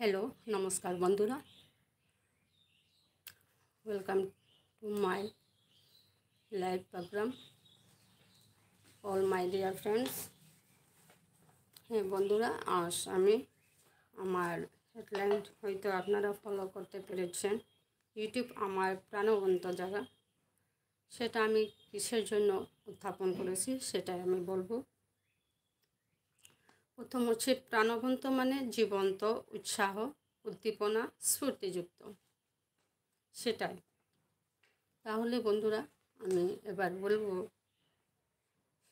Hello, নমস্কার বন্ধুরা। Welcome to my live program, all my dear friends. হ্যাঁ বন্ধুরা, আজ আমি আমার হেডলাইন হয়তো আপনারা ফলো করতে পেরেছেন। ইউটিউব আমার প্রাণবন্ত জায়গা, সেটা আমি কিসের জন্য উত্থাপন করেছি সেটাই আমি বলবো। প্রথম হচ্ছে প্রাণবন্ত মানে জীবন্ত, উৎসাহ, উদ্দীপনা, স্ফূর্তিযুক্ত, সেটাই। তাহলে বন্ধুরা, আমি এবার বলবো,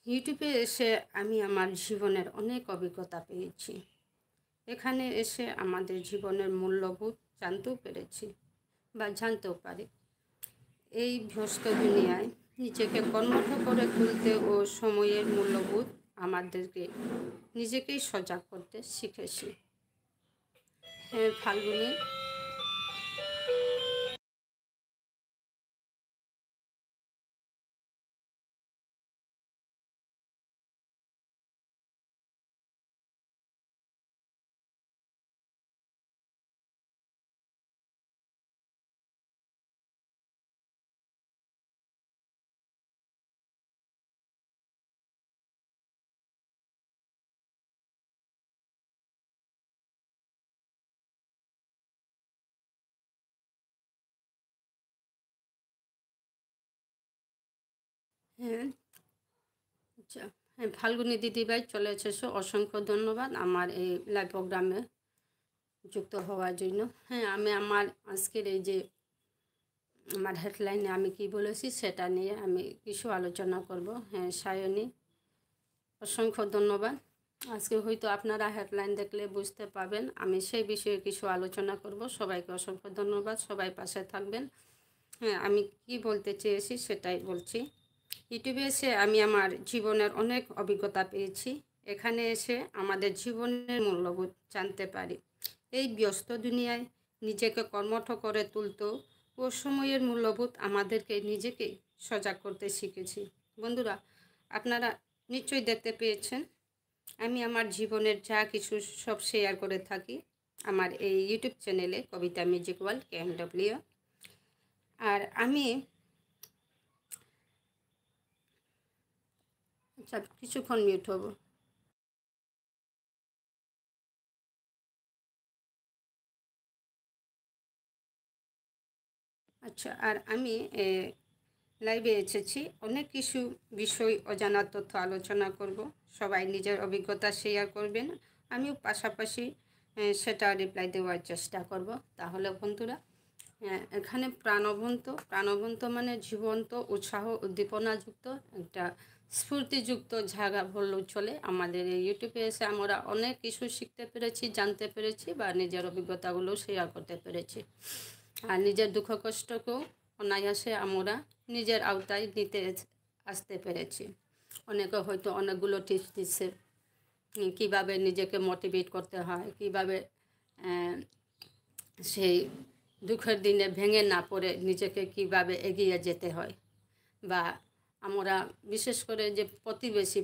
ইউটিউবে এসে আমি আমার জীবনের অনেক অভিজ্ঞতা পেয়েছি। এখানে এসে আমাদের জীবনের মূল্যবোধ জানতেও পেরেছি বা জানতেও পারি। এই ব্যস্ত দুনিয়ায় নিজেকে কর্মঠ করে তুলতে ও সময়ের মূল্যবোধ আমাদেরকে নিজেকেই সজাগ করতে শিখেছি। হ্যাঁ ফাল্গুনি, হ্যাঁ আচ্ছা, হ্যাঁ ফাল্গুনি দিদিভাই চলে এসেছো, অসংখ্য ধন্যবাদ আমার এই লাইভ প্রোগ্রামে যুক্ত হওয়ার জন্য। হ্যাঁ, আমি আমার আজকের এই যে আমার হেডলাইনে আমি কি বলেছি সেটা নিয়ে আমি কিছু আলোচনা করব। হ্যাঁ সায়নী, অসংখ্য ধন্যবাদ। আজকে হয়তো আপনারা হেডলাইন দেখলে বুঝতে পারবেন আমি সেই বিষয়ে কিছু আলোচনা করব। সবাইকে অসংখ্য ধন্যবাদ, সবাই পাশে থাকবেন। হ্যাঁ, আমি কি বলতে চেয়েছি সেটাই বলছি। ইউটিউবে এসে আমি আমার জীবনের অনেক অভিজ্ঞতা পেয়েছি। এখানে এসে আমাদের জীবনের মূল্যবোধ জানতে পারি। এই ব্যস্ত দুনিয়ায় নিজেকে কর্মঠ করে তুলতেও ও সময়ের মূল্যবোধ আমাদেরকে নিজেকেই সজাগ করতে শিখেছি। বন্ধুরা, আপনারা নিশ্চয়ই দেখতে পেয়েছেন আমি আমার জীবনের যা কিছু সব শেয়ার করে থাকি আমার এই ইউটিউব চ্যানেলে, কবিতা মিউজিক ওয়ার্ল্ড KMW। আর আমি আচ্ছা কিছুক্ষণ মিউট হব। আচ্ছা, আর আমি লাইভে এসেছি অনেক কিছু বিষয়, অজানা তথ্য আলোচনা করব। সবাই নিজের অভিজ্ঞতা শেয়ার করবেন, আমিও পাশাপাশি সেটা রিপ্লাই দেওয়ার চেষ্টা করব। তাহলে বন্ধুরা, এখানে প্রাণবন্ত মানে জীবন্ত, উৎসাহ, উদ্দীপনাযুক্ত একটা স্ফূর্তিযুক্ত জায়গা বললেও চলে। আমাদের এই ইউটিউবে এসে আমরা অনেক কিছু শিখতে পেরেছি, জানতে পেরেছি বা নিজের অভিজ্ঞতাগুলো শেয়ার করতে পেরেছি। আর নিজের দুঃখ কষ্টকেও অনায়াসে আমরা নিজের আওতায় নিতে আসতে পেরেছি। অনেকে হয়তো অনেকগুলো টিপস দিচ্ছে কীভাবে নিজেকে মোটিভেট করতে হয়, কীভাবে সেই দুঃখের দিনে ভেঙে না পড়ে নিজেকে কিভাবে এগিয়ে যেতে হয়। বা আমরা বিশেষ করে যে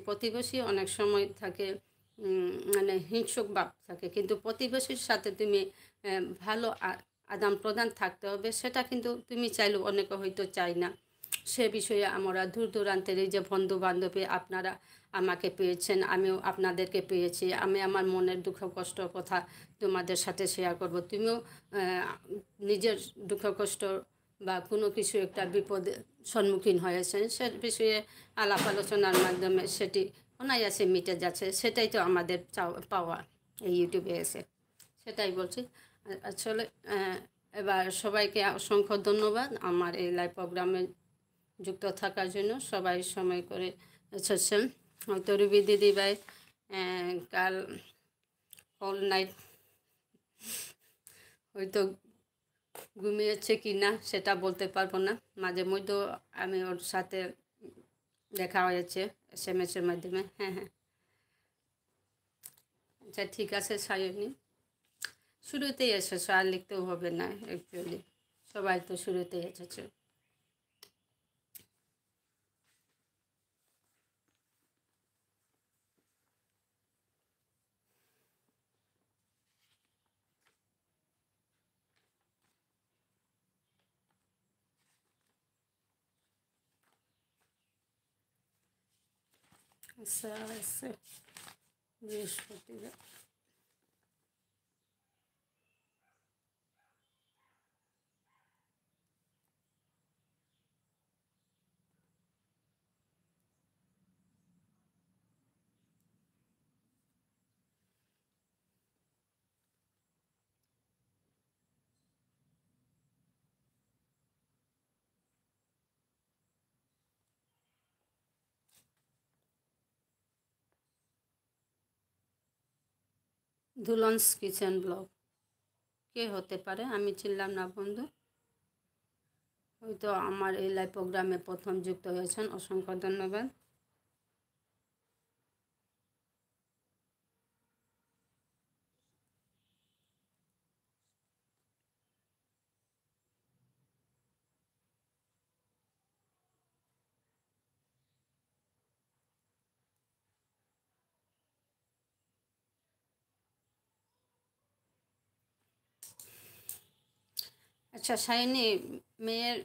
প্রতিবেশী অনেক সময় থাকে মানে হিংসুক ভাব থাকে, কিন্তু প্রতিবেশীর সাথে তুমি ভালো আদান প্রদান থাকতে হবে, সেটা কিন্তু তুমি চাইলেও অনেকে হয়তো চাই না। সে বিষয়ে আমরা দূর দূরান্তের এই যে বন্ধু বান্ধবী আপনারা আমাকে পেয়েছেন, আমিও আপনাদেরকে পেয়েছি। আমি আমার মনের দুঃখ কষ্ট কথা তোমাদের সাথে শেয়ার করব। তুমিও নিজের দুঃখ কষ্ট বা কোনো কিছু একটা বিপদের সম্মুখীন হয়েছেন, সে বিষয়ে আলাপ আলোচনার মাধ্যমে সেটি অনায়াসে মিটে যাচ্ছে। সেটাই তো আমাদের পাওয়া এই ইউটিউবে এসে, সেটাই বলছি। আসলে এবার সবাইকে অসংখ্য ধন্যবাদ আমার এই লাইভ প্রোগ্রামে যুক্ত থাকার জন্য। সবাই সময় করে এসেছেন। হয়তো রুবি দিদিভাই কাল অল নাইট হয়তো ঘুমিয়েছে কি না সেটা বলতে পারবো না। মাঝে মধ্যে আমি ওর সাথে দেখা হয়েছে SMS-এর মাধ্যমে। হ্যাঁ হ্যাঁ, আচ্ছা ঠিক আছে সায়নী, শুরুতেই এসেছো, আর লিখতেও হবে না অ্যাকচুয়ালি, সবাই তো শুরুতেই এসেছে। আচ্ছা আছে বৃহস্পতিবার। দুলনস কিচেন ব্লগ কে হতে পারে আমি চিনলাম না বন্ধু। হয়তো আমার এই লাইভ প্রোগ্রামে প্রথম যুক্ত হয়েছেন, অসংখ্য ধন্যবাদ। আচ্ছা সায়নী, মেয়ের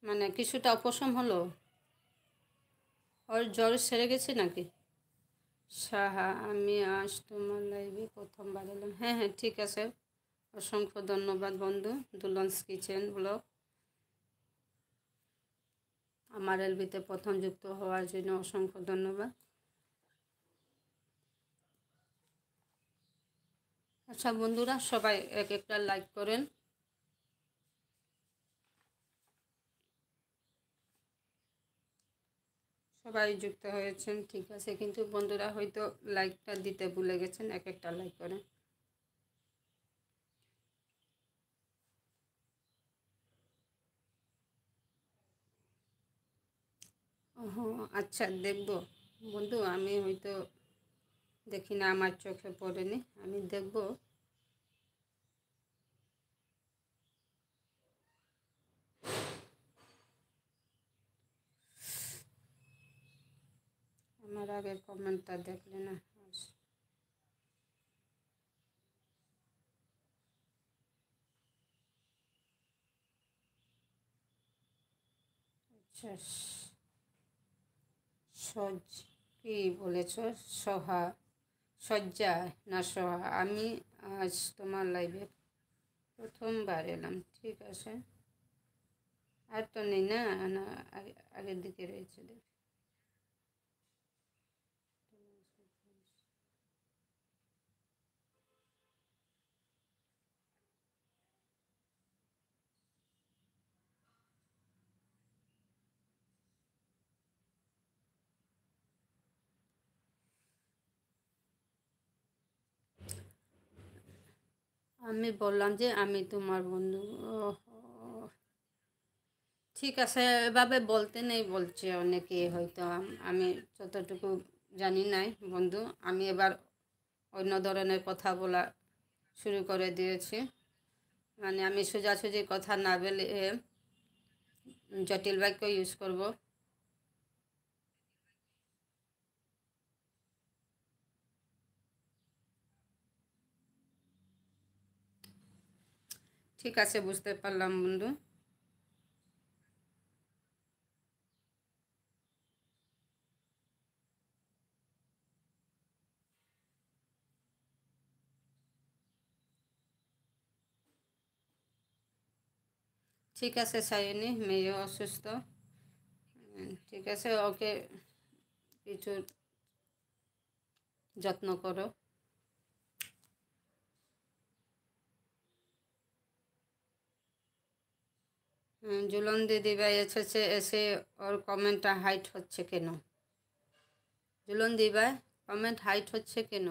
মানে কিছুটা উপশম হলো? ওর জ্বর সেরে গেছে নাকি? সাহা, আমি আজ তোমার লাইভে প্রথমবার এলাম। হ্যাঁ হ্যাঁ ঠিক আছে, অসংখ্য ধন্যবাদ বন্ধু। দুলনস কিচেন ব্লগ আমার এলবিতে প্রথম যুক্ত হওয়ার জন্য অসংখ্য ধন্যবাদ। আচ্ছা বন্ধুরা, সবাই এক একটা লাইক করেন। সবাই যুক্ত হয়েছেন ঠিক আছে, কিন্তু বন্ধুরা হয়তো লাইকটা দিতে ভুলে গেছেন, এক একটা লাইক করেন। ও আচ্ছা, দেখব বন্ধু, আমি হয়তো দেখি না, আমার চোখে পড়েনি, আমি দেখব। আমার আগের কমেন্টটা দেখলে না? আচ্ছা, সজ কি বলেছ? সহা, সজ্জা না সহা? আমি আজ তোমার লাইভে প্রথমবার এলাম, ঠিক আছে। আর তো নেই না, না আগের দিকে রয়েছে দেখ। আমি বললাম যে আমি তোমার বন্ধু। ঠিক আছে, এভাবে বলতে নেই বলছে অনেকে, হয়তো আমি যতটুকু জানি নাই বন্ধু। আমি এবার অন্য ধরনের কথা বলা শুরু করে দিয়েছি, মানে আমি সোজাসুজি কথা না বলে জটিল বাক্য ইউজ করব। ঠিক আছে, বুঝতে পারলাম বন্ধু। ঠিক আছে সায়নী, মেয়েও অসুস্থ। ঠিক আছে, ওকে কিছু যত্ন করো। জুলন দিদিভাই এসেছে, এসে ওর কমেন্টটা হাইট হচ্ছে কেন? জুলন দিদিভাই, কমেন্ট হাইট হচ্ছে কেন?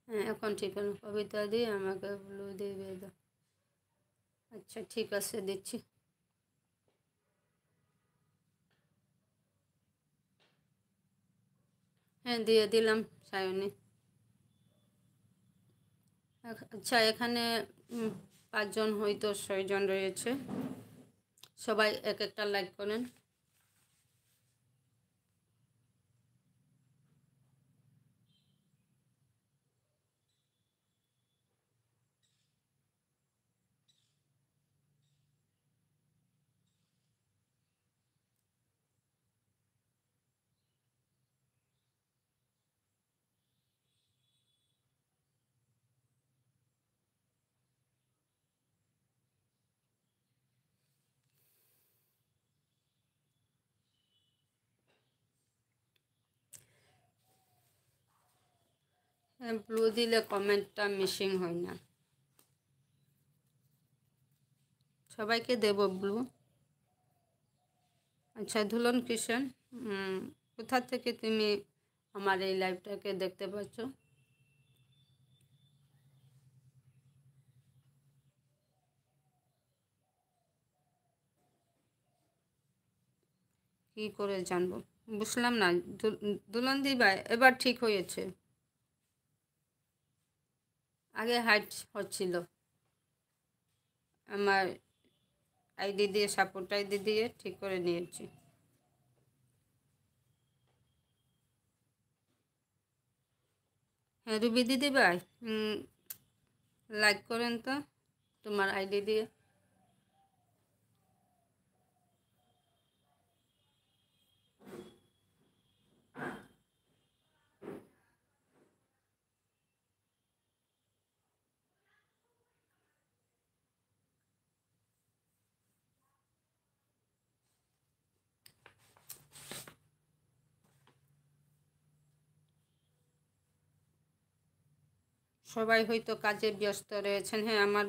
হ্যাঁ এখন ঠিক হলো। কবিতা দিয়ে আমাকে ব্লু দিয়ে দাও। আচ্ছা ঠিক আছে, দিচ্ছি। হ্যাঁ দিয়ে দিলাম সায়নী। আচ্ছা এখানে 5 জন হয়তো 6 জন রয়েছে। সবাই এক একটা লাইক করেন। ব্লু দিলে কমেন্টটা মিসিং হয় না। সবাইকে দেব ব্লু। আচ্ছা, দুলন কিষেন, কোথা থেকে তুমি আমার এই লাইভটাকে দেখতে পাচ্ছ? কি করে জানবো? বুঝলাম না। দুলন দি ভাই, এবার ঠিক হয়েছে। আগে হাইট হচ্ছিল, আমার আইডি দিয়ে, সাপোর্ট আইডি দিয়ে ঠিক করে নিয়েছি। হ্যাঁ রুবি দিদি ভাই, লাইক করেন তো তোমার আইডি দিয়ে। সবাই হয়তো কাজে ব্যস্ত রয়েছেন। হ্যাঁ, আমার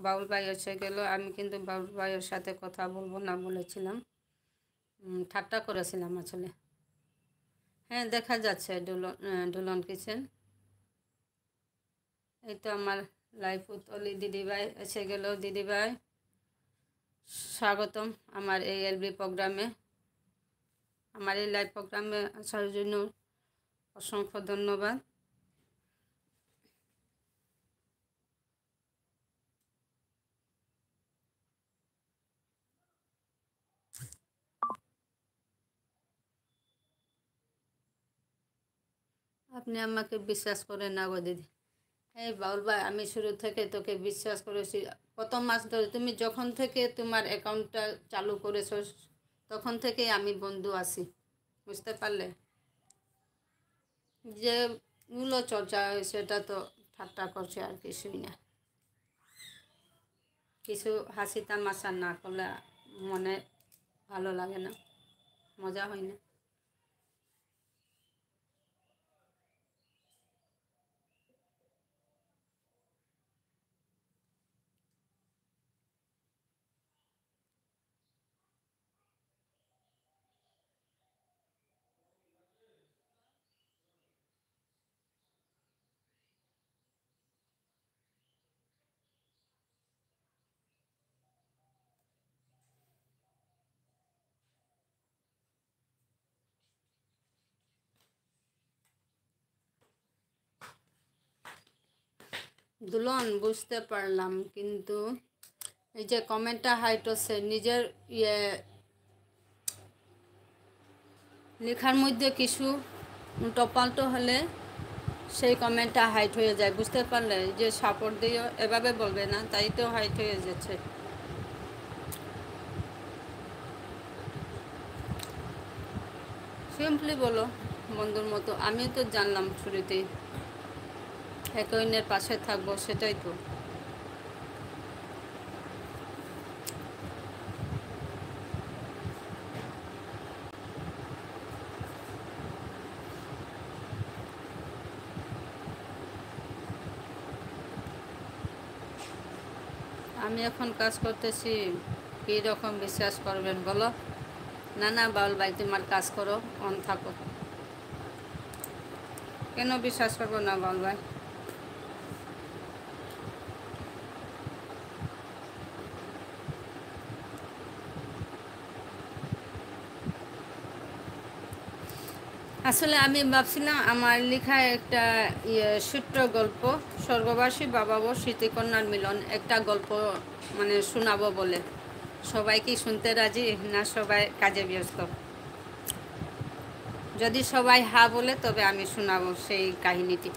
বাউল ভাই এসে গেল। আমি কিন্তু বাউল ভাইয়ের সাথে কথা বলবো না বলেছিলাম, ঠাট্টা করেছিলাম আসলে। হ্যাঁ দেখা যাচ্ছে ডুলন কিচেন। এই তো আমার লাইভ উতলি দিদিভাই এসে গেল। দিদিভাই স্বাগতম আমার এই এলবি প্রোগ্রামে। আমার এই লাইভ প্রোগ্রামে আসার জন্য অসংখ্য ধন্যবাদ। আপনি আমাকে বিশ্বাস করেন না গো দিদি? এই বাউল ভাই, আমি শুরু থেকে তোকে বিশ্বাস করেছি। প্রথম মাস ধরে তুমি যখন থেকে তোমার অ্যাকাউন্টটা চালু করেছো, তখন থেকেই আমি বন্ধু আছি, বুঝতে পারলে? যেগুলো চর্চা হয় সেটা তো ঠাট্টা করছে, আর কিছুই না। কিছু হাসি তামাশা না করলে মনে ভালো লাগে না, মজা হয় না। দুলন বুঝতে পারলাম, কিন্তু এই যে কমেন্টটা হাইট হচ্ছে, নিজের ইয়ে লেখার মধ্যে কিছু উল্টোপাল্টো হলে সেই কমেন্টটা হাইট হয়ে যায়, বুঝতে পারলে? যে সাপোর্ট দিও এভাবে বলবে না, তাই তো হাইট হয়ে যাচ্ছে। সিম্পলি বলো বন্ধুর মতো। আমি তো জানলাম শুরুতেই একইনের পাশে থাকবো, সেটাই তো। আমি এখন কাজ করতেছি, কী রকম বিশ্বাস করবেন বলো? না না বাউল ভাই, তোমার কাজ করো, অন থাকো। কেন বিশ্বাস করবো না বাউল ভাই? আসলে আমি ভাবছিলাম আমার লেখা একটা ছোট্ট গল্প, স্বর্গবাসী বাবাবো স্মৃতিকন্যার মিলন, একটা গল্প মানে শোনাবো বলে। সবাই কি শুনতে রাজি, না সবাই কাজে ব্যস্ত? যদি সবাই হ্যাঁ বলে তবে আমি শোনাবো সেই কাহিনীটি।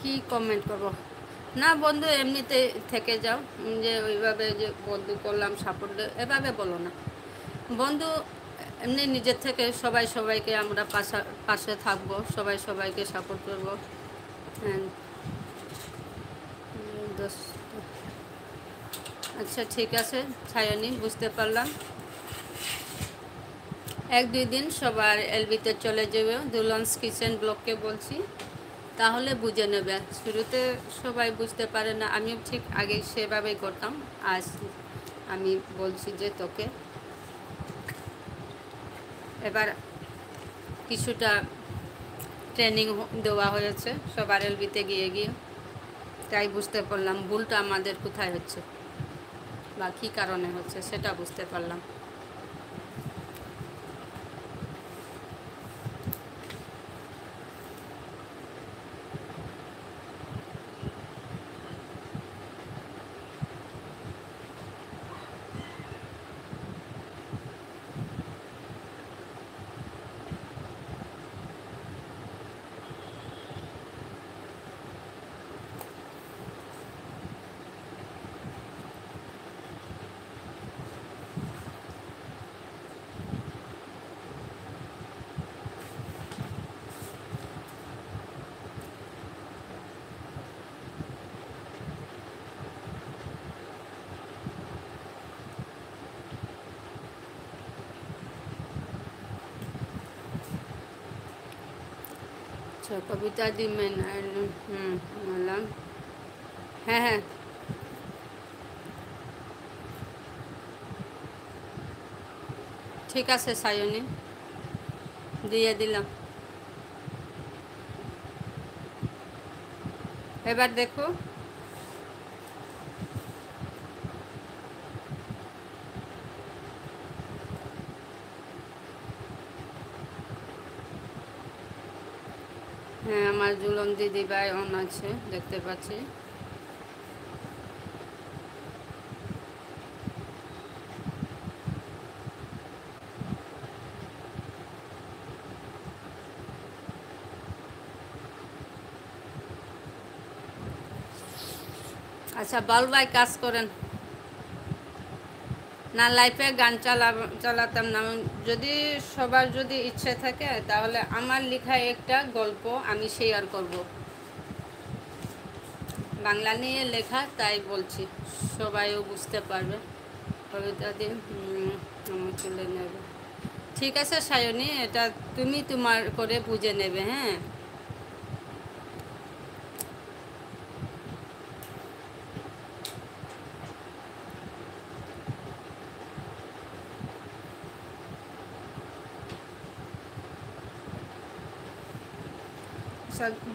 কি কমেন্ট করব? না বন্ধু, এমনিতে থেকে যাও। যে ওইভাবে যে বন্ধু করলাম সাপোর্ট, এভাবে বলো না বন্ধু। এমনি নিজের থেকে সবাই সবাইকে আমরা পাশে থাকবো, সবাই সবাইকে সাপোর্ট করবো। হ্যাঁ, দোষ। আচ্ছা ঠিক আছে ছায়ানি, বুঝতে পারলাম। এক দুই দিন সবার এলবিতে চলে যাবে, দুলন্স কিচেন ব্লককে বলছি, তাহলে বুঝে নেবে। শুরুতে সবাই বুঝতে পারে না, আমিও ঠিক আগে সেভাবেই করতাম। আজ আমি বলছি যে তোকে এবার কিছুটা ট্রেনিং দেওয়া হয়েছে সবার এলবিতে গিয়ে গিয়ে, তাই বুঝতে পারলাম ভুলটা আমাদের কোথায় হচ্ছে বা কী কারণে হচ্ছে সেটা বুঝতে পারলাম। আচ্ছা কবিতা দিবেন? বললাম হ্যাঁ হ্যাঁ, ঠিক আছে সায়নী, দিয়ে দিলাম। এবার দেখো। হ্যাঁ, আমার জুলন দিদি ভাই অন আছে, দেখতে পাচ্ছি। আচ্ছা বল ভাই, কাজ করেন না, লাইফে গান চালাতাম না। যদি সবার যদি ইচ্ছে থাকে তাহলে আমার লেখা একটা গল্প আমি শেয়ার করব, বাংলা নিয়ে লেখা, তাই বলছি সবাইও বুঝতে পারবে। কবিতা দিয়ে আমি তুলে নেবে। ঠিক আছে সায়নী, এটা তুমি তোমার করে বুঝে নেবে। হ্যাঁ,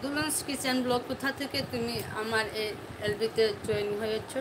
দুলন্স কিচেন ব্লগ কোথা থেকে তুমি আমার এই এলবিতে জয়েন হয়েছো?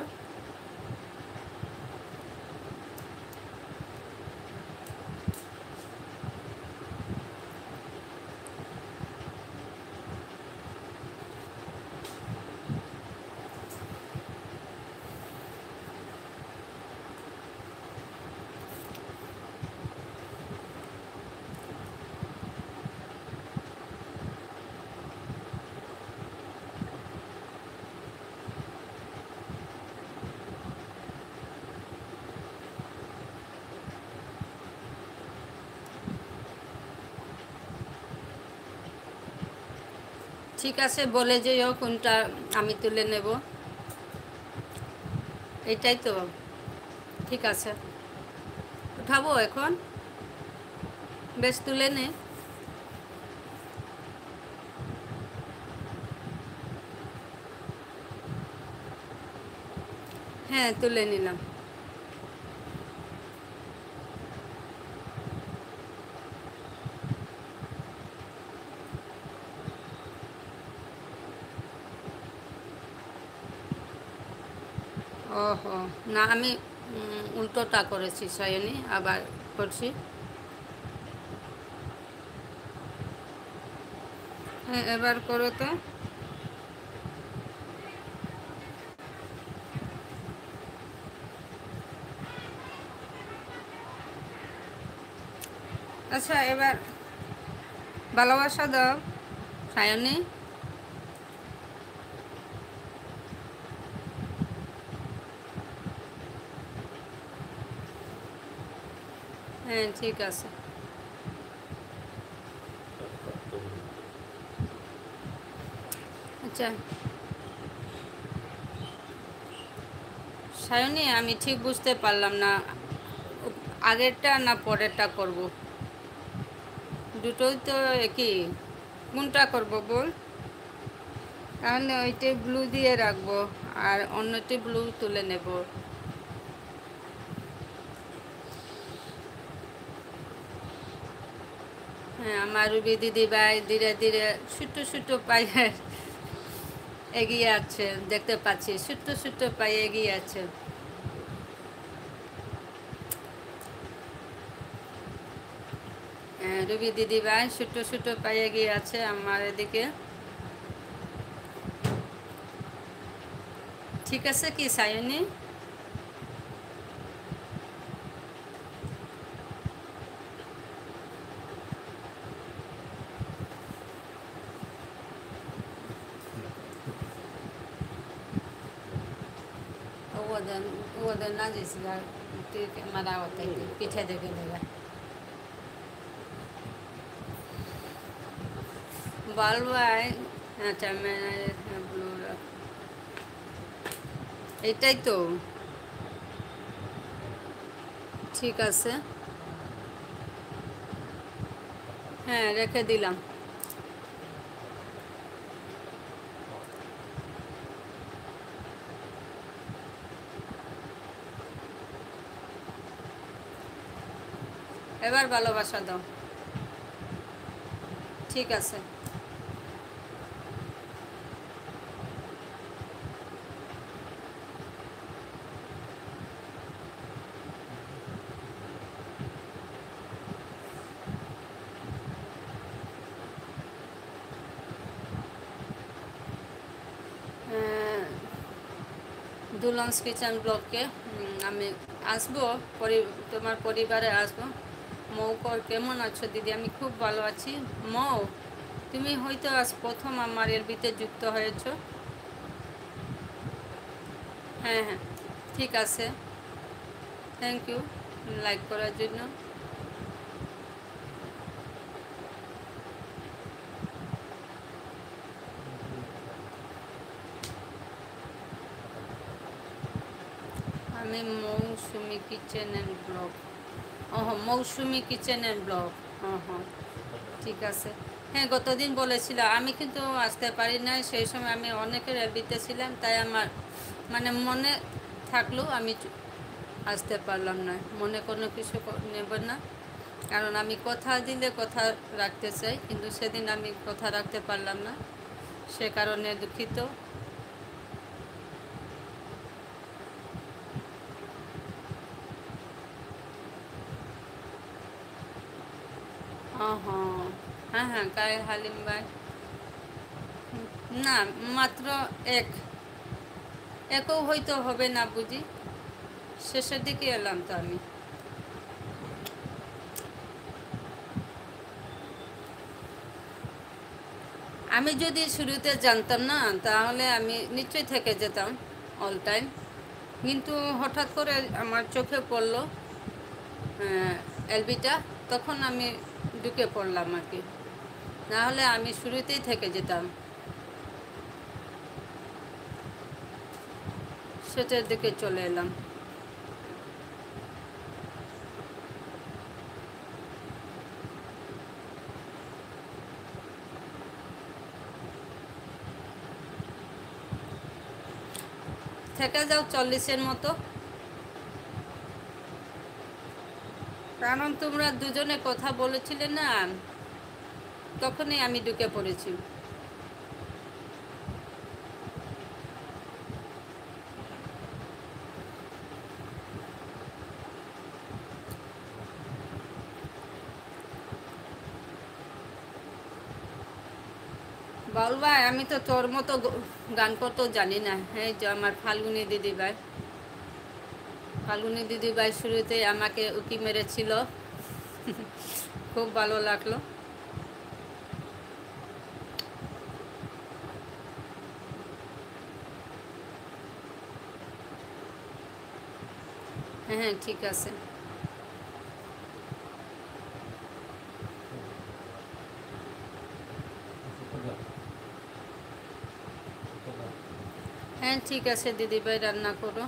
ঠিক আছে, বলে যেও কোনটা আমি তুলে নেব। এটাই তো। ঠিক আছে, উঠাবো এখন। বেশ, তুলে নে। হ্যাঁ, তুলে নিলাম। ওহো, না আমি উল্টোটা করেছি সায়নী, আবার করছি। হ্যাঁ, এবার করো তো। আচ্ছা, এবার ভালোবাসা দাও সায়নী। হ্যাঁ, ঠিক আছে। আচ্ছা সায়নী, আমি ঠিক বুঝতে পারলাম না, আগেরটা না পরেরটা করব? দুটোই তো একই। কোনটা করব বল? তাহলে ওইটাই ব্লু দিয়ে রাখবো, আর অন্যটি ব্লু তুলে নেব। হ্যাঁ, আমার রুবি দিদি ভাই ধীরে ধীরে ছোট্ট ছোট্ট পায়ে এগিয়ে আছে, দেখতে পাচ্ছি ছোট্ট ছোট্ট পায়ে এগিয়ে আছে। হ্যাঁ, রুবি দিদি ভাই ছোট্ট ছোট্ট পায়ে এগিয়ে আছে আমার এদিকে। ঠিক আছে কি সায়নী? ওদের ওদের না দিয়েছিল, মারা ওটাই পিঠে দেখে দেবে। বালবাই। আচ্ছা, ব্লু, এটাই তো। ঠিক আছে, হ্যাঁ রেখে দিলাম। এবার ভালোবাসা দাও। ঠিক আছে। দুলন্স কিচেন ব্লগকে আমি আসবো, তোমার পরিবারে আসবো। মৌ কেমন আছো দিদি? আমি খুব ভালো আছি। মৌ, তুমি হয়তো আজ প্রথম আমার এলবিতে যুক্ত হয়েছো। হ্যাঁ হ্যাঁ, ঠিক আছে। থ্যাংক ইউ লাইক করার জন্য। আমি Mousumi kitchen and blog. Mousumi kitchen and blog. হ্যাঁ, ঠিক আছে। হ্যাঁ, গতদিন বলেছিল, আমি কিন্তু আসতে পারি না, সেই সময় আমি অনেকের এলবিতে ছিলাম, তাই আমার মানে মনে থাকলেও আমি আসতে পারলাম না। মনে কোনো কিছু নেব না, কারণ আমি কথা দিলে কথা রাখতে চাই, কিন্তু সেদিন আমি কথা রাখতে পারলাম না, সে কারণে দুঃখিত। হ্যাঁ হ্যাঁ, গায়ে হালিম ভাই। না, মাত্র এক একও হয়তো হবে না বুঝি, শেষের দিকে এলাম তো আমি। আমি যদি শুরুতে জানতাম না, তাহলে আমি নিশ্চয়ই থেকে যেতাম অল টাইম, কিন্তু হঠাৎ করে আমার চোখে পড়লো এলবিটা, তখন আমি ঢুকে পড়লাম আর কি, নাহলে আমি শুরুতেই থেকে যেতাম। শেষের দিকে চলে এলাম। থেকে যাও 40-এর মতো, কারণ তোমরা দুজনে কথা বলেছিলে না, তখনই আমি ঢুকে পড়েছি। বল ভাই, আমি তো তোর মতো গান করতেও জানি না। এই যে আমার ফাল্গুনি দিদিভাই, ফাল্গুনি দিদিভাই শুরুতে আমাকে উকি মেরেছিল, খুব ভালো লাগলো। হ্যাঁ হ্যাঁ, ঠিক আছে। হ্যাঁ ঠিক আছে দিদিভাই, রান্না করো।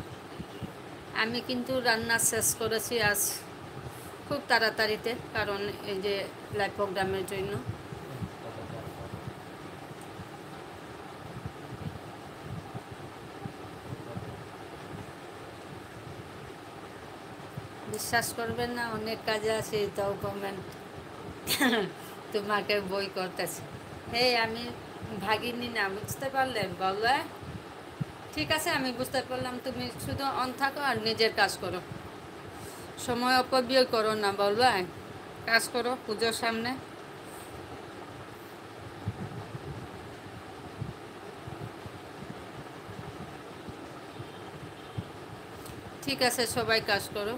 আমি কিন্তু রান্না শেষ করেছি আজ খুব তাড়াতাড়িতে, কারণ এই যে লাইভ প্রোগ্রামের জন্য। বিশ্বাস করবেন না, অনেক কাজে আছে, তাও কমেন্ট তোমাকে বই করতেছে। এই আমি ভাগিনি না, বুঝতে পারলে বলবে? ঠিক আছে, আমি বুঝতে পারলাম। তুমি শুধু অন থাকো আর নিজের কাজ করো, সময় অপব্যয় করো না, বলবে? কাজ করো পুজোর সামনে। ঠিক আছে, সবাই কাজ করো।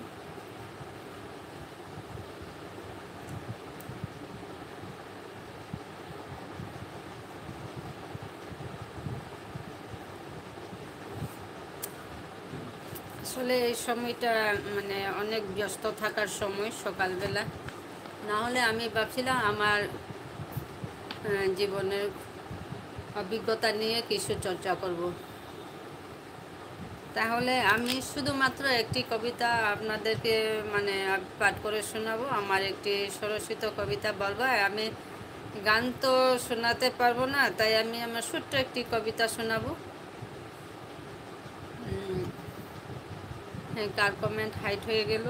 আসলে এই সময়টা মানে অনেক ব্যস্ত থাকার সময় সকালবেলা, না হলে আমি ভাবছিলাম আমার জীবনের অভিজ্ঞতা নিয়ে কিছু চর্চা করব। তাহলে আমি শুধুমাত্র একটি কবিতা আপনাদেরকে মানে পাঠ করে শোনাবো, আমার একটি স্বরচিত কবিতা বলবো। আমি গান তো শোনাতে পারবো না, তাই আমি আমার ছোট্ট একটি কবিতা শোনাবো। হ্যাঁ, কার কমেন্ট হাইট হয়ে গেল?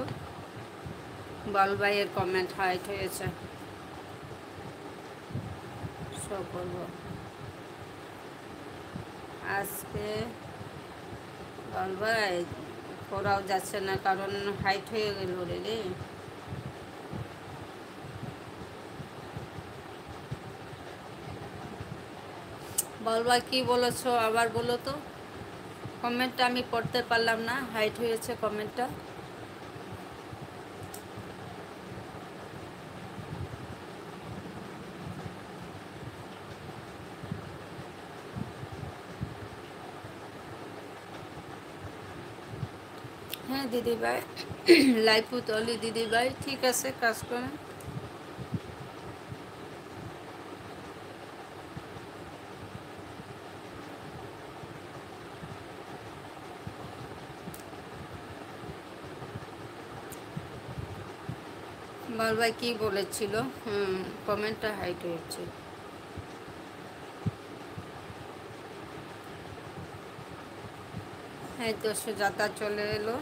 বল ভাইয়ের কমেন্ট হাইট হয়েছে, শো করবো আজকে। বল ভাই করাও যাচ্ছে না, কারণ হাইট হয়ে গেল রে। বল ভাই কী বলেছো আবার বলো তো। কমেন্টটা আমি পড়তে পারলাম না, হাইট হয়েছে কমেন্টটা। হ্যাঁ দিদিভাই, লাইফ উতলি দিদিভাই, ঠিক আছে, কাজ করেন। বল ভাই কী বলেছিল? কমেন্টটা হাইট হয়েছে। হ্যাঁ তো সুজাতা চলে এলো।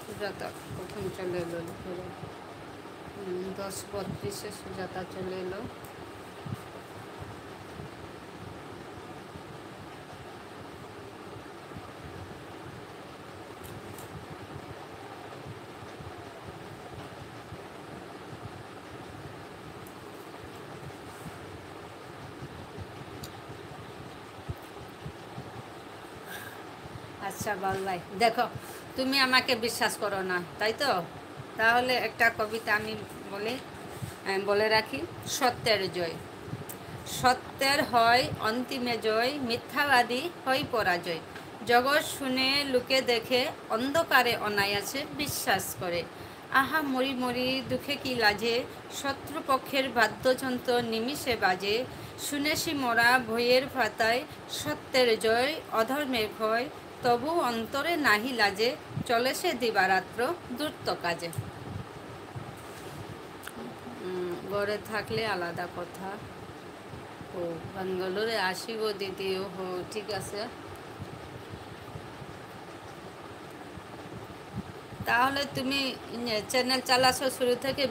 সুজাতা কখন চলে এলো? 10:32-এ সুজাতা চলে এলো। আচ্ছা বল ভাই, দেখো তুমি আমাকে বিশ্বাস করো না, তাই তো? তাহলে একটা কবিতা আমি বলে রাখি। সত্যের জয়, সত্যের হয় অন্তিমে জয়, মিথ্যাবাদী হয় পরাজয়। জগৎ শুনে লোকে দেখে, অন্ধকারে অনায়াসে বিশ্বাস করে। আহা মরি মরি দুঃখে কি লাজে, শত্রুপক্ষের বাদ্যযন্ত্র নিমিষে বাজে। শুনেছি মোরা বইয়ের পাতায় সত্যের জয় অধর্মের ভয়, তবু অন্তরে নাহি লাজে, চলে সে দিবারাত্র দ্রুত কাজে। গড়ে থাকলে আলাদা কথা। ও ব্যাঙ্গালোরে আসিব দিদি, ও হো ঠিক আছে। তাহলে তুমি চ্যানেল চালাচ্ছ শুরু থেকে,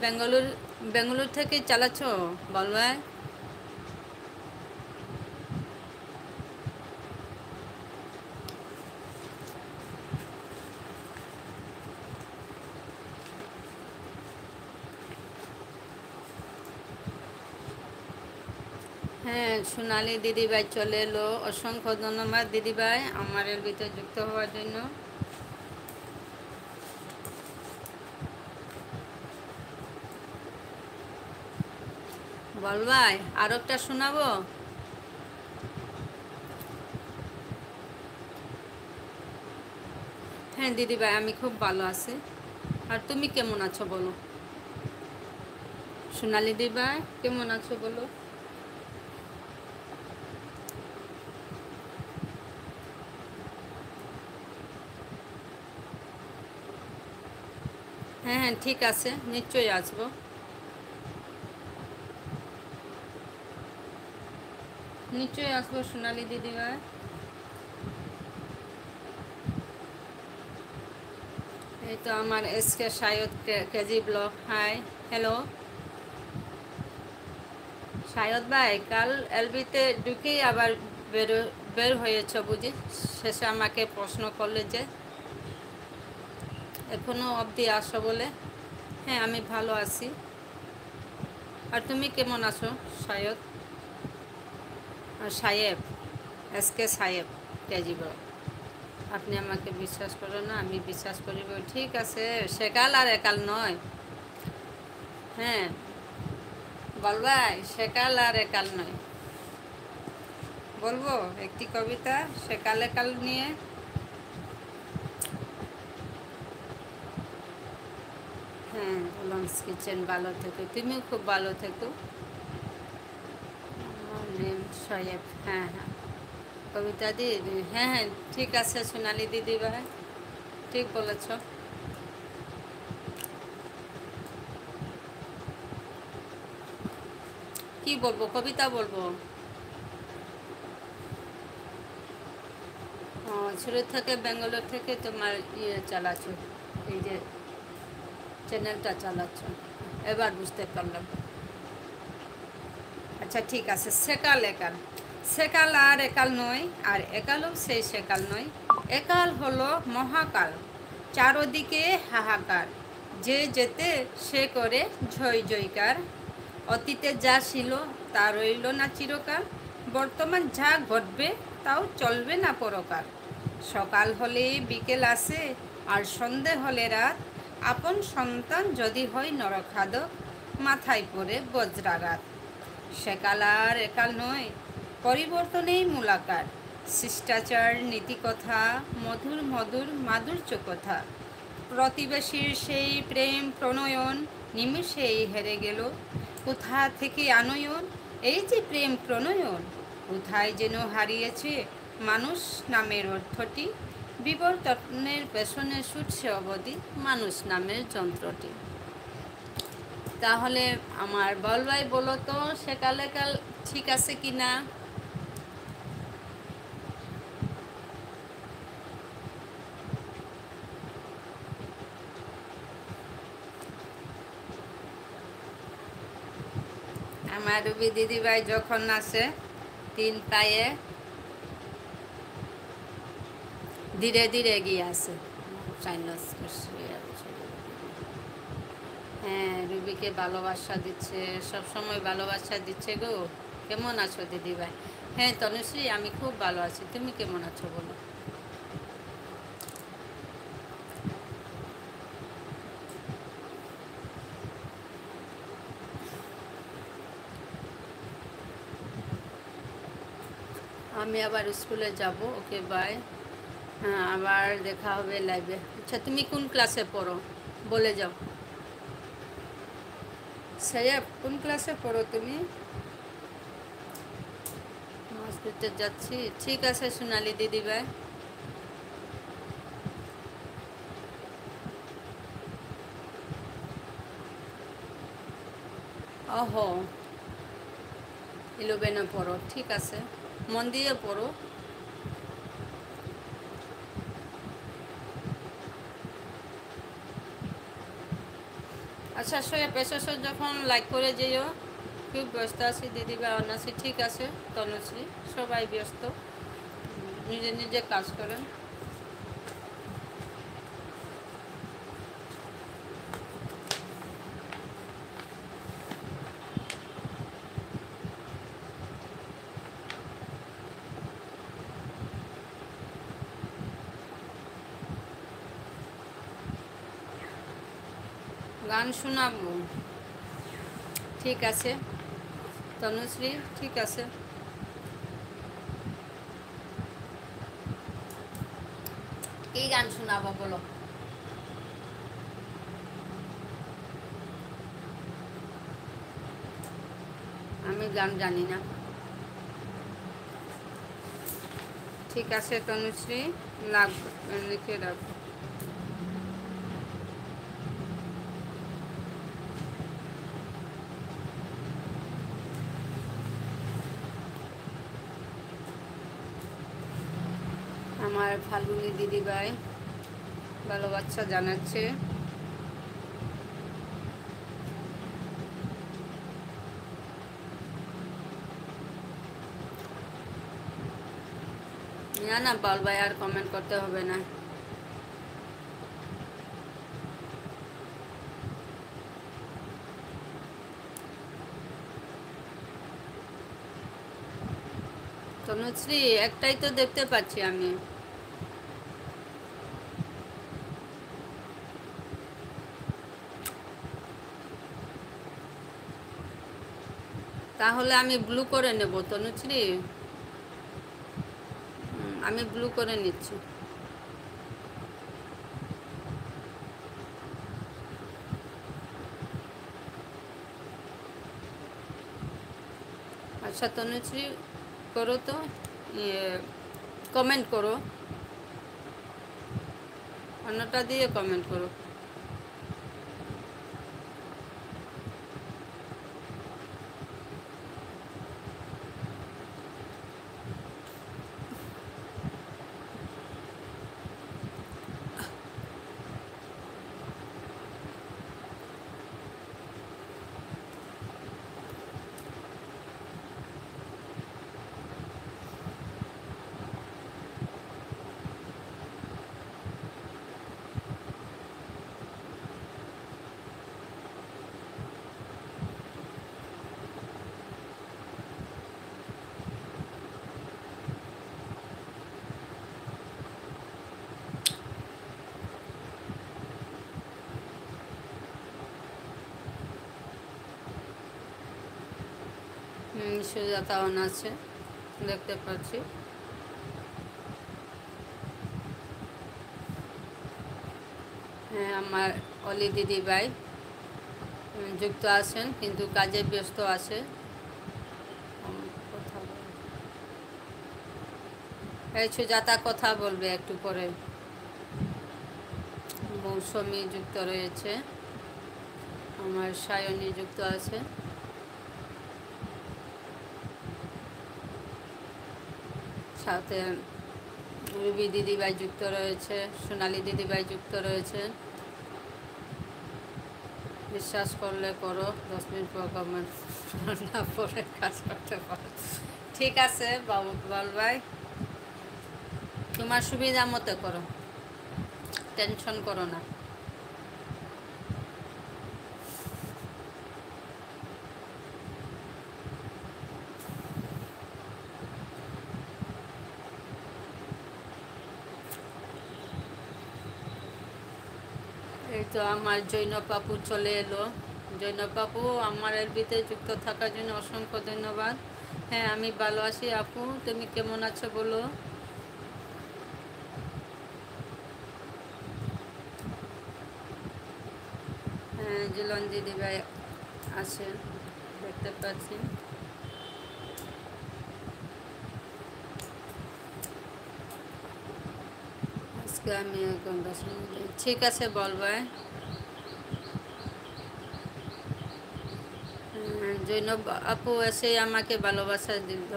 বেঙ্গালুরু থেকে চালাচ্ছ বলবাই? হ্যাঁ, সোনালি দিদিভাই চলে এলো, অসংখ্য ধন্যবাদ দিদিভাই আমার এর ভিতরে যুক্ত হওয়ার জন্য। বলবাই আর একটা শোনাবো? হ্যাঁ দিদিভাই, আমি খুব ভালো আছি। আর তুমি কেমন আছো বলো? সোনালি দিদিভাই কেমন আছো বলো? হ্যাঁ হ্যাঁ ঠিক আছে, নিশ্চয়ই আসবো। নিশ্চয়ই আসবো সোনালি দিদিভাই। এই তো আমার S K Sayed K G blog. Hi, hello Sayed ভাই, কাল এলবিতে ঢুকেই আবার বের বের হয়েছ বুঝি? শেষে আমাকে প্রশ্ন করলে যে এখনো অবধি আসো বলে। হ্যাঁ আমি ভালো আছি। আর তুমি কেমন আছো সায়দ? আর সাহেব, এসকে সাহেব কেজি ব্লগ। আপনি আমাকে বিশ্বাস করেন না, আমি বিশ্বাস করিব? ঠিক আছে, সেকাল আর একাল নয়। হ্যাঁ বলবাই, সেকাল আর একাল নয়। বলবো একটি কবিতা সেকাল একাল নিয়ে? হ্যাঁ, লঞ্চ কিচেন ভালো থেকো, তুমিও খুব ভালো থেকো। নেম সাহেব, হ্যাঁ হ্যাঁ কবিতা দি, হ্যাঁ হ্যাঁ ঠিক আছে সোনালি দিদি ভাই, ঠিক বলেছ। কি বলবো, কবিতা বলবো? ও, শুরু থেকে ব্যাঙ্গালোর থেকে তোমার চালাচ্ছ, এই যে চ্যানেলটা চালাচ্ছ, এবার বুঝতে পারলাম। আচ্ছা ঠিক আছে, সেকাল একাল, সেকাল আর একাল নয়, আর একালও সেই সেকাল নয়। একাল হলো মহাকাল, চারদিকে হাহাকার, যে যেতে সে করে ঝয় জয়কার। অতীতে যা ছিল তা রইল না চিরকাল, বর্তমান যা ঘটবে তাও চলবে না পরকাল। সকাল হলে বিকেল আসে, আর সন্ধে হলে রাত, আপন সন্তান যদি হয় নরখাদক, মাথায় পড়ে বজ্রাঘাত। সেকাল আর একাল নয়, পরিবর্তনেই মূলাকার, শিষ্টাচার নীতিকথা, মধুর মধুর মাধুর্য কথা। প্রতিবেশীর সেই প্রেম প্রণয়ন নিমিষেই হেরে গেল, কোথা থেকে আনয়ন এই যে প্রেম প্রণয়ন, কোথায় যেন হারিয়েছে মানুষ নামের অর্থটি, বিবর্তনের পেছনে ছুটছে অবধি মানুষ নামের যন্ত্রটি। তাহলে আমার বলবাই বলো তো, সেকালে কাল ঠিক আছে কি না? আমার রুবি দিদিভাই যখন আসে, তিন পায়ে ধীরে ধীরে এগিয়ে আসে। সাইনাস করছে। হ্যাঁ, রুবিকে ভালোবাসা দিচ্ছে, সব সময় ভালোবাসা দিচ্ছে গো। কেমন আছো দিদিভাই? হ্যাঁ তনুশ্রী, আমি খুব ভালো আছি, তুমি কেমন আছো বলো? আমি আবার স্কুলে যাব, ওকে বাই। হ্যাঁ আবার দেখা হবে লাইভে। আচ্ছা তুমি কোন ক্লাসে পড়ো বলে যাও। সাহেব কোন ক্লাসে পড়ো তুমি? ঘুরতে যাচ্ছি। ঠিক আছে সোনালি দিদিভাই। ওহো, 11-এ পড়ো, ঠিক আছে, মন দিয়ে পড়ো। আচ্ছা পেশা যখন লাইক করে যেও। খুব ব্যস্ত আছি দিদিভাই, অনাসি, ঠিক আছে তনুশ্রী, সবাই ব্যস্ত, নিজে নিজে কাজ করেন। গান শোনাবো, ঠিক আছে তনুশ্রী, ঠিক আছে। কি গান শোনাবো বলো? আমি গান জানি না। ঠিক আছে তনুশ্রী, লিখে রাখবো। আমার ফাল্গুনি দিদিভাই ভালোবাসা জানাচ্ছে। না না বল ভাই, আর কমেন্ট করতে হবে না। তনুশ্রী একটাই তো দেখতে পাচ্ছি আমি। তাহলে আমি ব্লু করে নেব তনুশ্রী, আমি ব্লু করে নিচ্ছি। আচ্ছা তনুশ্রী করো তো, কমেন্ট করো, অন্যটা দিয়ে কমেন্ট করো। সুজাতা অন আছে, দেখতে পাচ্ছি। হ্যাঁ আমার অলি দিদিভাই যুক্ত আছেন, কিন্তু কাজে ব্যস্ত আছে। এই সুজাতা কথা বলবে একটু পরে। মৌসুমী যুক্ত রয়েছে, আমার সায়নী যুক্ত আছে, সাথে রুবি দিদিভাই যুক্ত রয়েছে, সোনালি দিদিভাই যুক্ত রয়েছে। বিশ্বাস করলে করো, 10 মিনিট পর কমেন্ট না পরে কাজ করতে পারো। ঠিক আছে বাবু বল ভাই, তোমার সুবিধা মতো করো, টেনশন করো না। এই তো আমার জৈনব পাপু চলে এলো। জৈনব পাপু আমার এলবিতে যুক্ত থাকার জন্য অসংখ্য ধন্যবাদ। হ্যাঁ আমি ভালো আছি আপু, তুমি কেমন আছো বলো? হ্যাঁ জিলন দিদিভাই আছে, দেখতে পাচ্ছি। আজকে আমি এখন 10 মিনিট ঠিক আছে বলবাই। জৈনব আপু এসে আমাকে ভালোবাসা দিল।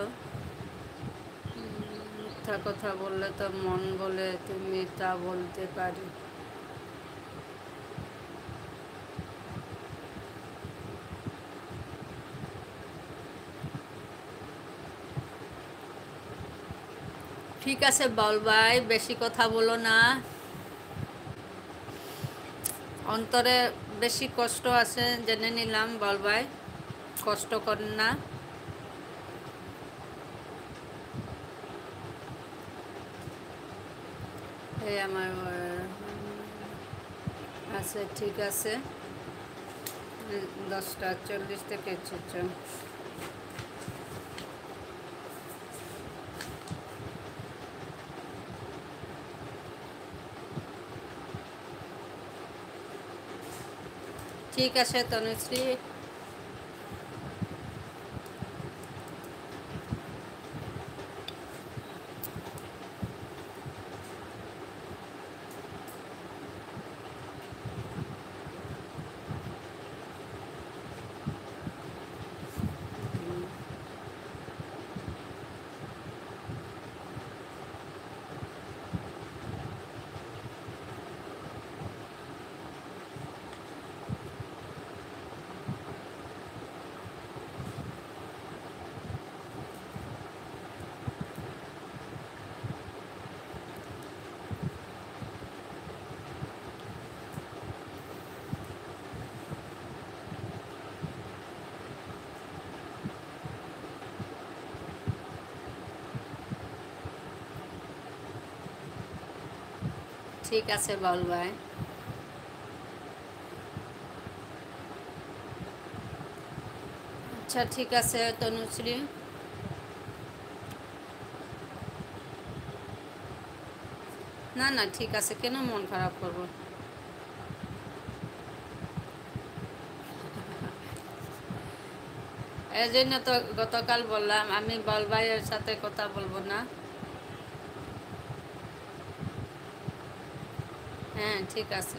মিথ্যা কথা বললে তো মন বলে তুমি তা বলতে পারি। ঠিক আছে বলবাই, বেশি কথা বলো না। অন্তরে বেশি কষ্ট আছে জেনে নিলাম বলবাই, কষ্ট করেন না। এই আমার আচ্ছা ঠিক আছে, 10:40 থেকে এসেছে। ঠিক আছে তনুশ্রী। ঠিক আছে বলবাই। আচ্ছা ঠিক আছে তনুশ্রী। না না ঠিক আছে, কেন মন খারাপ করবো। এই জন্য তো গতকাল বললাম আমি বলবাইয়ের সাথে কথা বলবো না। হ্যাঁ ঠিক আছে।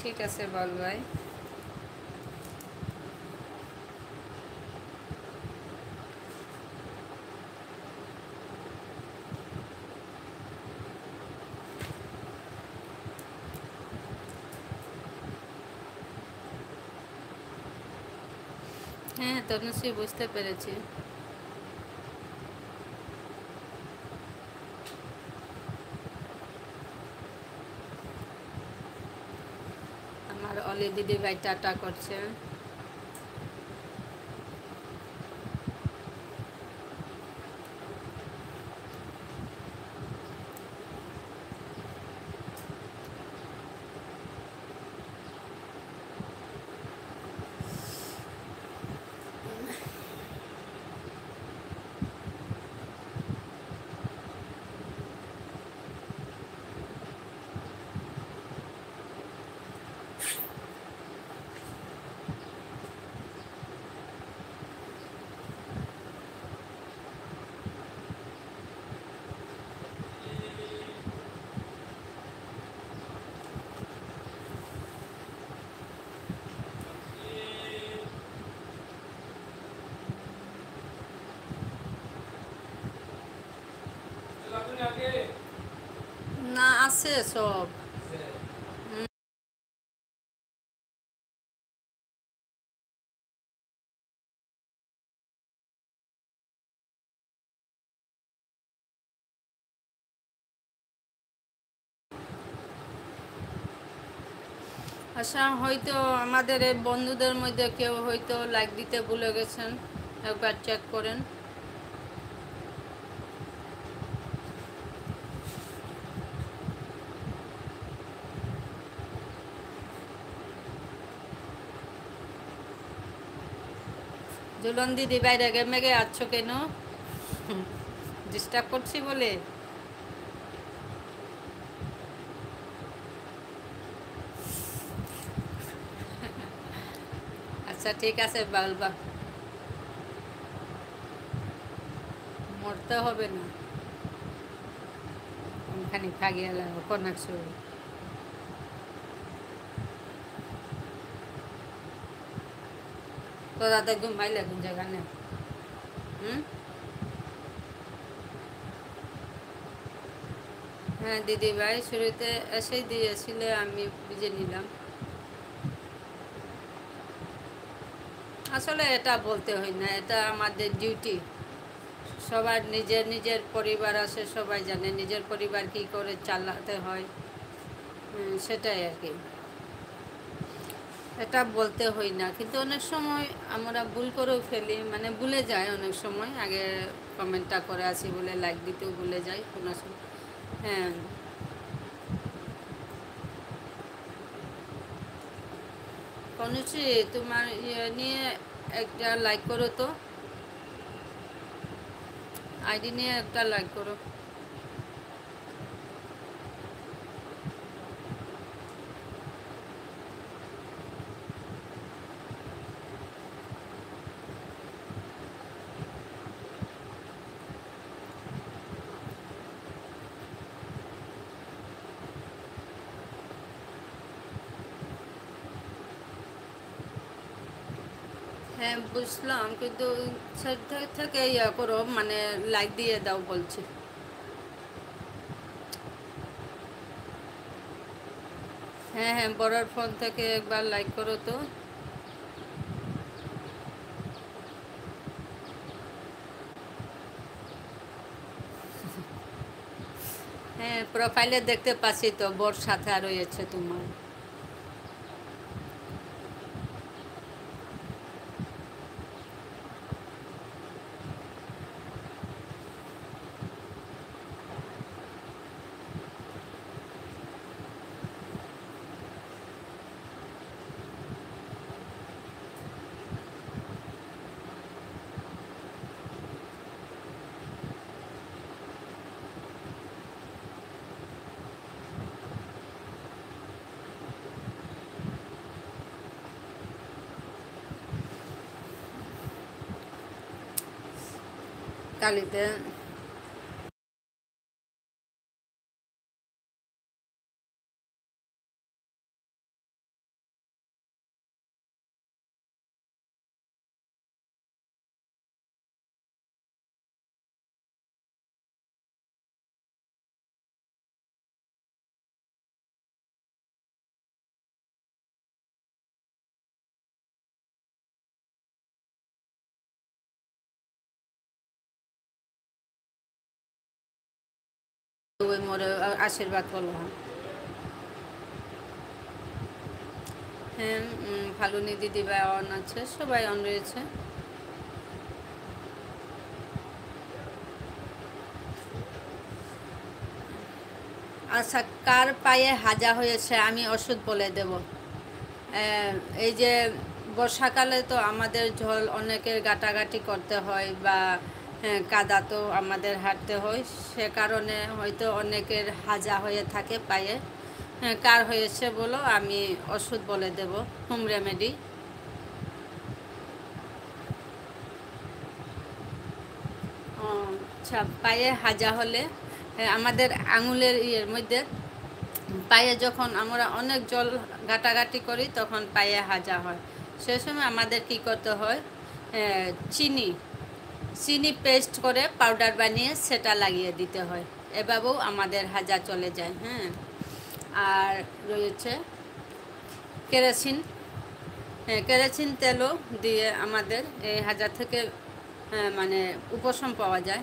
ঠিক আছে বলবাই। হ্যাঁ তনুশ্রী বুঝতে পেরেছি। আমার অলি দিদি ভাই টাটা করছে। না আছে সব। আচ্ছা হয়তো আমাদের এই বন্ধুদের মধ্যে কেউ হয়তো লাইক দিতে ভুলে গেছেন, একবার চেক করেন। ঝুলন দিদি বাইরে মেঘে আছো কেন? ডিস্টার্ব করছি বলে? আচ্ছা আচ্ছা ঠিক আছে বলবা, মরতে হবে না, খানি খাগিয়ে লাগো কোন একশো। তো দাদা ঘুমাইলে কোন জায়গা নেই। হুম। হ্যাঁ দিদি ভাই শুরুতে এসেই দিয়েছিলে, আমি বুঝে নিলাম। আসলে এটা বলতে হয় না, এটা আমাদের ডিউটি। সবার নিজের নিজের পরিবার আছে, সবাই জানে নিজের পরিবার কি করে চালাতে হয়। সেটাই আর কি, এটা বলতে হয় না, কিন্তু অনেক সময় আমরা ভুল করেও ফেলি, মানে ভুলে যায় অনেক সময়, আগে কমেন্টটা করে আসি বলে লাইক দিতেও ভুলে যাই কোনো সময়। হ্যাঁ কনুশ্রী, তোমার ইয়ে নিয়ে একটা লাইক করো তো, আইডি নিয়ে একটা লাইক করো। হ্যাঁ বুঝলাম, কিন্তু সেটা থেকে ইয়ে করো, মানে লাইক দিয়ে দাও বলছি। হ্যাঁ হ্যাঁ, বড়োর ফোন থেকে একবার লাইক করো তো। হ্যাঁ প্রোফাইলে দেখতে পাচ্ছি তো, বোর সাথে আর রয়েছে তোমার। কালিতে ওই মোরে আশীর্বাদ করলাম। হ্যাঁ ফাল্গুনি দিদিভাই অন আছে, সবাই অন রয়েছে। আচ্ছা, কার পায়ে হাজা হয়েছে আমি ওষুধ বলে দেব। এই যে বর্ষাকালে তো আমাদের জল অনেকের গাটাগাটি করতে হয়, বা কাদা তো আমাদের হাঁটতে হয়, সে কারণে হয়তো অনেকের হাজা হয়ে থাকে পায়ে। কার হয়েছে বলো, আমি ওষুধ বলে দেব, হোম রেমেডি। ও আচ্ছা, পায়ে হাজা হলে আমাদের আঙুলের ইয়ের মধ্যে, পায়ে যখন আমরা অনেক জল ঘাটাঘাটি করি তখন পায়ে হাজা হয়। সে সময় আমাদের কি করতে হয়, চিনি চিনি পেস্ট করে পাউডার বানিয়ে সেটা লাগিয়ে দিতে হয়, এভাবেও আমাদের হাজা চলে যায়। হ্যাঁ, আর রয়েছে কেরোসিন। হ্যাঁ কেরোসিন তেলও দিয়ে আমাদের এই হাজা থেকে মানে উপশম পাওয়া যায়,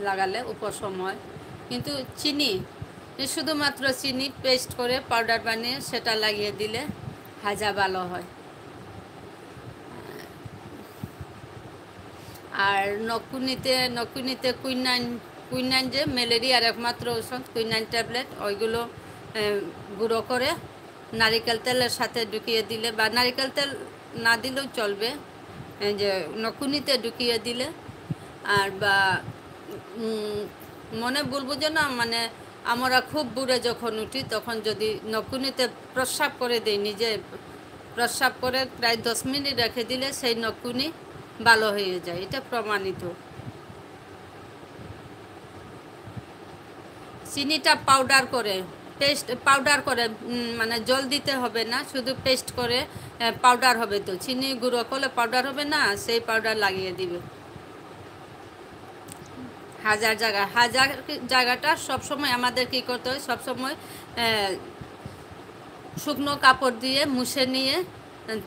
লাগালে উপশম হয়। কিন্তু চিনি, শুধুমাত্র চিনি পেস্ট করে পাউডার বানিয়ে সেটা লাগিয়ে দিলে হাজা ভালো হয়। আর নকুনিতে, নকুনিতে কুইনাইন, কুইনাইন যে ম্যালেরিয়ার একমাত্র ওষুধ, কুইনাইন ট্যাবলেট, ওইগুলো গুঁড়ো করে নারিকেল তেলের সাথে ঢুকিয়ে দিলে, বা নারিকেল তেল না দিলেও চলবে, এই যে নকুনিতে ঢুকিয়ে দিলে। আর বা মনে বলবো যে না, মানে আমরা খুব বুড়ে যখন উঠি তখন যদি নকুনিতে প্রস্রাব করে দিই নিজে, প্রস্রাব করে প্রায় 10 মিনিট রেখে দিলে সেই নকুনি ভালো হয়ে যায়, এটা প্রমাণিত। চিনিটা পাউডার করে, পেস্ট পাউডার করে, মানে জল দিতে হবে না, শুধু পেস্ট করে পাউডার হবে। তো চিনি গুঁড়ো করলে পাউডার হবে না, সেই পাউডার লাগিয়ে দিবে। হাজার জায়গাটা সবসময় আমাদের কী করতে হয়, সবসময় শুকনো কাপড় দিয়ে মুছে নিয়ে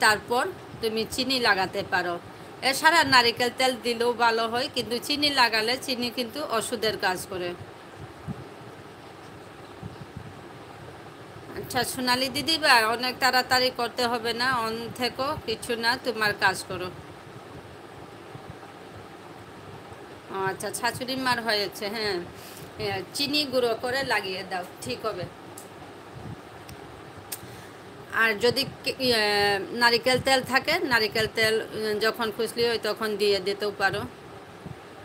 তারপর তুমি চিনি লাগাতে পারো। এছাড়া নারিকেল তেল দিলেও ভালো হয়, কিন্তু চিনি লাগালে চিনি কিন্তু ওষুধের কাজ করে। আচ্ছা সোনালি দিদি ভাই, অনেক তাড়াতাড়ি করতে হবে না, অন থেকো, কিছু না, তোমার কাজ করো। ও আচ্ছা, শাশুড়ি মার হয়েছে, হ্যাঁ, চিনি গুঁড়ো করে লাগিয়ে দাও, ঠিক হবে। আর যদি নারিকেল তেল থাকে, নারিকেল তেল যখন খুশলি হয় তখন দিয়ে দিতেও পারো।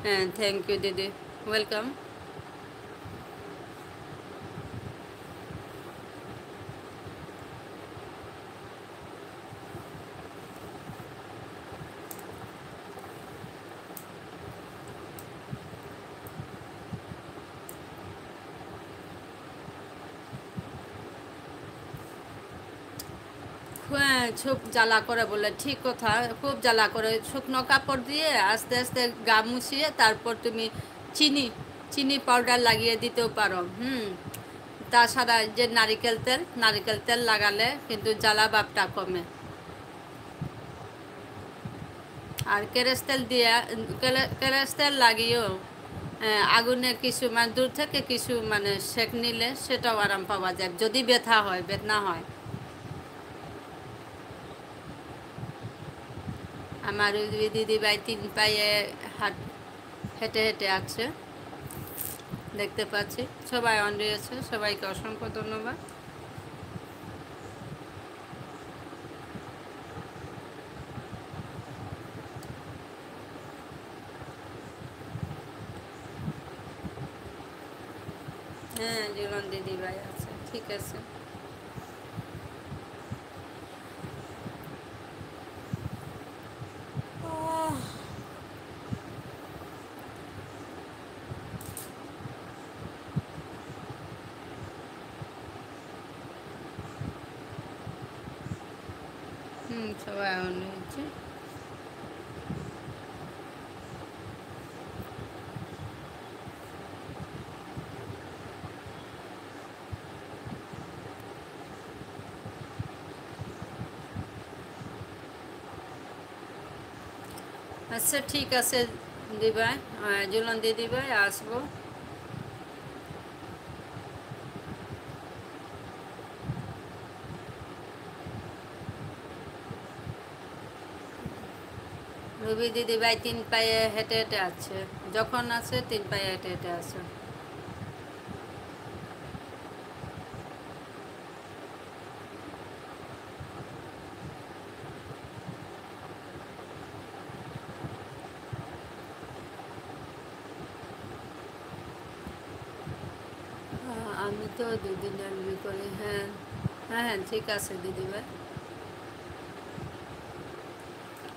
হ্যাঁ, থ্যাংক ইউ দিদি, ওয়েলকাম। হ্যাঁ, খুব জ্বালা করে বলে, ঠিক কথা, খুব জ্বালা করে। শুকনো কাপড় দিয়ে আস্তে আস্তে গা মুছিয়ে তারপর তুমি চিনি চিনি পাউডার লাগিয়ে দিতেও পারো। তাছাড়া যে নারিকেল তেল লাগালে কিন্তু জ্বালা ভাবটা কমে। আর কেরেস তেল লাগিয়েও আগুনে কিছু মানে দূর থেকে কিছু মানে সেঁক নিলে সেটাও আরাম পাওয়া যায়, যদি বেদনা হয়। আমার ওই দিদি ভাই 3 পায়ে হাট হেঁটে হেঁটে আছে, দেখতে পাচ্ছি। সবাই অন রয়েছে, সবাইকে অসংখ্য ধন্যবাদ। হ্যাঁ, জীবন দিদি ভাই আছে, ঠিক আছে। সবাই অন রয়েছে। আচ্ছা ঠিক আছে দিদিভাই, জুলন দিদিভাই, আসবো। রবি দিদিভাই 3 পায়ে হেঁটে হেঁটে আছে, যখন আছে 3 পায়ে হেঁটে হেঁটে আছে। আমি তো 2 দিনের করি, হ্যাঁ। হ্যাঁ হ্যাঁ, ঠিক আছে দিদিভাই।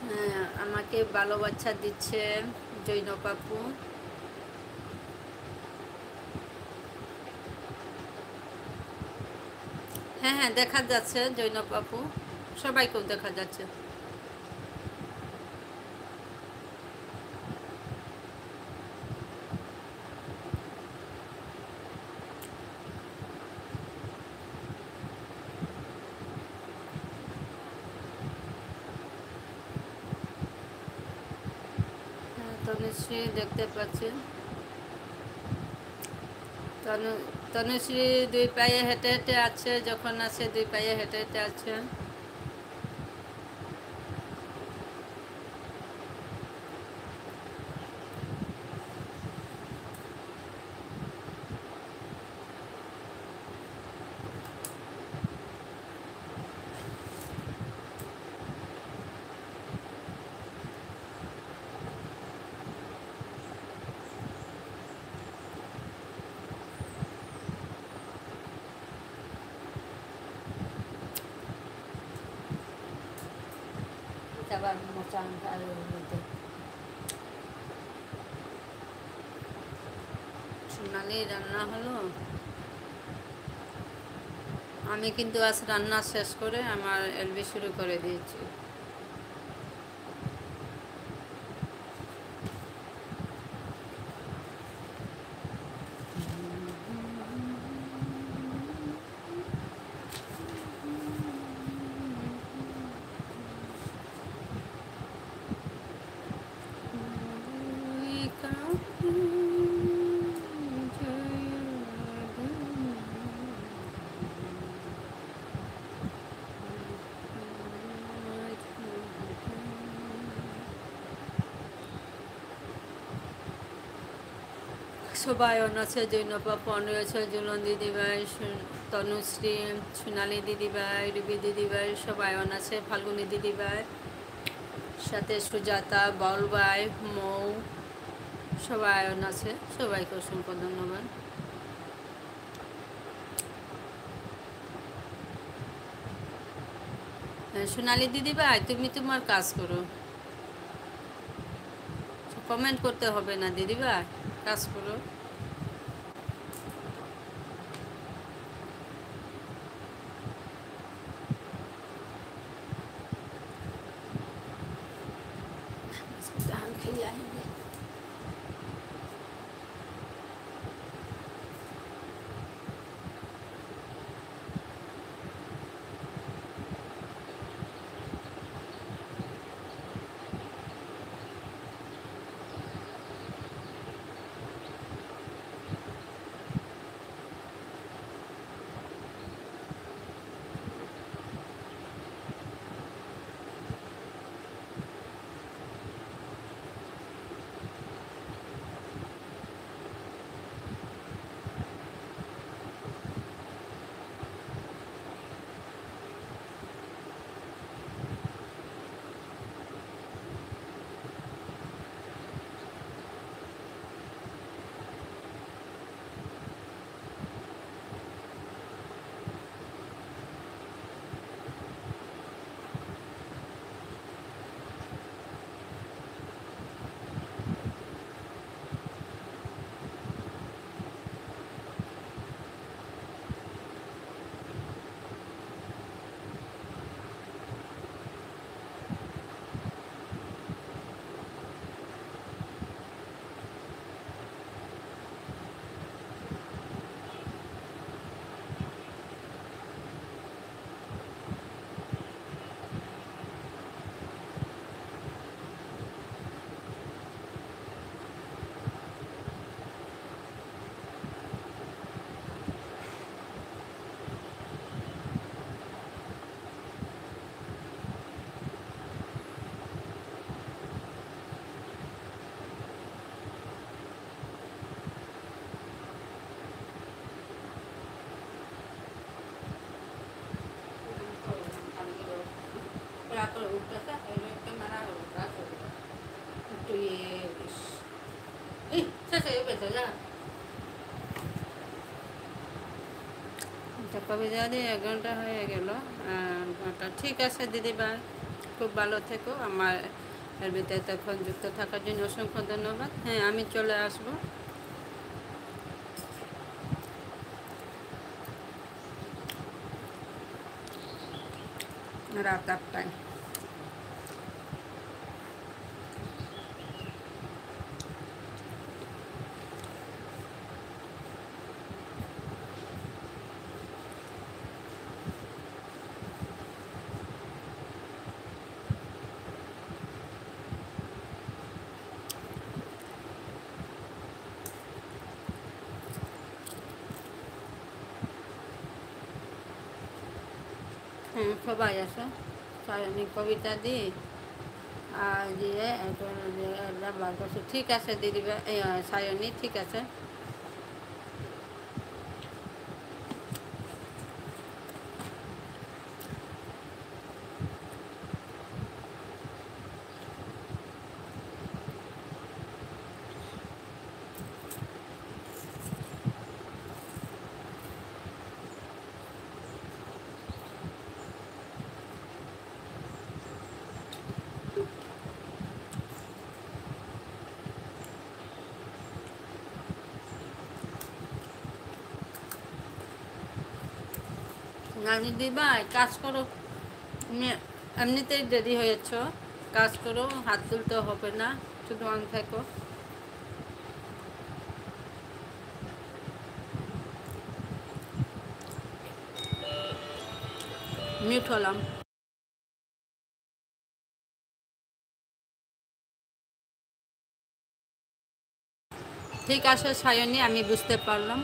হ্যাঁ, আমাকে ভালোবাসা দিচ্ছে জৈনব আপু। হ্যাঁ হ্যাঁ, দেখা যাচ্ছে জৈনব আপু, সবাইকেও দেখা যাচ্ছে। হ্যাঁ, তনুশ্রী দেখতে পাচ্ছি। তনু তনুশ্রী 2 পায়ে হেঁটে হেঁটে আছে, যখন আছে 2 পায়ে হেঁটে হেঁটে আছে। আবার মোচান আর মধ্যে সোনালি রান্না হলো। আমি কিন্তু আজ রান্না শেষ করে আমার এলবি শুরু করে দিয়েছি। সবাই আছে, জৈনপা পন রয়েছে, জুলন দিদিভাই, তনুশ্রী, সোনালি দিদিভাই, রুবি দিদিভাই, সবাই আছে, ফাল্গুনি দিদিভাই, সাথে সুজাতা, বলবাই, মৌ, সবাই আছে। সবাইকে অসংখ্য ধন্যবাদ। সোনালি দিদিভাই, তুমি তোমার কাজ করো, কমেন্ট করতে হবে না দিদিভাই, কাজ করো। কবিতা দিয়ে 1 ঘন্টা হয়ে গেল। ঠিক আছে দিদিভাই, খুব ভালো থেকো। আমার এর ভিতরে তখন যুক্ত থাকার জন্য অসংখ্য ধন্যবাদ। হ্যাঁ, আমি চলে আসবো রাত 8টায়। হ্যাঁ, সবাই আসো। আমি কবিতা দিই আর দিয়ে এখন বার করছি। ঠিক আছে দিদিভাই, সায়নী, ঠিক আছে। নানি দিবাই কাজ করো, এমনিতেই দেরি হয়েছ, কাজ করো, হাত তুলতে হবে না, শুধু অন থাকো। মিউট হলাম। ঠিক আছে সায়নী, আমি বুঝতে পারলাম।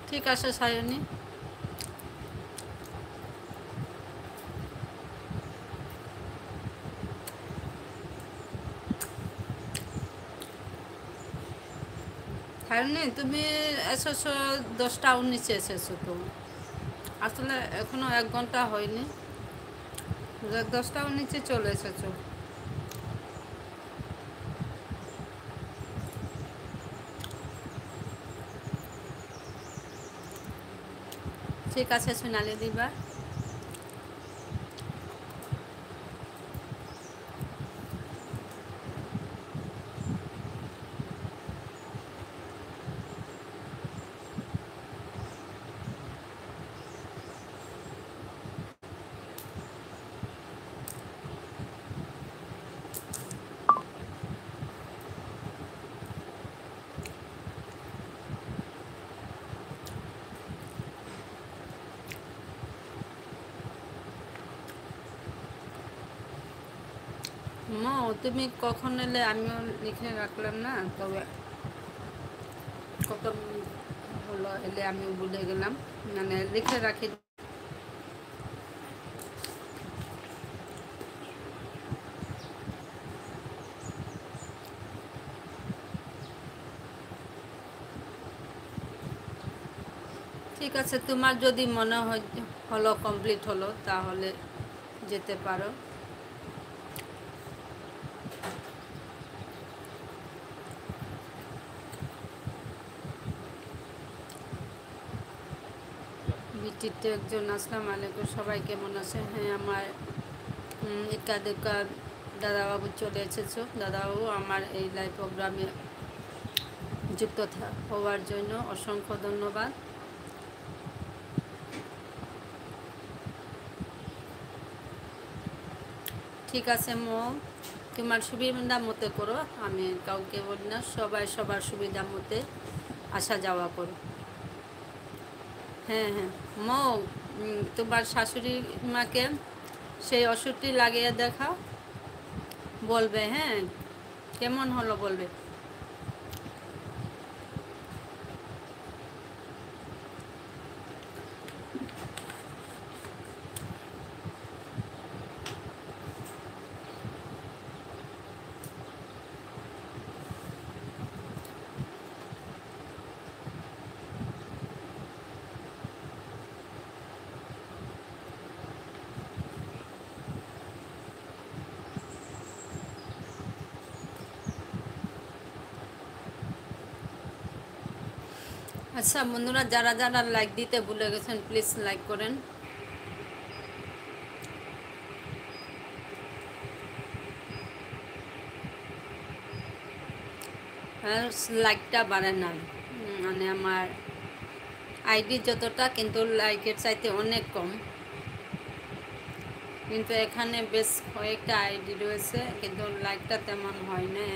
ঠিক আছে সায়নী। সায়নী তুমি এসেছো 10টা 19-এ এসেছো তো, আসলে এখনো 1 ঘন্টা হয়নি, 10টা 19-এ চলে এসেছো। ঠিক আছে সোনালি দিবা। মো তুমি কখন এলে আমিও লিখে রাখলাম না, তবে কত হলো এলে আমি ভুলে গেলাম, মানে লিখে রাখি। ঠিক আছে, তোমার যদি মনে হয় হলো কমপ্লিট হলো তাহলে যেতে পারো। বিটিতে একজন, আসসালামু আলাইকুম, সবাই কেমন আছে? হ্যাঁ, আমার একা দেখা দাদাবাবু চলে এসেছো। দাদাবাবু আমার এই লাইভ প্রোগ্রামে যুক্ত হওয়ার জন্য অসংখ্য ধন্যবাদ। ঠিক আছে মো, তোমার সুবিধা মতো করো, আমি কাউকে বলি না, সবাই সবার সুবিধা মতে আসা যাওয়া করো। হ্যাঁ হ্যাঁ মো, তোমার শাশুড়ি মাকে সেই ওষুধটি লাগিয়ে দেখাও, বলবে হ্যাঁ কেমন হলো বলবে। আচ্ছা বন্ধুরা, যারা যারা লাইক দিতে ভুলে গেছেন প্লিজ লাইক করেন। আর লাইকটা বাড়ে না, মানে আমার আইডি যতটা, কিন্তু লাইকের চাইতে অনেক কম। কিন্তু এখানে বেশ কয়েকটা আইডি রয়েছে, কিন্তু লাইকটা তেমন হয় না।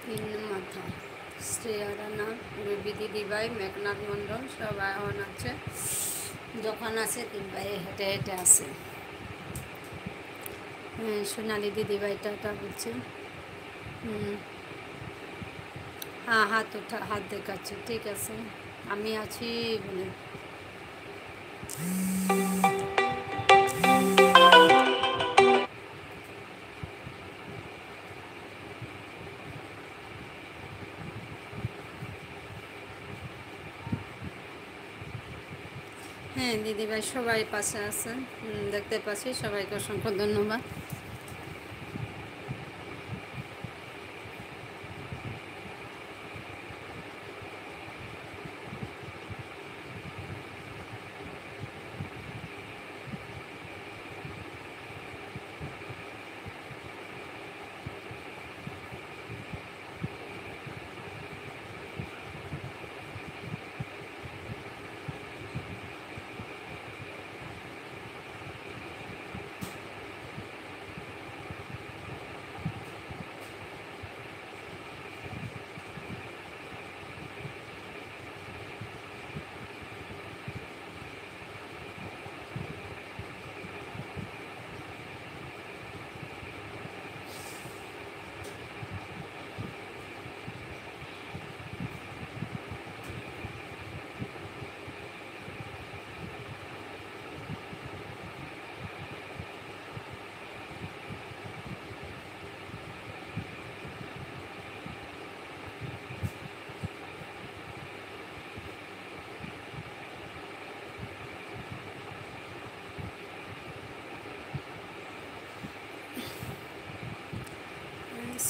3 মাথা, শ্রেয়া রানা, রবি দিদিভাই, মেঘনাথ মণ্ডল সবাই এখন আছে। যখন আছে 3 ভাই হেঁটে হেঁটে আছে। হ্যাঁ, সোনালি দিদিভাইটা বলছে। হ্যাঁ, হাত দেখাচ্ছে, ঠিক আছে, আমি আছি বলে। হ্যাঁ দিদিভাই, সবাই পাশে আছে, দেখতে পাচ্ছি। সবাইকে অসংখ্য ধন্যবাদ।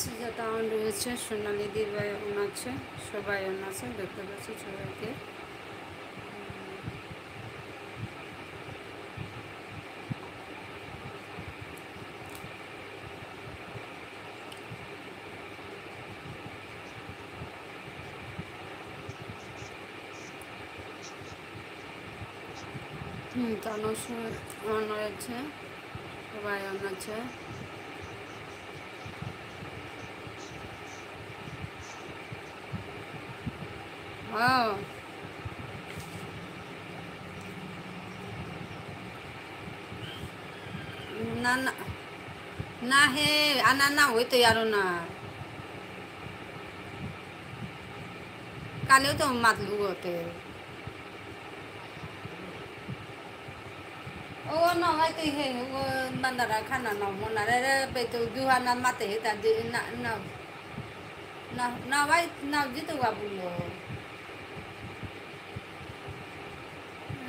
সুজাতা অন রয়েছে, সোনালি দিদিভাই অন আছে, সবাই অন আছে, দেখতে পাচ্ছি সবাইকে। তানস অন রয়েছে, সবাই অন আছে। ও না না না, হে আনা না হইতো আরো না, কালেও তো মাতলু হতে। ও না হয়তো হে ও বান্দারা খানা না মনা রে বেতো দুহানা মাতে তা না না না না ভাই না জিতো বাবুলো।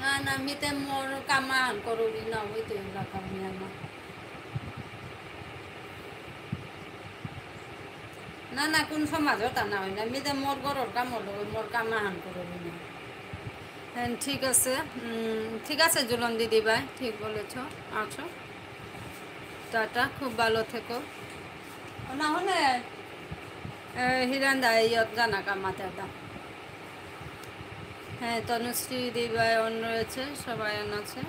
না না মিতে মোর কামান করবি না হইতো রাখাম না। না না কোন সমাজও তা না হয় না, মিতে মোর গরর কাম হলো মোর কামাহান করবি না। হ্যাঁ ঠিক আছে জুলন দিদিভাই, ঠিক বলেছ। আচ্ছা, টাটা, খুব ভালো থেকো। না হলে হিরান দা ইয়ত জানা কামাতে দা। হ্যাঁ, তনুশ্রী দিদিভাই অন রয়েছে, সবাই অন আছে।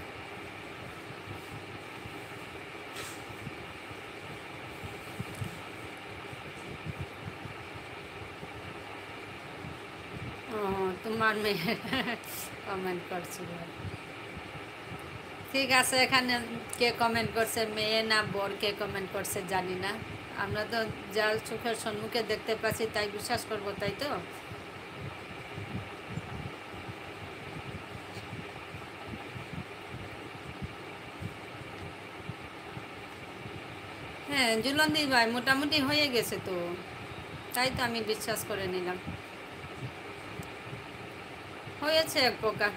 ও তোমার মেয়ে কমেন্ট করছিল, ঠিক আছে। এখানে কে কমেন্ট করছে, মেয়ে না বর, কে কমেন্ট করছে জানি না। আমরা তো যা চোখের সম্মুখে দেখতে পাচ্ছি তাই বিশ্বাস করবো, তাই তো। হ্যাঁ জুলন্দি ভাই মোটামুটি হয়ে গেছে তো, তাই তো আমি বিশ্বাস করে নিলাম হয়েছে এক প্রকার।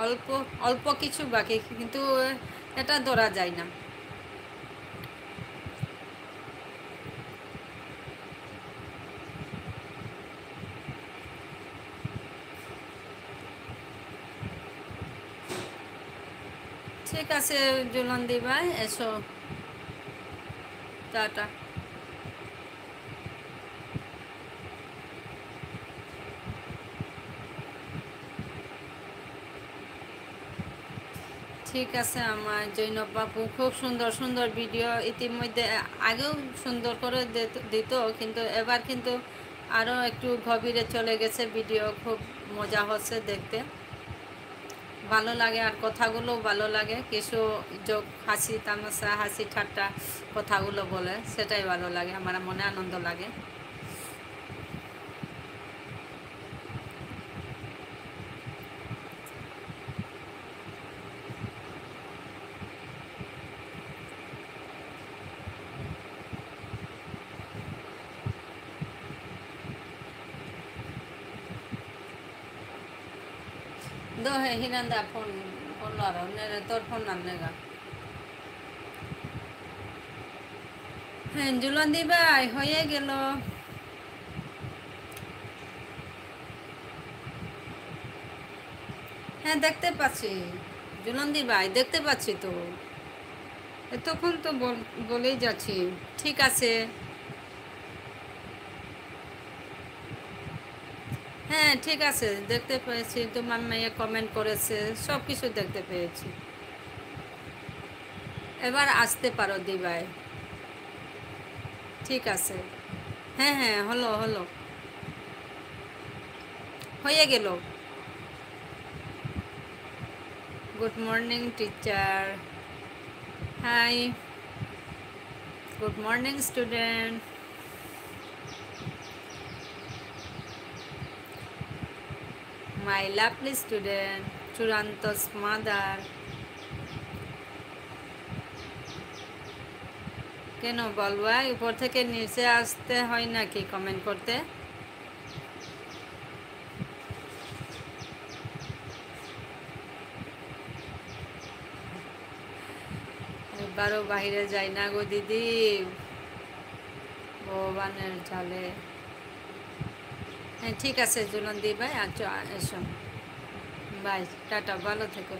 অল্প অল্প কিছু বাকি, কিন্তু এটা ধরা যায় না। ঠিক আছে জুলন্দি ভাই, এসো, টাটা। ঠিক আছে আমার জৈনব বাবু, খুব সুন্দর সুন্দর ভিডিও ইতিমধ্যে আগেও সুন্দর করে দিত, কিন্তু এবার কিন্তু আরও একটু গভীরে চলে গেছে ভিডিও, খুব মজা হচ্ছে দেখতে, ভালো লাগে। আর কথাগুলো ভালো লাগে, কিছু যোগ হাসি তামাশা হাসি ঠাট্টা কথাগুলো বলে, সেটাই ভালো লাগে, আমার মনে আনন্দ লাগে। দো হে হিরান্দা ফোন ফোন লারো তোর ফোন নামনেগা। হ্যাঁ জুলন্দি ভাই হয়ে গেল। হ্যাঁ দেখতে পাচ্ছি জুলন্দি ভাই, দেখতে পাচ্ছি তো, এতক্ষণ তো বলেই যাচ্ছি। ঠিক আছে, হ্যাঁ ঠিক আছে, দেখতে পেয়েছি তোমার মেয়ে কমেন্ট করেছে, সব কিছু দেখতে পেয়েছি। এবার আসতে পারো দিবাই। ঠিক আছে, হ্যাঁ হ্যাঁ হলো হলো, হয়ে গেল। Good morning teacher. Hi, good morning student. My lovely student, চূড়ান্তস মাদার। কেন বলবা, উপর থেকে নিচে আসতে হয় নাকি কমেন্ট করতে? এবারও বাইরে যাই না গো দিদি, ভগবানের জালে। হ্যাঁ ঠিক আছে জুলন্দি ভাই, আচ্ছা এসো, বাই, টাটা, ভালো থেকো।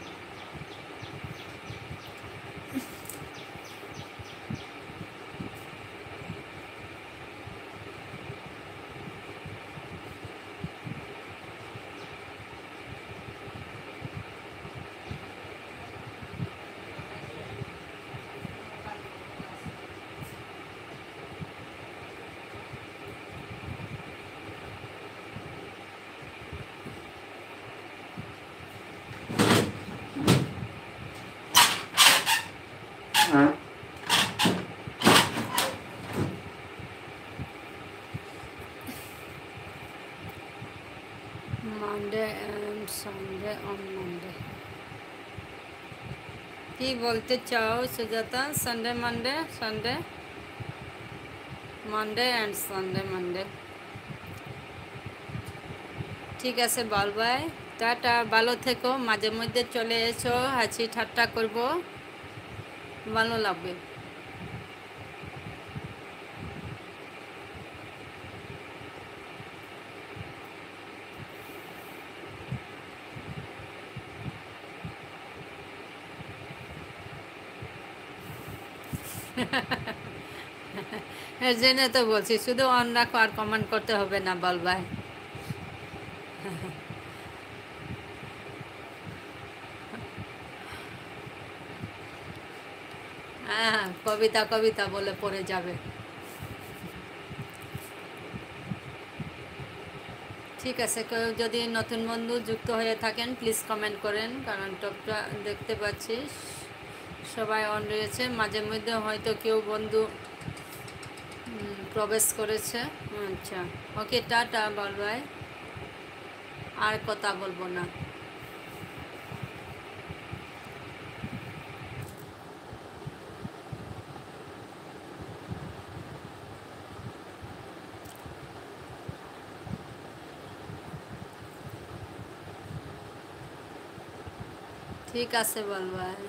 Monday and Sunday on Monday, কি বলতে চাও Sujata? Sunday Monday Sunday, Monday and Sunday Monday. ঠিক আছে বল ভাই, টাটা, ভালো থেকো, মাঝে মধ্যে চলে এসো, হাসি ঠাট্টা করবো, ভালো লাগবে। এর জন্য তো বলছি, শুধু অন রাখো, আর কমেন্ট করতে হবে না, বল ভাই। হ্যাঁ কবিতা কবিতা বলে পড়ে যাবে। ঠিক আছে, কেউ যদি নতুন বন্ধু যুক্ত হয়ে থাকেন প্লিজ কমেন্ট করেন, কারণ টপটা দেখতে পাচ্ছি সবাই অন রয়েছে, মাঝে মধ্যে হয়তো কেউ বন্ধু প্রবেশ করেছে। আচ্ছা, ওকে, টাটা, বল ভাই, আর কথা বলবো না। ঠিক আছে বল ভাই।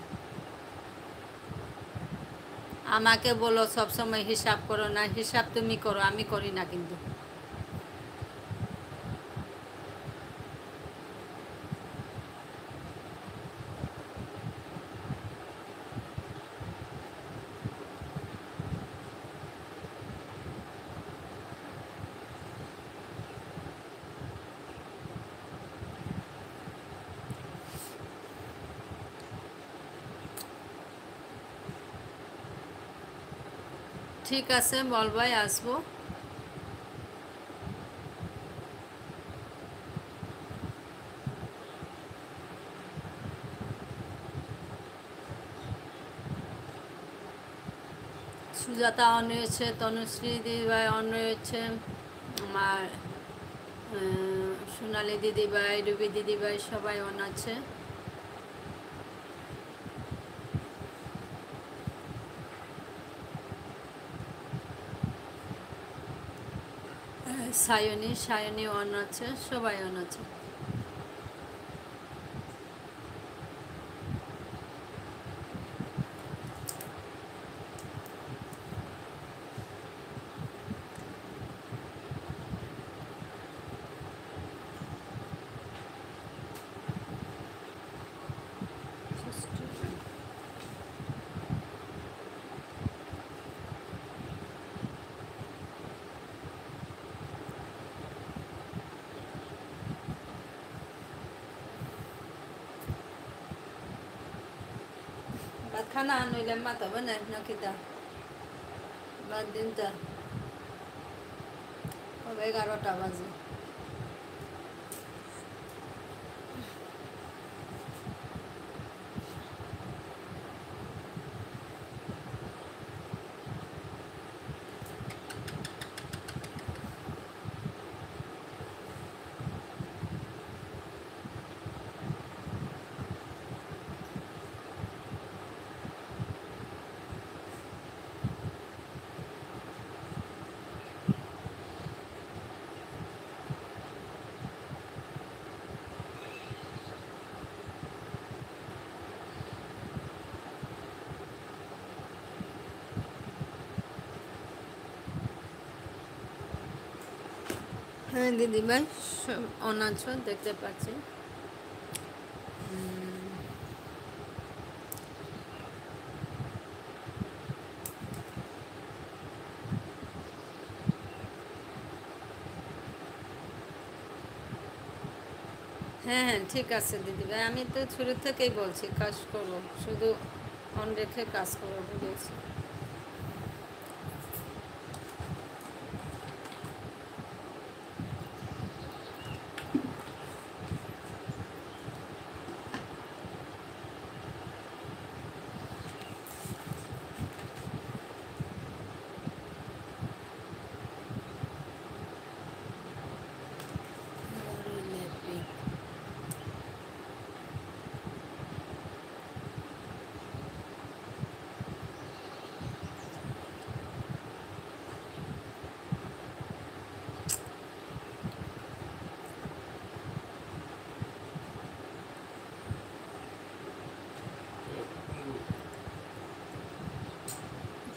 আমাকে বলো সবসময় হিসাব করো না, হিসাব তুমি করো, আমি করি না কিন্তু। ঠিক আছে বল ভাই, আসবো। সুজাতা অন রয়েছে, তনুশ্রী দিদিভাই অন রয়েছে, আমার সোনালি দিদিভাই, রুবি দিদিভাই সবাই অন আছে। সায়নী অন আছে, সবাই অন আছে। ভাত খানা নইলে মাথা বানাই না কিতা বাদ দিন তা 11টা বাজে। হ্যাঁ দিদিভাই অন আছো, দেখতে পাচ্ছি। হ্যাঁ হ্যাঁ ঠিক আছে দিদিভাই, আমি তো শুরু থেকেই বলছি কাজ করো, শুধু অন রেখে কাজ করো, বুঝেছি।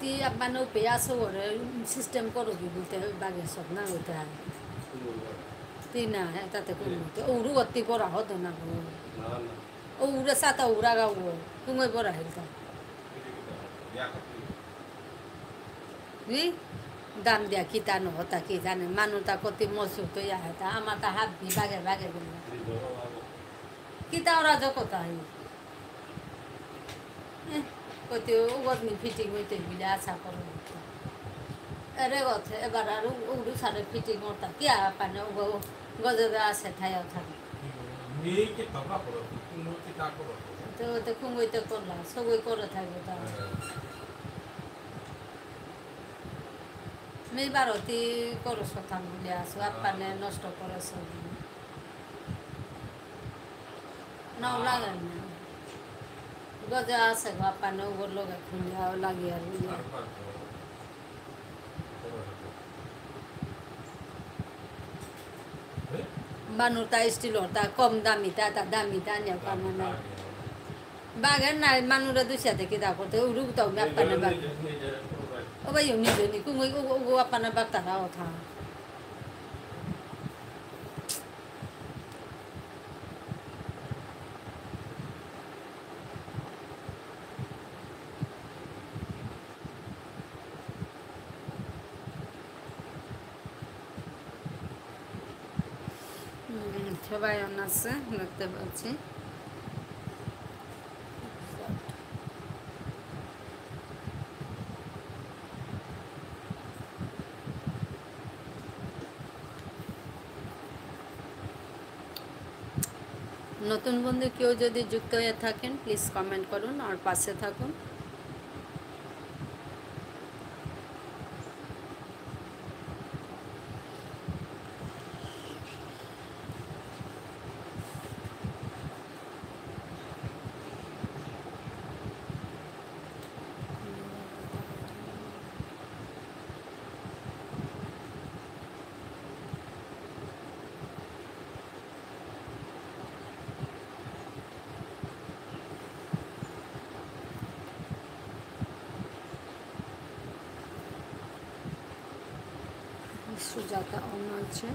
ती abano pedazo সিস্টেম করো কি বলতে বাগে সব না হইতে হয় তি না তাতে কোনো ওরু অতি পড়া হতো না ওরা সাতা ওরা গাও তুমি পড়া হেলতা দাম দিয়া কিতা নহতা কি জানে মানুষটা কতি মজুর তো ইয়া হেতা আমার তা হাত ভি বাগে বাগে গেল কিতা ওরা যকতা কতি ওগদনি ফিটিং হইতে বিলে আশা করো এরে গছে এবার আর উড়ু সারে ফিটিং ওটা কি পানে গজবে আছে ঠাইও থাকে তো তো খুঁগইতে করলা সবই করে থাকবে তার মেয়ে বারতি করো কথা বলে আসো আপানে নষ্ট করেছ নাও লাগে না গজা আছে আপানে ওগুলো লগে খুলিয়াও লাগে আর বানুরটা স্টিলরটা কম দামিটা তা দামিটা নিয়ে পানো না Bagan na manura do siya de kita ko te uru to me apa na bag. O ba yun ni ku ngi u apa na bag ta ra o tha. সবাই অন আছে দেখতে পাচ্ছি। নতুন বন্ধু কেউ যদি যুক্ত হয়ে থাকেন প্লিজ কমেন্ট করুন আর পাশে থাকুন। সুজাতা অন আছে,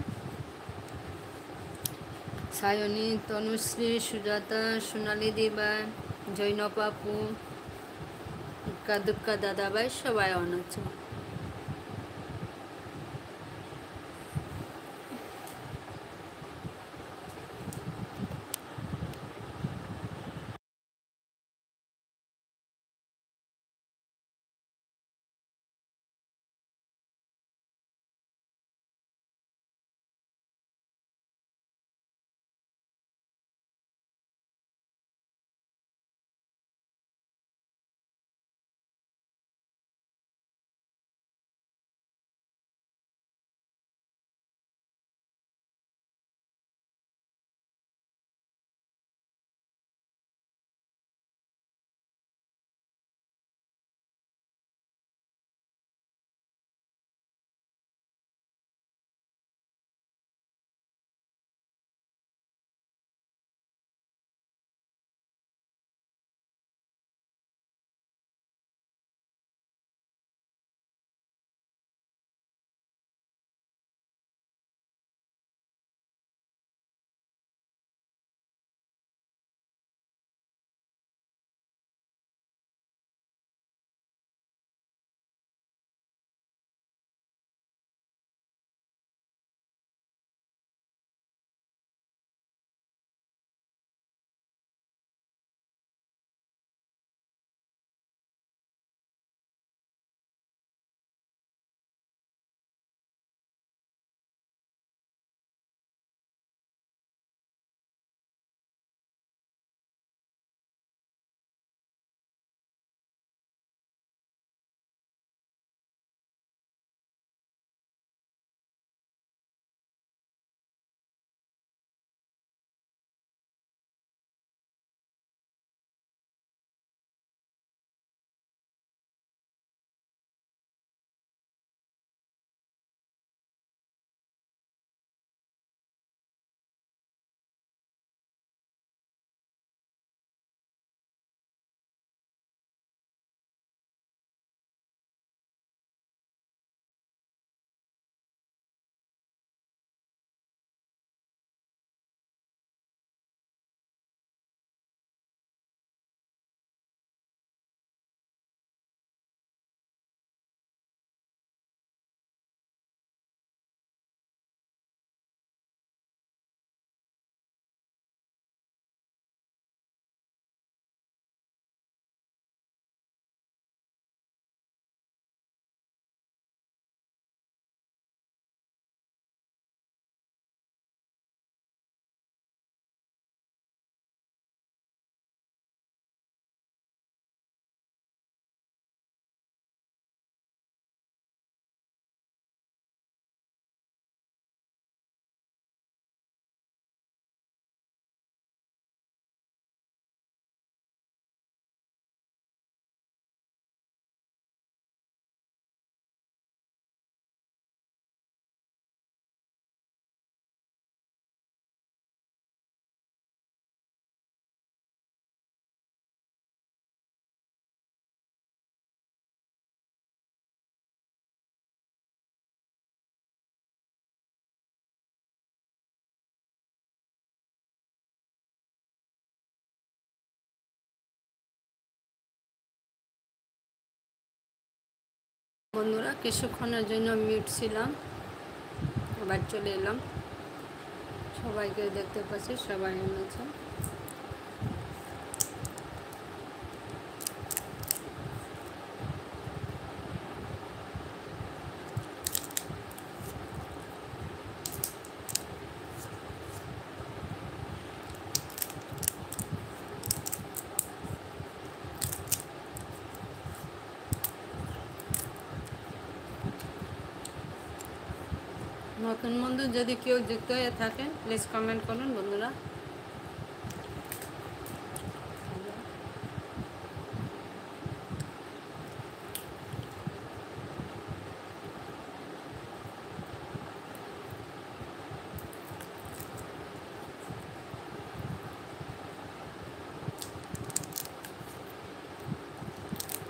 সায়নী, তনুশ্রী, সুজাতা, সোনালী দিবা, জৈনব আপু, দুক্কা দাদাভাই সবাই অন আছে। বন্ধুরা কিছুক্ষণের জন্য মিউট ছিলাম, আবার চলে এলাম। সবাইকে দেখতে পাচ্ছি, সবাই এনেছে। নতুন বন্ধু যদি কেউ যুক্ত হয়ে থাকেন প্লিজ কমেন্ট করুন বন্ধুরা।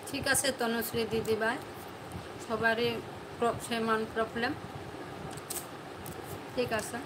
ঠিক আছে তনুশ্রী দিদিভাই, সবারই সমান প্রবলেম, ঠিক আছে।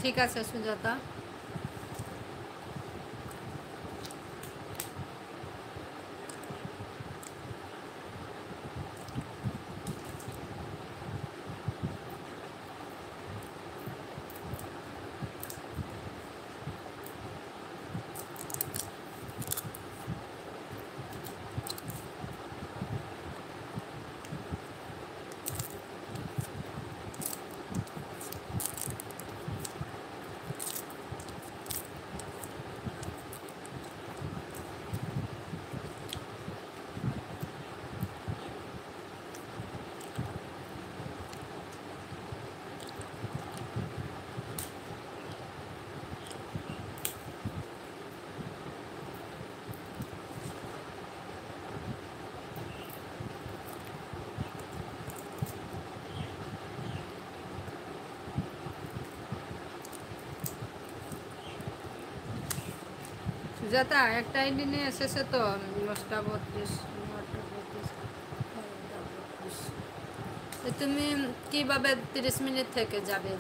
ঠিক আছে সুজাতা। সুজাতা একটা আইডি নিয়ে এসেছে তো 10:32। তুমি কিভাবে 30 মিনিট থেকে যাবে?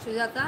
সুজাতা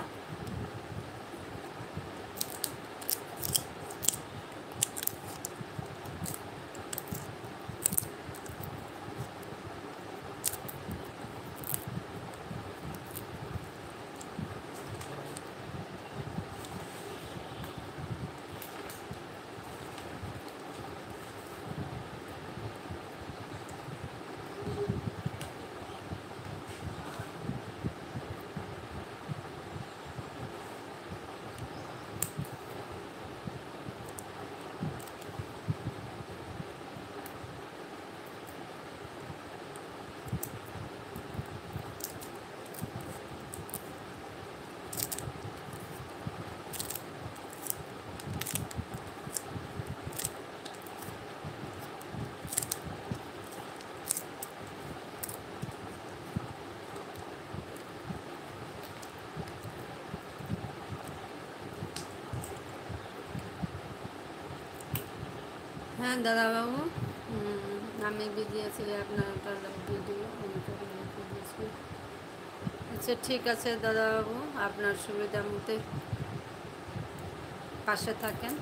হ্যাঁ দাদাবাবু, আমি বিজি আছি, আপনার ভিডিও আচ্ছা ঠিক আছে দাদাবাবু, আপনার সুবিধা মতো পাশে থাকেন।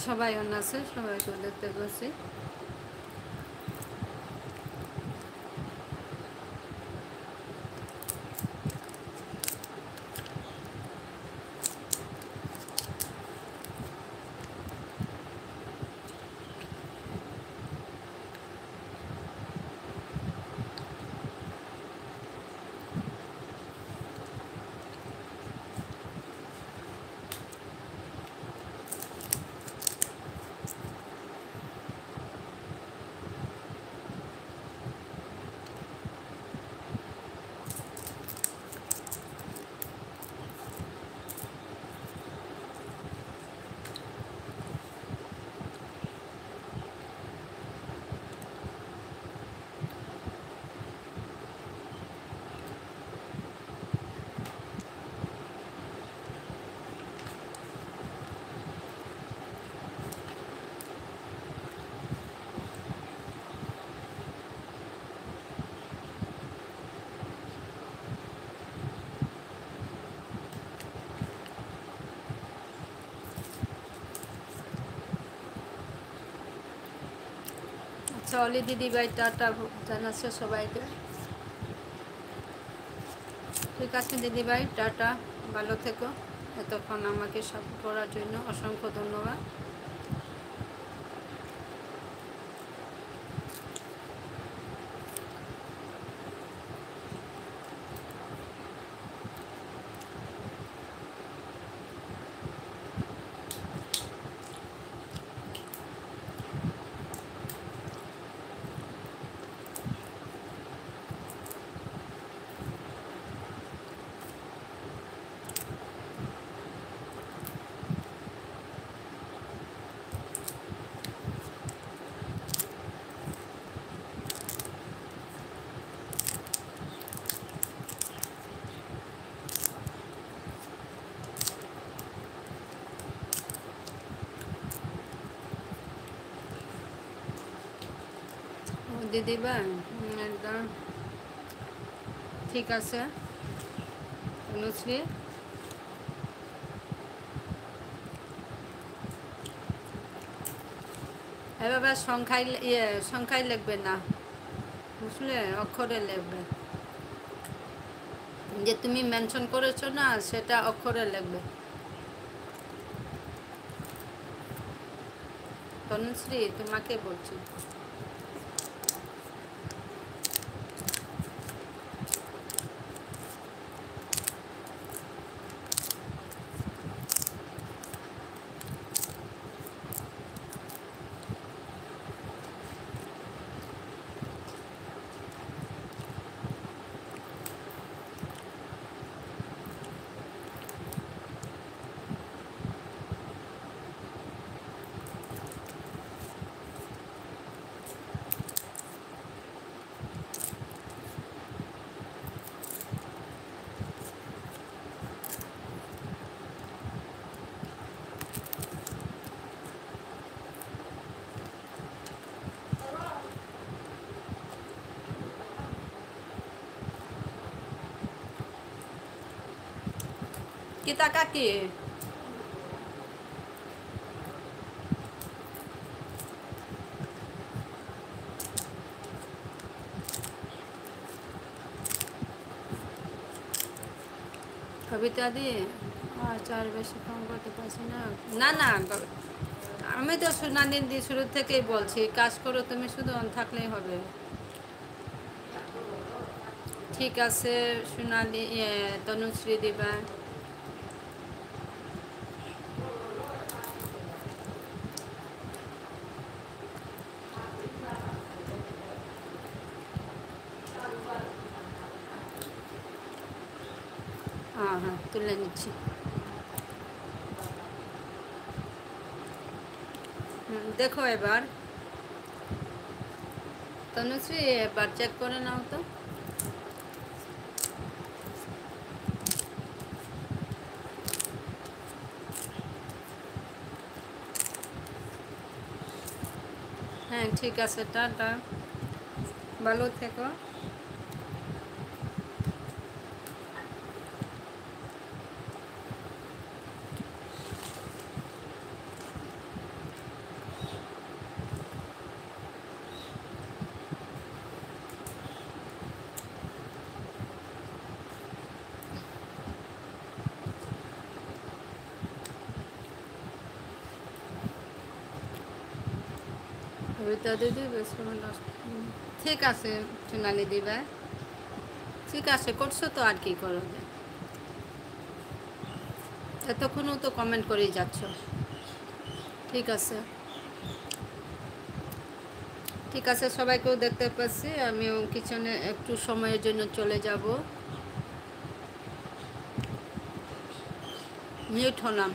সবাই অন আছে, সবাইকে দেখতে পাচ্ছি। আচ্ছা, অলি দিদিভাই টাটা জানাচ্ছে সবাইকে। ঠিক আছে দিদিভাই, টাটা, ভালো থেকো। এতক্ষণ আমাকে সাপোর্ট করার জন্য অসংখ্য ধন্যবাদ। দিদিভাই একদম ঠিক আছে। অনুশ্রী, এভাবে সংখ্যায় লিখবে না, বুঝলে, অক্ষরে লিখবে। যে তুমি মেনশন করেছো না, সেটা অক্ষরে লিখবে। তনুশ্রী, তোমাকে বলছি। kita kaki কবিতা দি আর চার বেশি কম করতে পারছি না। না না, আমি তো সোনালি দি শুরু থেকেই বলছি, কাজ করো তুমি, শুধু অন থাকলেই হবে। ঠিক আছে সোনালি, তনুশ্রী দিবা। হ্যাঁ হ্যাঁ, তুলে নিচ্ছি। দেখো এবার তনুশ্রী, এবার চেক করে নাও তো। হ্যাঁ ঠিক আছে, টাটা, ভালো থেকো। রীতা দিদি বেশ ঠিক আছে সোনালি দিবা, ঠিক আছে করছো তো আর কি করবে, এতক্ষণও তো কমেন্ট করেই যাচ্ছ। ঠিক আছে, ঠিক আছে, সবাইকেও দেখতে পাচ্ছি, আমিও কিচেনে একটু সময়ের জন্য চলে যাব, মিউট হলাম।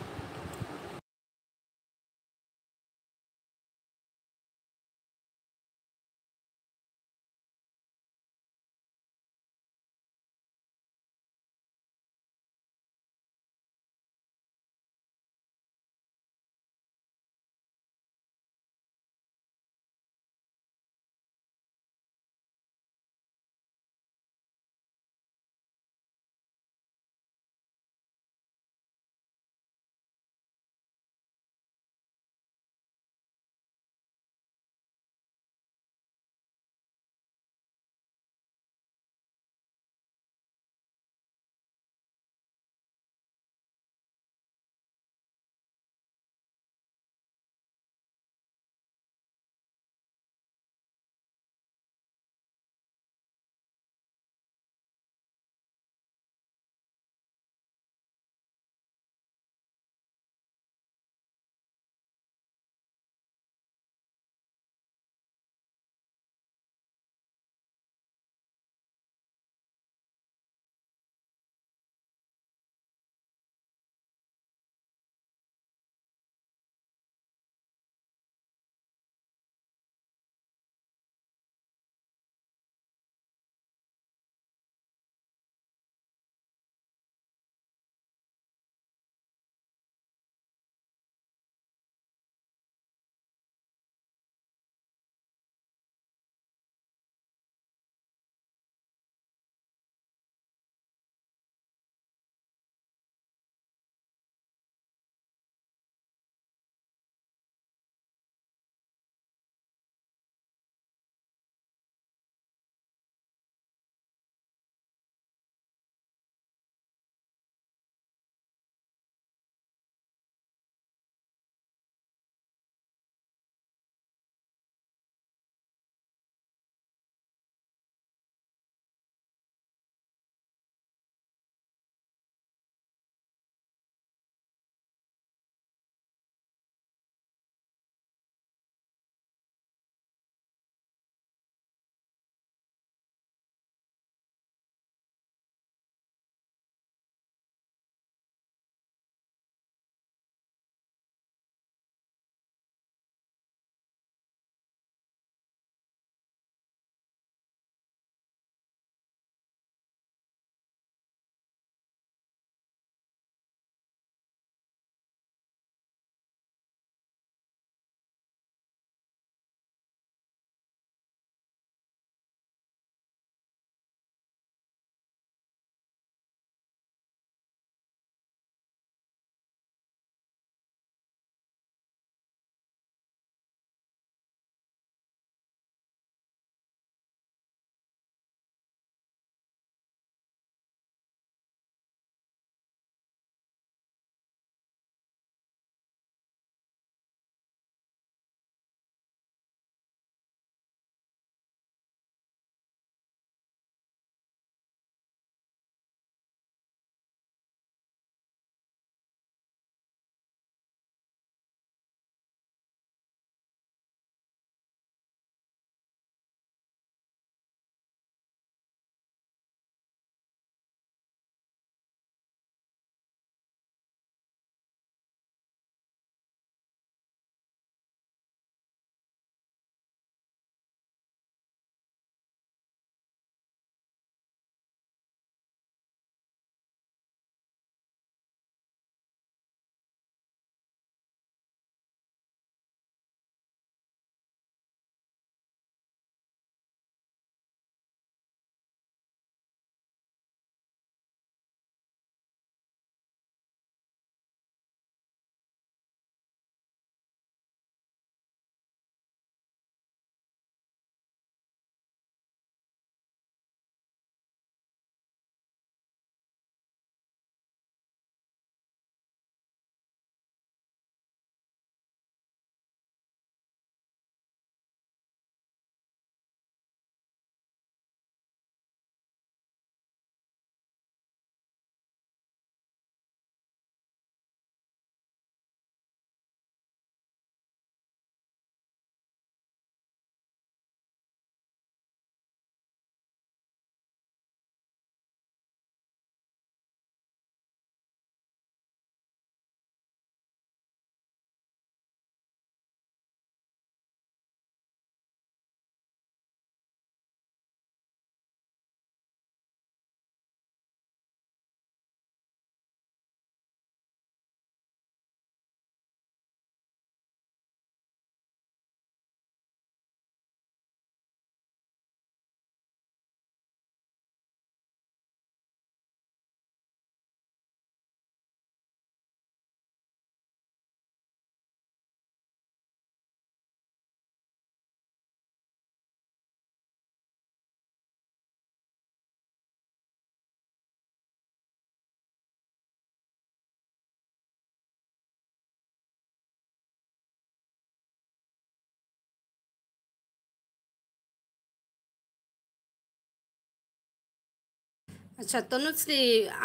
আচ্ছা তনুশ্রী,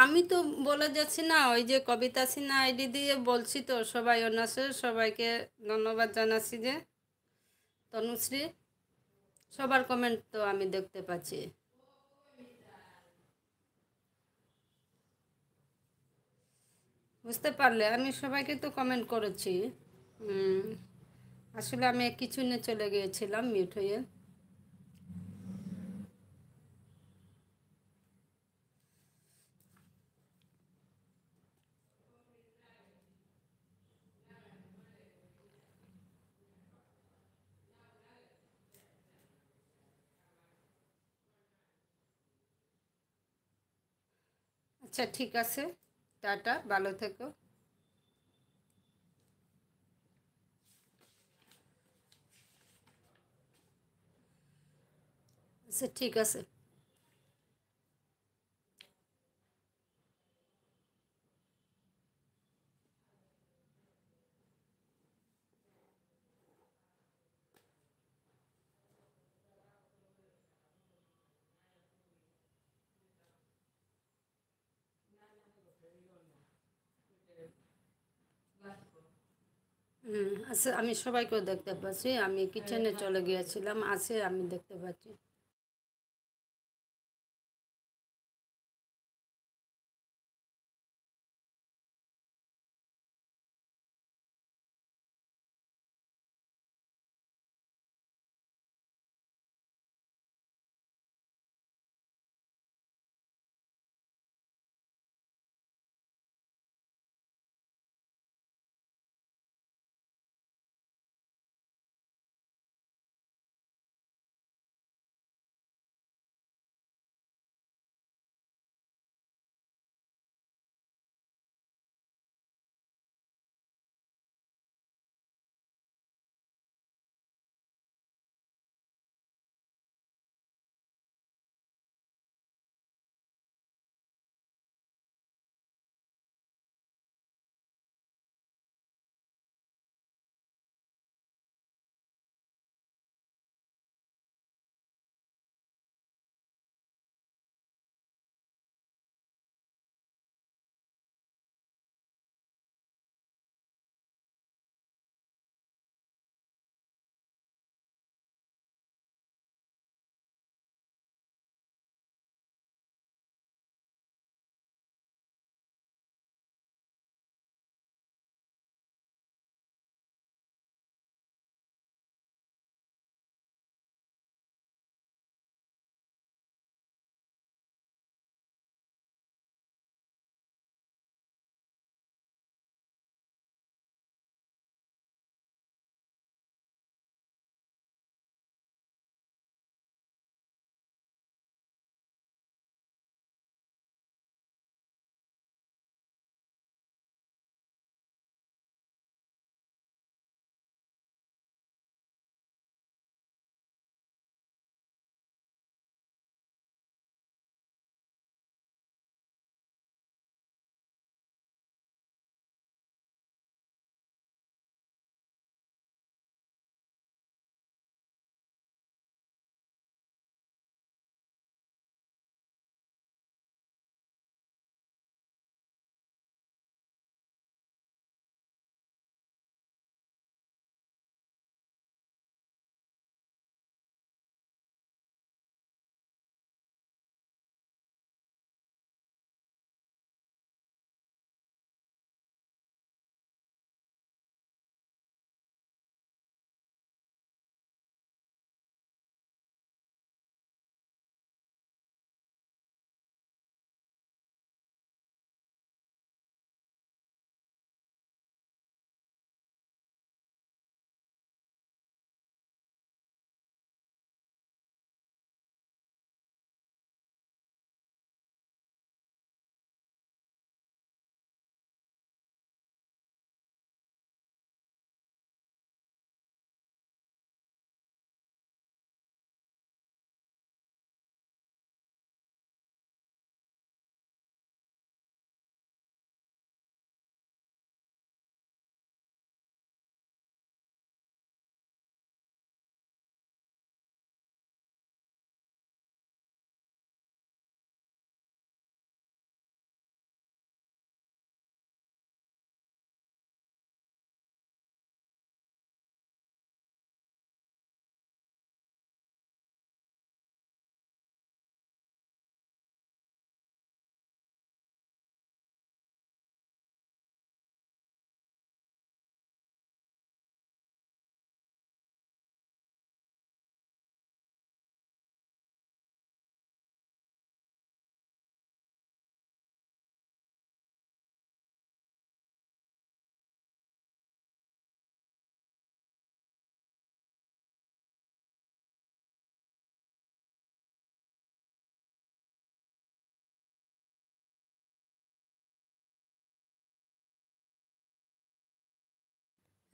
আমি তো বলে যাচ্ছি না, ওই যে কবিতা সিনহা আইডি দিয়ে বলছি তো, সবাই অনার্সে সবাইকে ধন্যবাদ জানাচ্ছি যে তনুশ্রী, সবার কমেন্ট তো আমি দেখতে পাচ্ছি। বুঝতে পারলে আমি সবাইকে তো কমেন্ট করেছি। উম, আসলে আমি কিছু নিয়ে চলে গিয়েছিলাম মিউট হয়ে। আচ্ছা ঠিক আছে, টাটা, ভালো থেকো। আচ্ছা ঠিক আছে। আচ্ছা আমি সবাইকেও দেখতে পাচ্ছি, আমি কিচেনে চলে গিয়েছিলাম, আছে আমি দেখতে পাচ্ছি।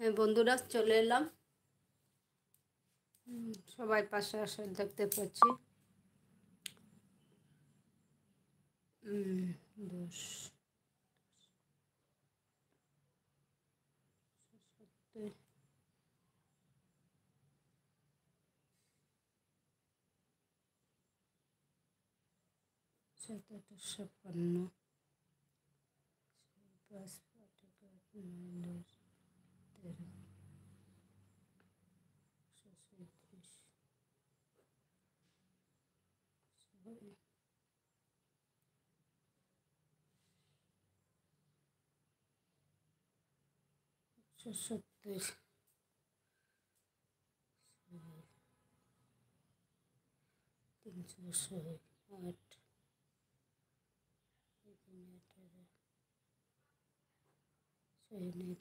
হ্যাঁ বন্ধুরা, চলে এলাম। সবাই পাশে আসে দেখতে পাচ্ছি। 10 57 5 70 308 13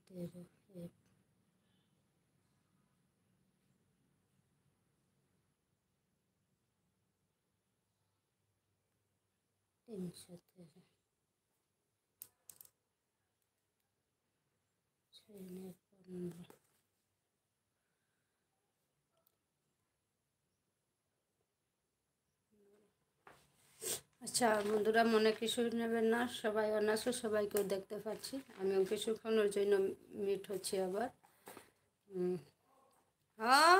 1 313 15। আচ্ছা বন্ধুরা, মনে কিছু নেবেন না, সবাই অনার্স, সবাইকেও দেখতে পাচ্ছি। আমিও কিছুক্ষণের জন্য মিট হচ্ছে আবার। হ্যাঁ।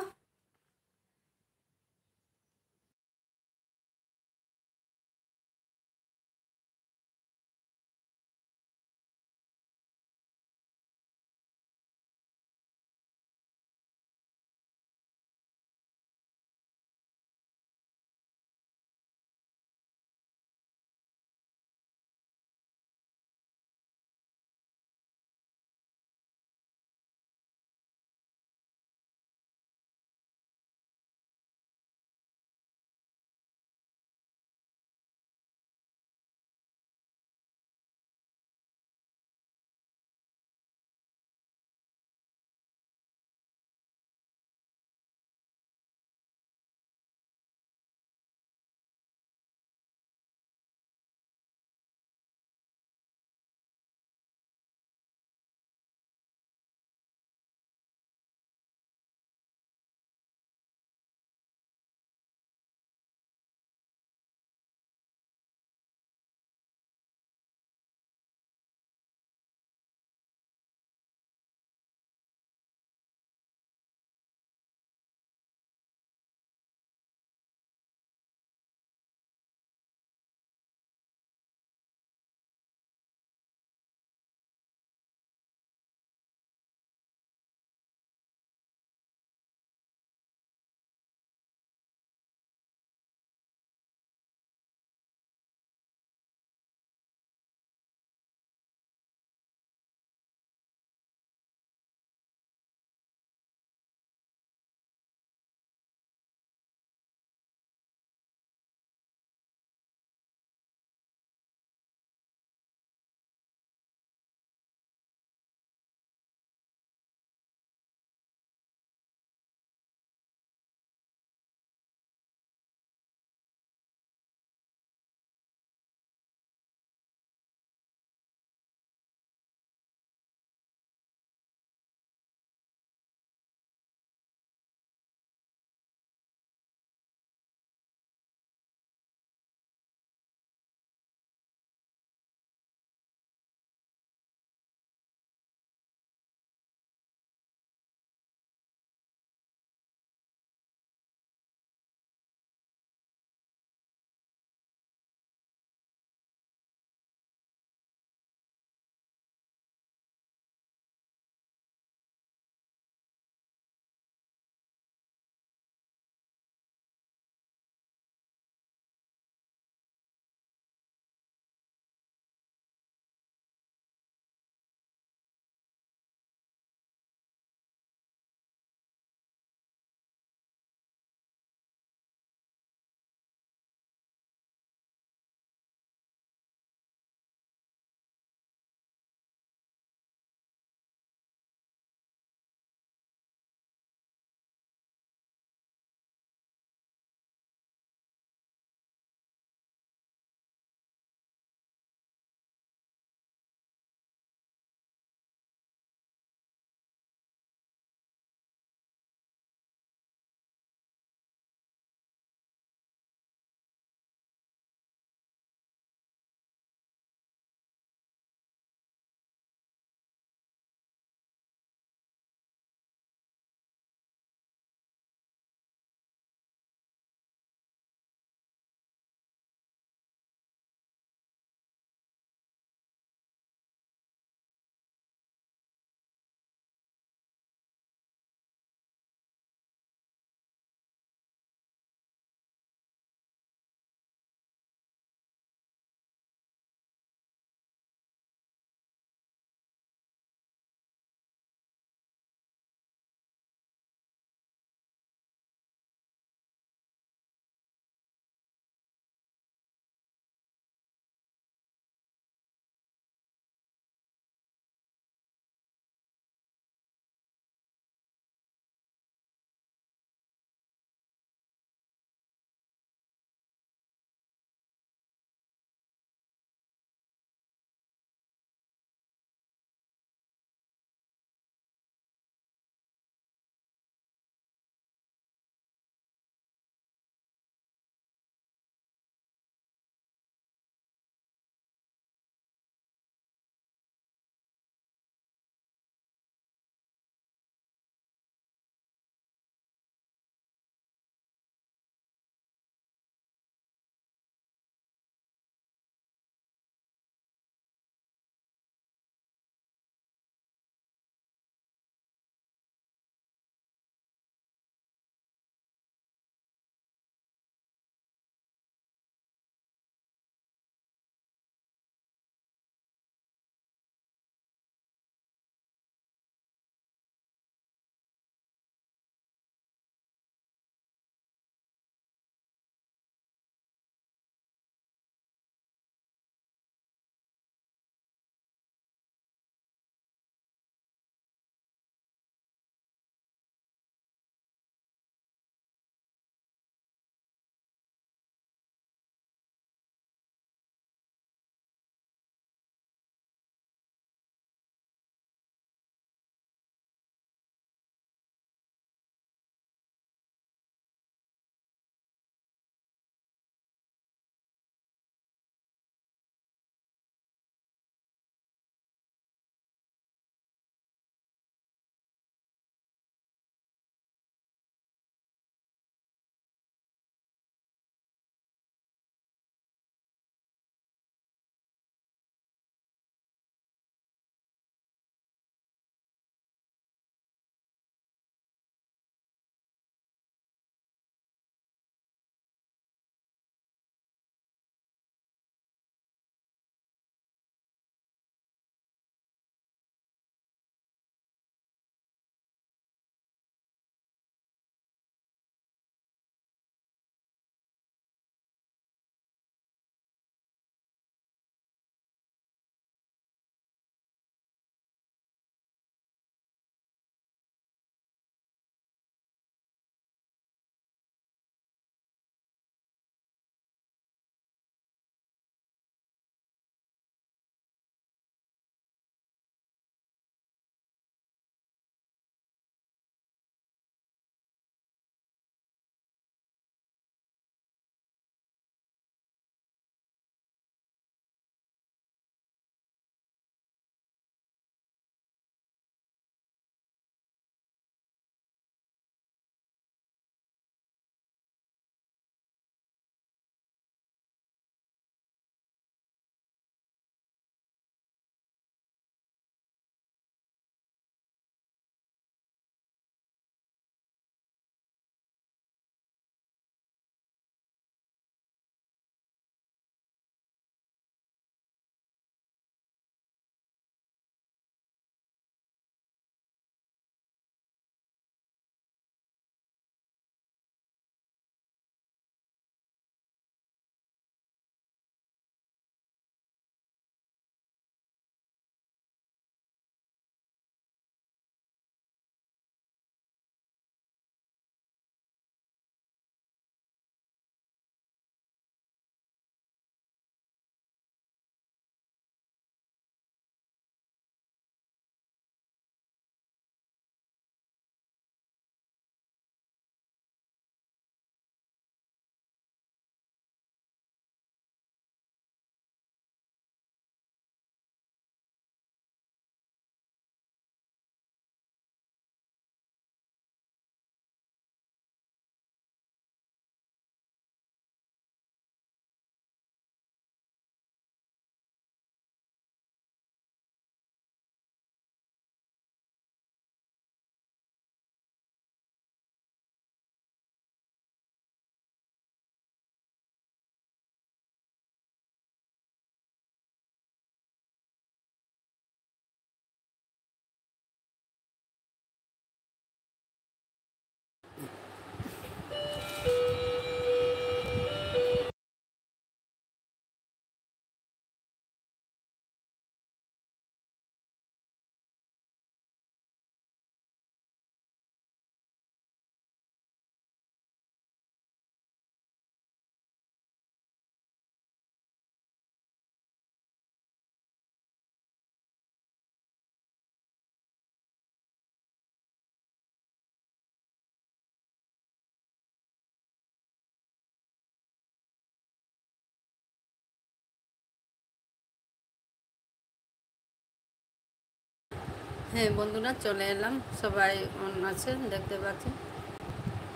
হ্যাঁ বন্ধুরা, চলে এলাম, সবাই অন আছে দেখতে পাচ্ছি।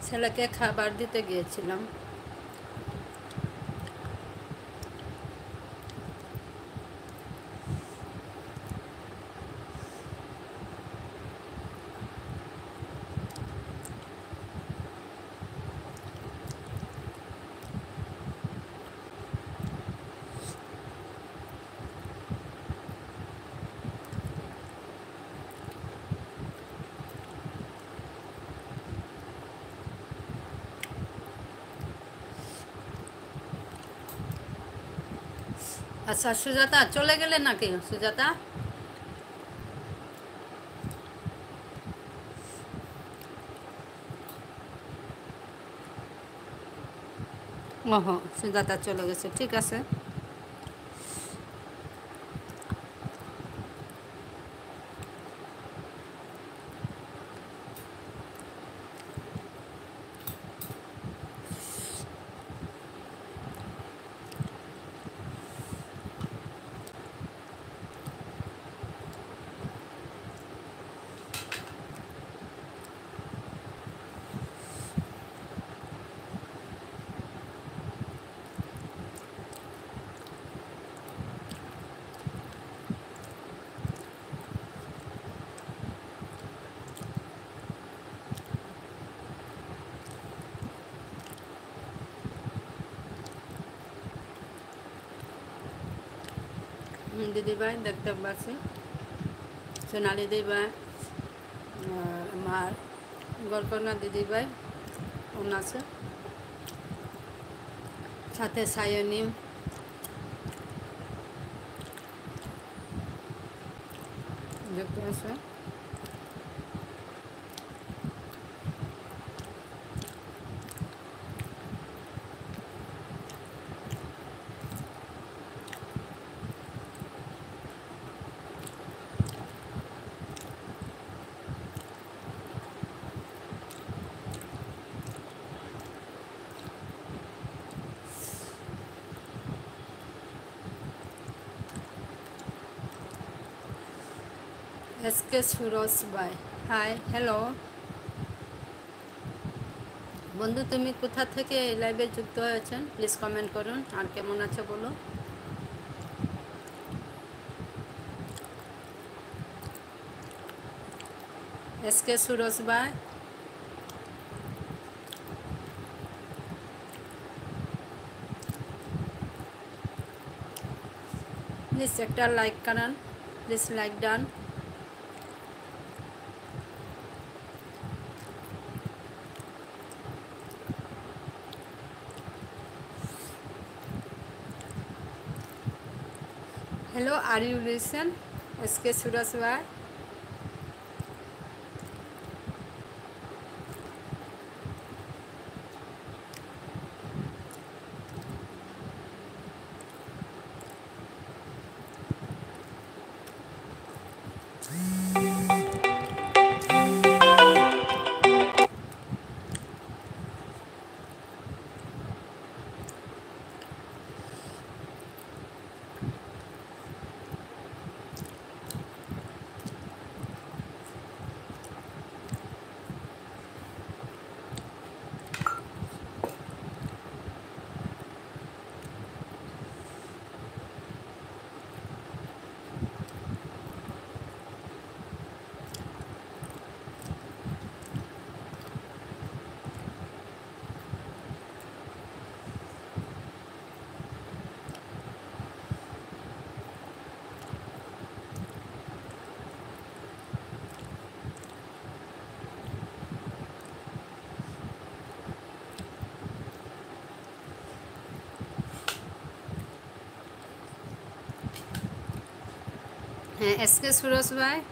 ছেলেকে খাবার দিতে গিয়েছিলাম। আচ্ছা সুজাতা, চলে গেলে নাকি সুজাতা? ওহো, সুজাতা চলে গেছে, ঠিক আছে। দিদিভাই দেখতে পাচ্ছি, সোনালি দিদিভাই আর আমার গল্পনা দিদিভাই ওন আছে, সাথে সায়নী দেখতে আছে। এসকে সুরজ ভাই, হাই, হ্যালো বন্ধু, তুমি কোথা থেকে এই লাইভে যুক্ত হয়েছেন প্লিজ কমেন্ট করুন, আর কেমন আছে বলো। এসকে সুরজ ভাই, প্লিজ একটা লাইক করান, please like done. Hello, are you listen? SK Suraj bhai. SK Suraj bhai.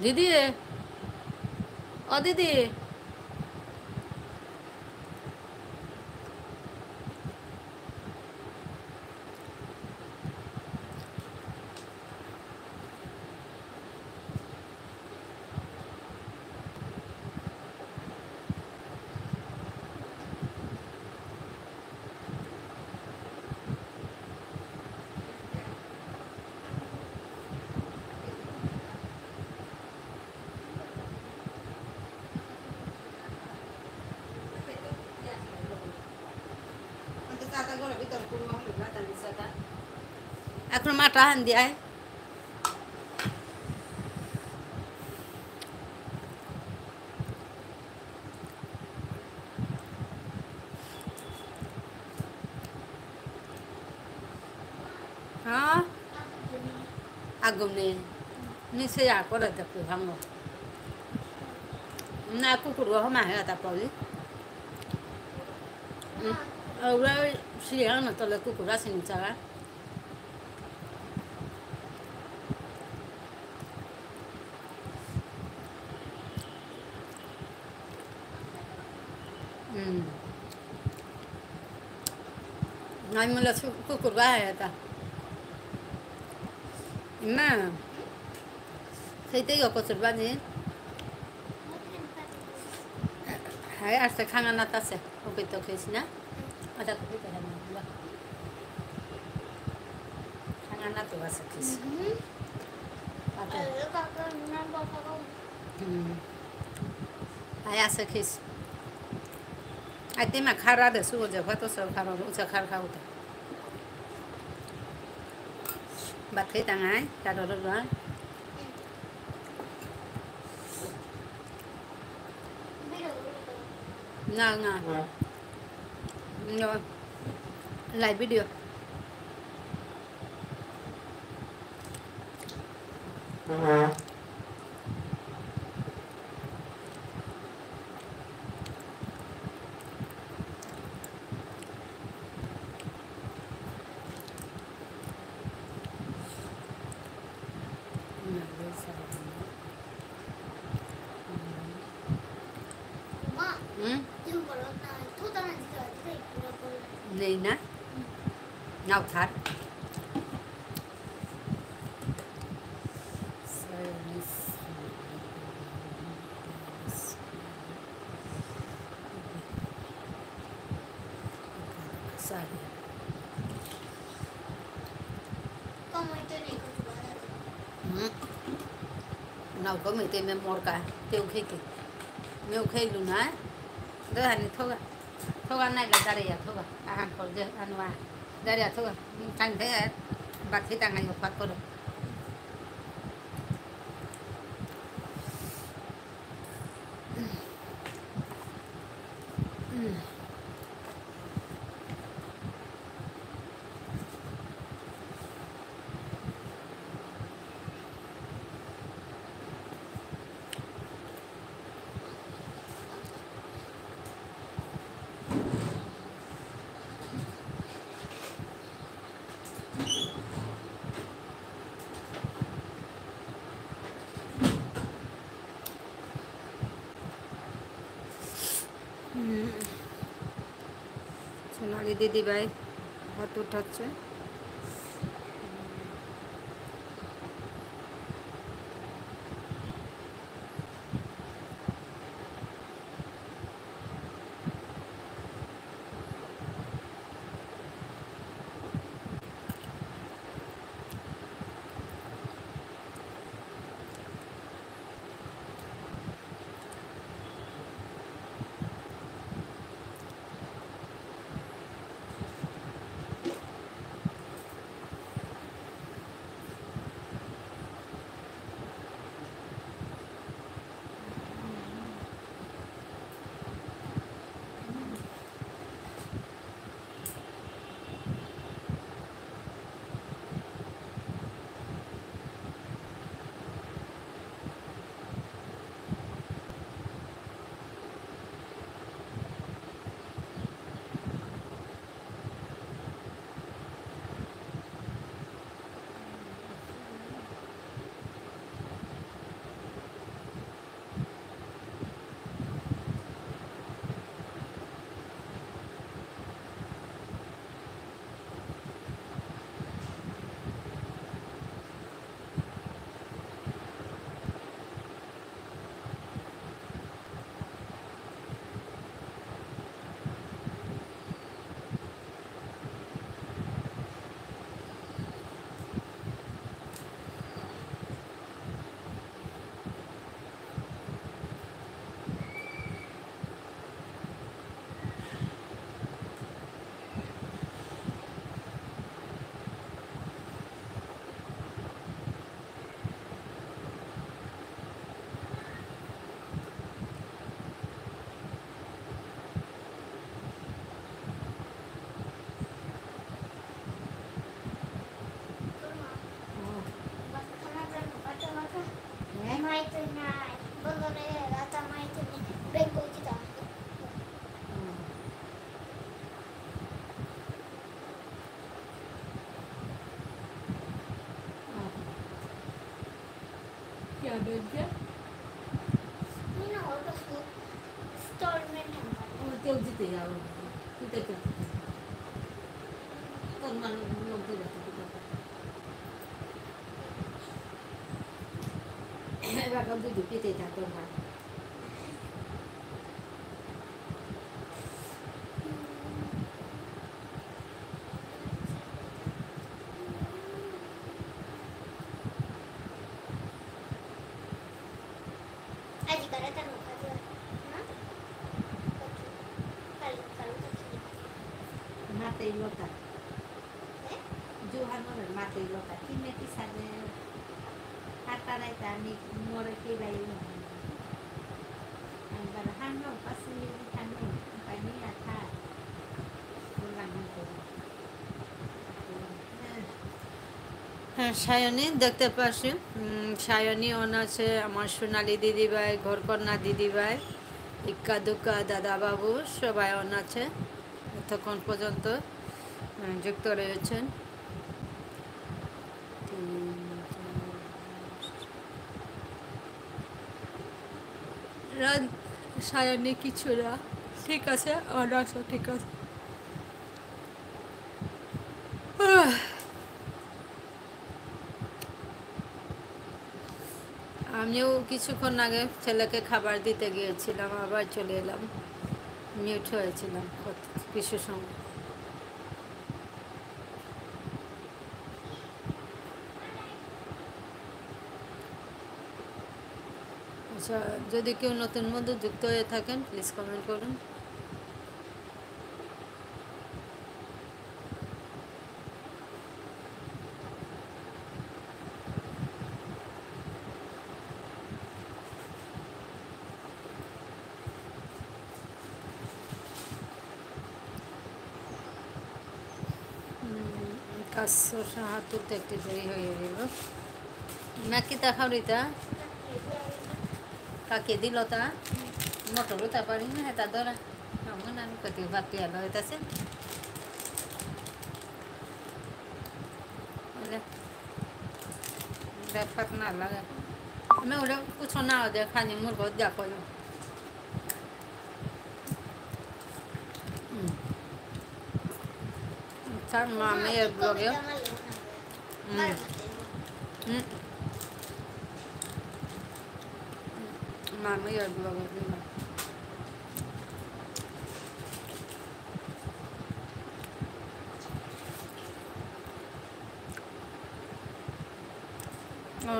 दीदी, ओ दीदी, এখন মাটা হান দিয়ায় hả agum ni se ya ko da ku hango na ku ku ro ma ha ta poli ora si ya na to le ku ra sin cha ga ngai mo la ku ra ha ta na sai te yo ko ser ba ni hai hasta khana na ta se o pe to ke sina ada ko pe ta na khana na to ba se ke ada hai asa ke ai te ma khara de su je fa to so khara ro cha khar kha uta bát thấy tăng ái ta đồ đó rồi ngon ngon rồi lại video này nè ngọc thật nào có mấy tên một cả tiêu khi kì nhiều khi luôn á đó hành thôi thôi anh này là ra đây thôi ăn còn giờ ăn qua đây thôi thành thế bạc thế tăng ngày một phát có được সোনালি দিদিভাই হাত উঠাচ্ছে Aji karata no kaji na kalu mate lota eh Johan mate lota kime kisane hata na tani more ke bai no ang barahan no pasi kanu pani ata ulang ko হ্যাঁ সায়নী দেখতে পাচ্ছি Sayani on আছে আমার সোনালি দিদিভাই ঘরকন্যা দিদিভাই ইক্কা দুক্কা দাদাবাবু সবাই on আছে এতক্ষণ পর্যন্ত যুক্ত রয়েছেন রাত সায়নী কিছু না ঠিক আছে আমার আসো ঠিক আছে আমিও কিছুক্ষণ আগে ছেলেকে খাবার দিতে গিয়েছিলাম আবার চলে এলাম মিউট হয়েছিলাম কিছু সময় আচ্ছা যদি কেউ নতুন বন্ধু যুক্ত হয়ে থাকেন প্লিজ কমেন্ট করুন কাজ হাত তুলতে একটু দেরি হয়ে গেল নাকি দেখাও রিতা কাকে দিল তা মোটরও তা পারি না তা ধরা আমার আমি কত বাতি আলো হইতাছে ব্যাপার না লাগে আমি ওরা কিছু না ওদের খানি মুরগ দেখো তার মা মেয়ের ব্লগে মা মেয়ের ব্লগে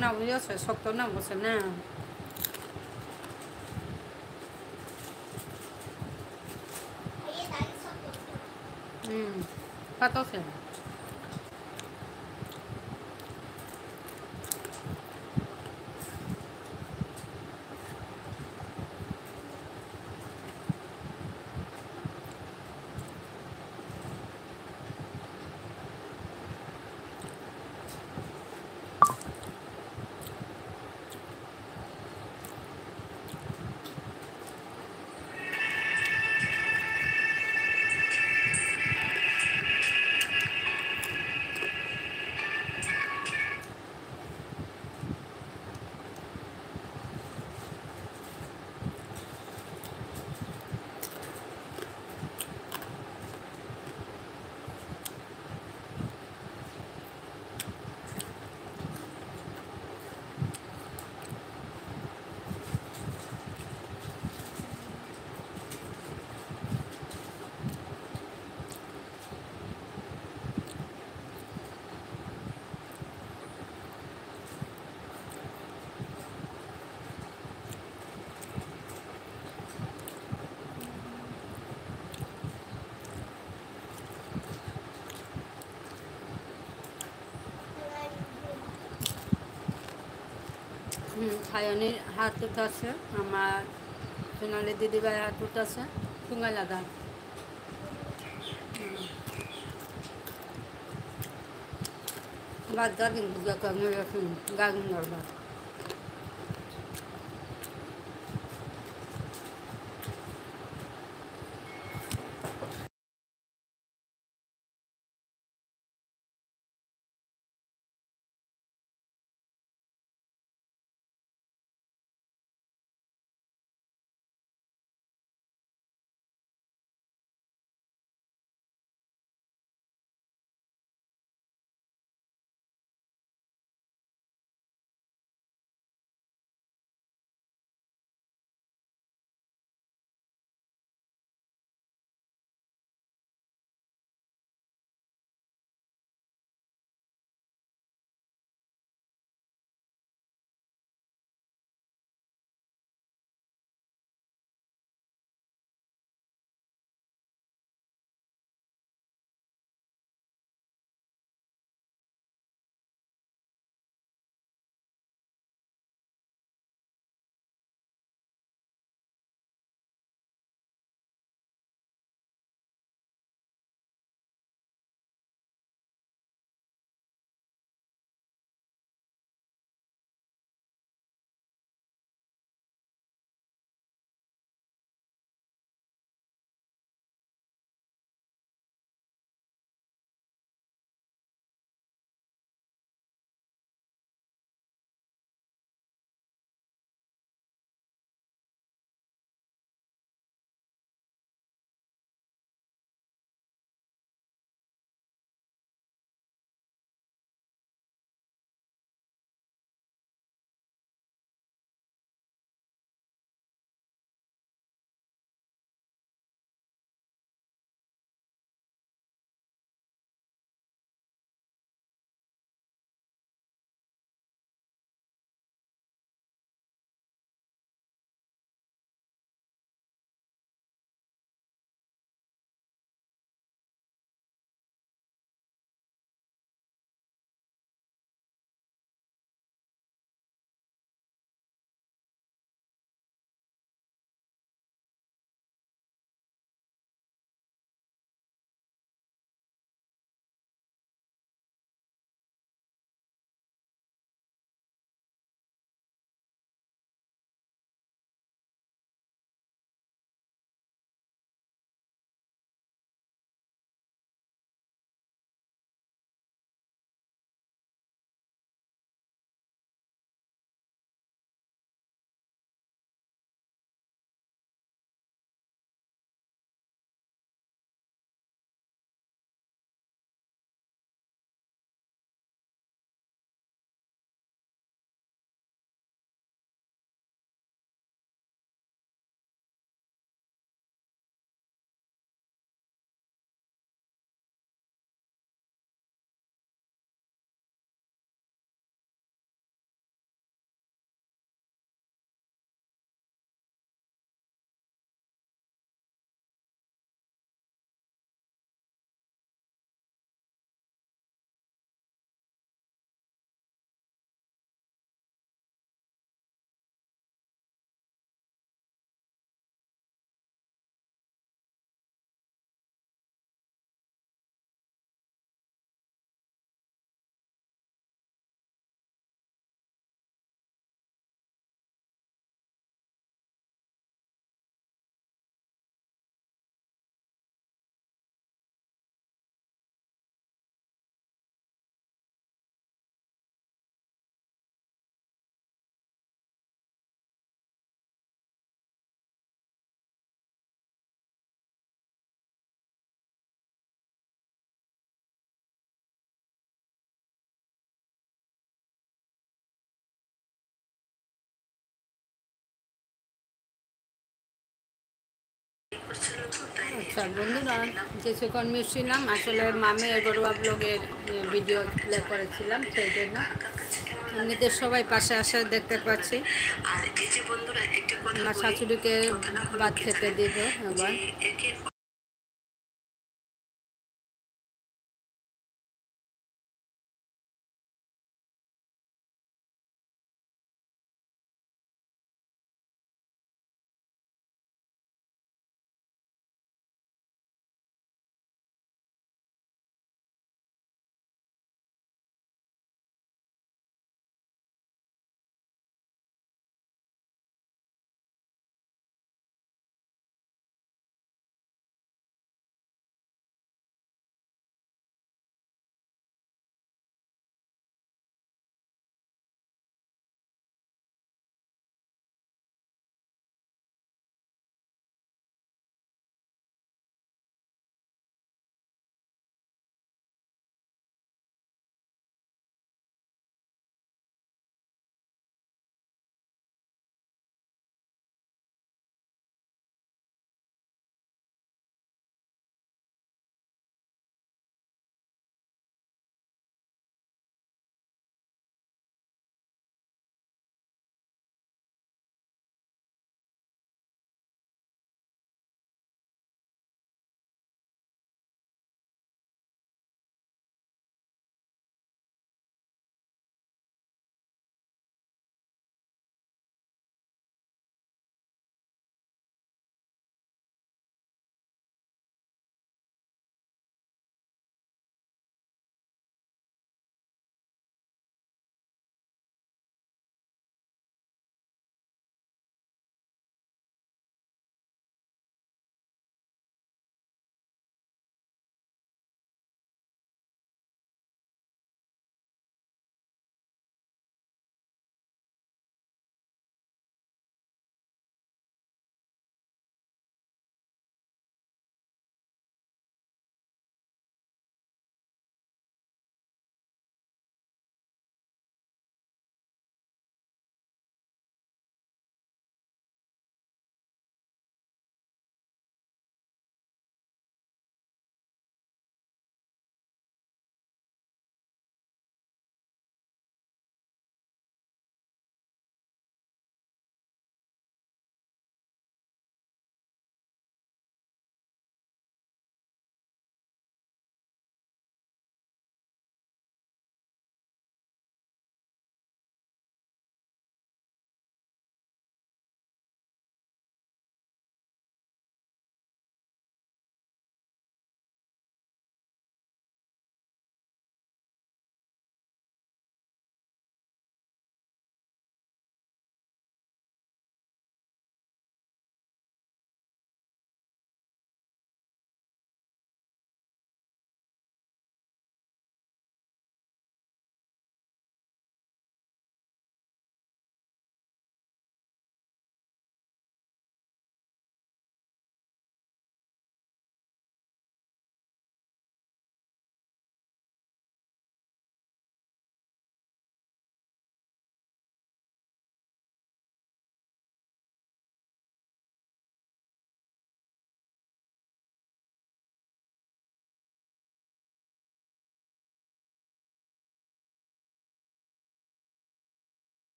না বুঝেছে শক্ত না বসে না পাতছে সায়নীর হাত উঠাছে আমার সোনালি দিদিভাই হাত উঠাছে ঠুঙ্গা লাগা বাদ গাগিন গাগিন বাদ আচ্ছা বন্ধুরা, কিছুক্ষণ মিশছিলাম, আসলে মামে ঘরোয়া ব্লগের ভিডিও প্লে করেছিলাম, সেই জন্য এমনিতে সবাই পাশে আসে দেখতে পাচ্ছি। আমার শাশুড়িকে ভাত খেতে দিব এবার।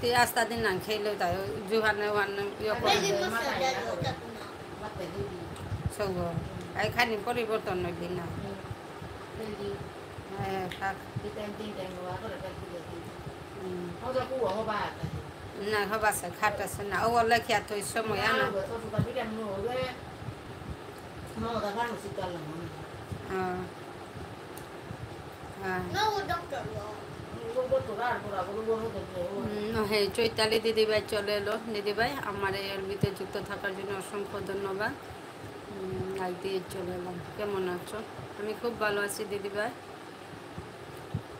তুই আস্তা দিন না খেলে তাই জুহানে ওহানে ইয়ে করে Lagi দেয় masa dari otak kuna. সব খানি পরিবর্তন হইলি না। হ্যাঁ থাক না হবাসে খাটাছে না ও লেখিয়া তো সময় আনা No doctor lo. হ্যাঁ, চৈতালি দিদিভাই চলে এলো। দিদিভাই আমার এই এলবিতে যুক্ত থাকার জন্য অসংখ্য ধন্যবাদ। লাইক দিয়ে চলে এলাম। কেমন আছো? আমি খুব ভালো আছি দিদিভাই।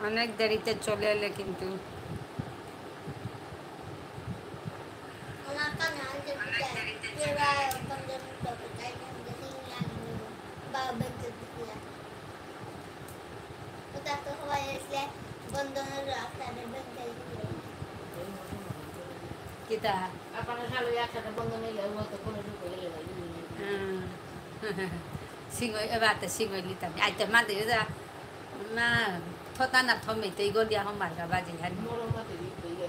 অনেক দেরিতে চলে এলে কিন্তু। Ona kan aja kita. Kira pandem dapat aja jadi yang babak gitu ya. Udah tuh wajahnya bondongan rasa ada bengkel gitu. কিতা Apa selalu ya kada bondongan ya waktu kono dulu ya lagi. সিংহই এবারতে সিংহই লিতাম আইতে মা দিয়ে যা মা থতা না থমে তো এগুলো দিয়া আমার গা বাজে হানি Moro mati di ya.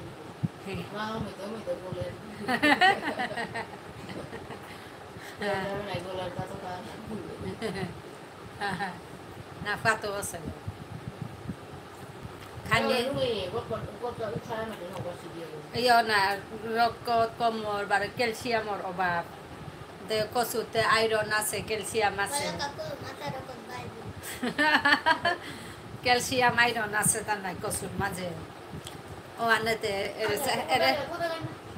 Mau mito boleh. Ya na golar ta to kan. না ফাতো আছে খানি ইয় না রক্ত কমর বা ক্যালসিয়ামর অভাব কচুতে আয়রন আছে ক্যালসিয়াম আছে Wala ka ko mata ra ko baby. Calcium iron আছে তার নাই কচুর মাঝে ও আনেতে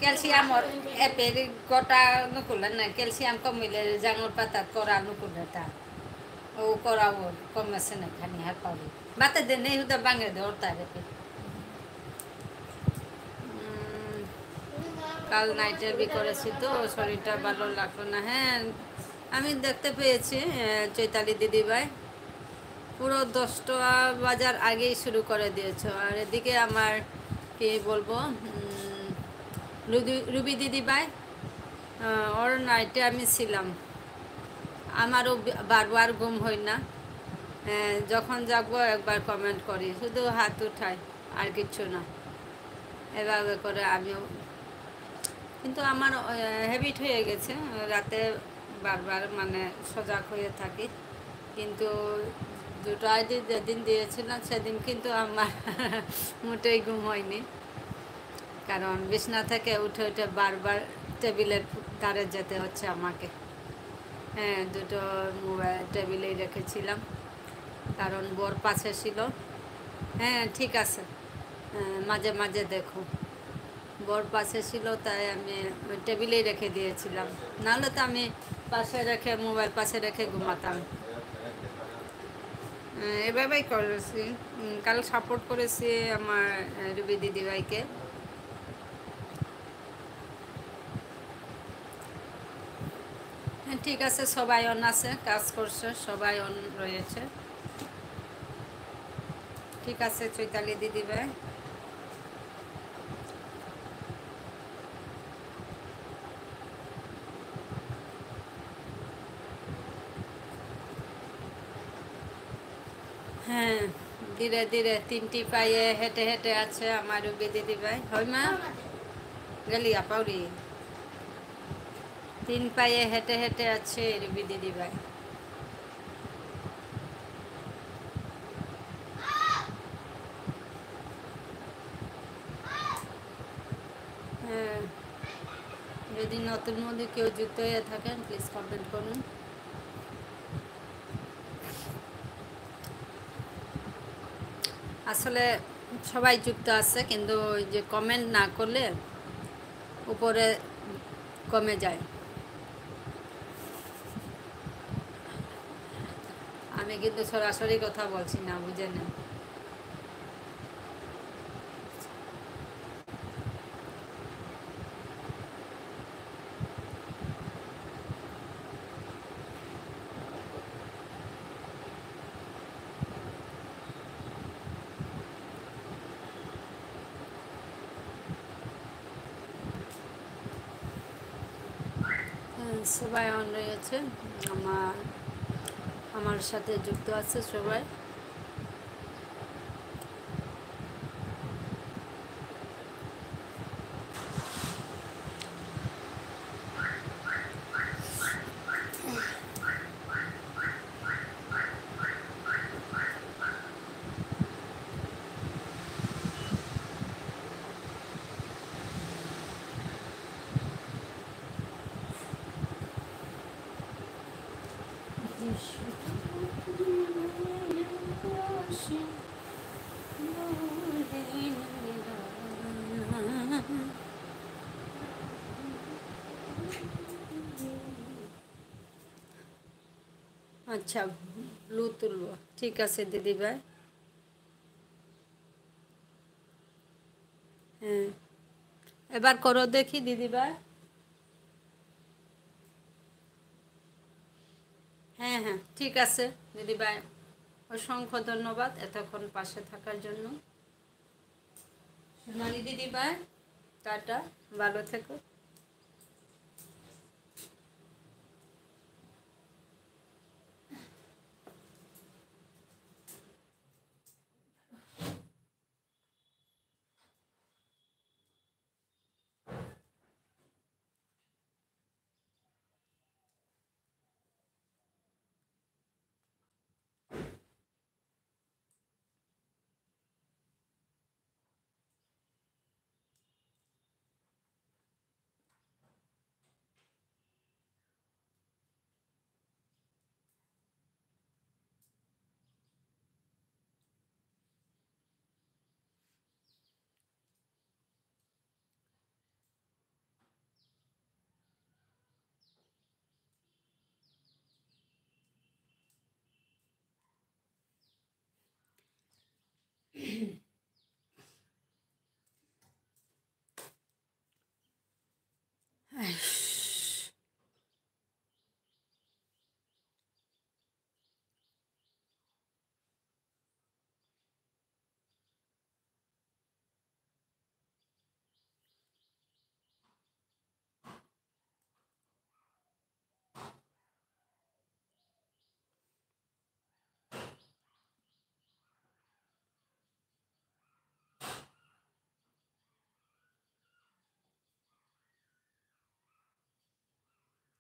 ক্যালসিয়ামর এপের গোটা নুকুলেন না ক্যালসিয়াম কমিলে জাঙর পাতা করা নুকুলে তা ও করাও কমেছে না খানি হার পাবি বাতে দে নেই হুদা বাঙে দে ওরতা রেপে কাল নাইটে বি করেছি তো শরীরটা ভালো লাগলো না। হ্যাঁ আমি দেখতে পেয়েছি চৈতালি দিদিভাই পুরো 10টা বাজার আগেই শুরু করে দিয়েছো। আর এদিকে আমার কি বলবো রুবি দিদিভাই ওর নাইটে আমি ছিলাম আমারও বারবার ঘুম হয় না যখন যাবো একবার কমেন্ট করি শুধু হাত উঠাই আর কিচ্ছু না এভাবে করে আমিও কিন্তু আমার হ্যাবিট হয়ে গেছে রাতে বারবার মানে সজাগ হয়ে থাকি কিন্তু দুটো আইডি যেদিন দিয়েছিলাম সেদিন কিন্তু আমার মোটেই ঘুম হয়নি কারণ বিছনা থেকে উঠে উঠে বারবার টেবিলের ধারে যেতে হচ্ছে আমাকে। হ্যাঁ দুটো মোবাইল টেবিলেই রেখেছিলাম কারণ বর পাশে ছিল। হ্যাঁ ঠিক আছে মাঝে মাঝে দেখো বর পাশে ছিল তাই আমি টেবিলেই রেখে দিয়েছিলাম নাহলে তো আমি পাশে রেখে মোবাইল পাশে রেখে ঘুমাতাম। এভাবেই করেছি কাল সাপোর্ট করেছি আমার রুবি দিদিভাইকে। হ্যাঁ ঠিক আছে সবাই অন আছে কাজ করছে সবাই অন রয়েছে ঠিক আছে চৈতালি দিদিভাই হ্যাঁ ধীরে ধীরে 3টি পায়ে হেঁটে হেঁটে আছে আমার রুবি দিদিভাই হয় মা গেলি আপাউরি 3 পায়ে হেঁটে হেঁটে আছে রুবি দিদিভাই। হ্যাঁ যদি নতুন মধ্যে কেউ যুক্ত হয়ে থাকেন প্লিজ কমেন্ট করুন। আসলে সবাই যুক্ত আছে কিন্তু ওই যে কমেন্ট না করলে উপরে কমে যায়। আমি কিন্তু সরাসরি কথা বলছি না বুঝে নেন সবাই অন রয়েছে আমার সাথে যুক্ত আছে সবাই। আচ্ছা, ব্লু তুলবো, ঠিক আছে দিদিভাই। হ্যাঁ, এবার করো দেখি দিদিভাই। হ্যাঁ হ্যাঁ, ঠিক আছে দিদিভাই, অসংখ্য ধন্যবাদ এতক্ষণ পাশে থাকার জন্য। সোনালি দিদিভাই, টাটা, ভালো থেকো।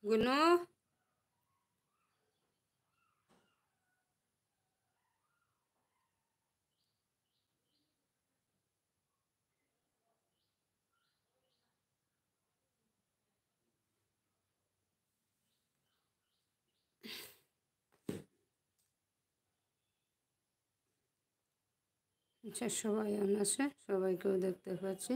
গুনু, আচ্ছা সবাই আছে, সবাইকেও দেখতে পাচ্ছি।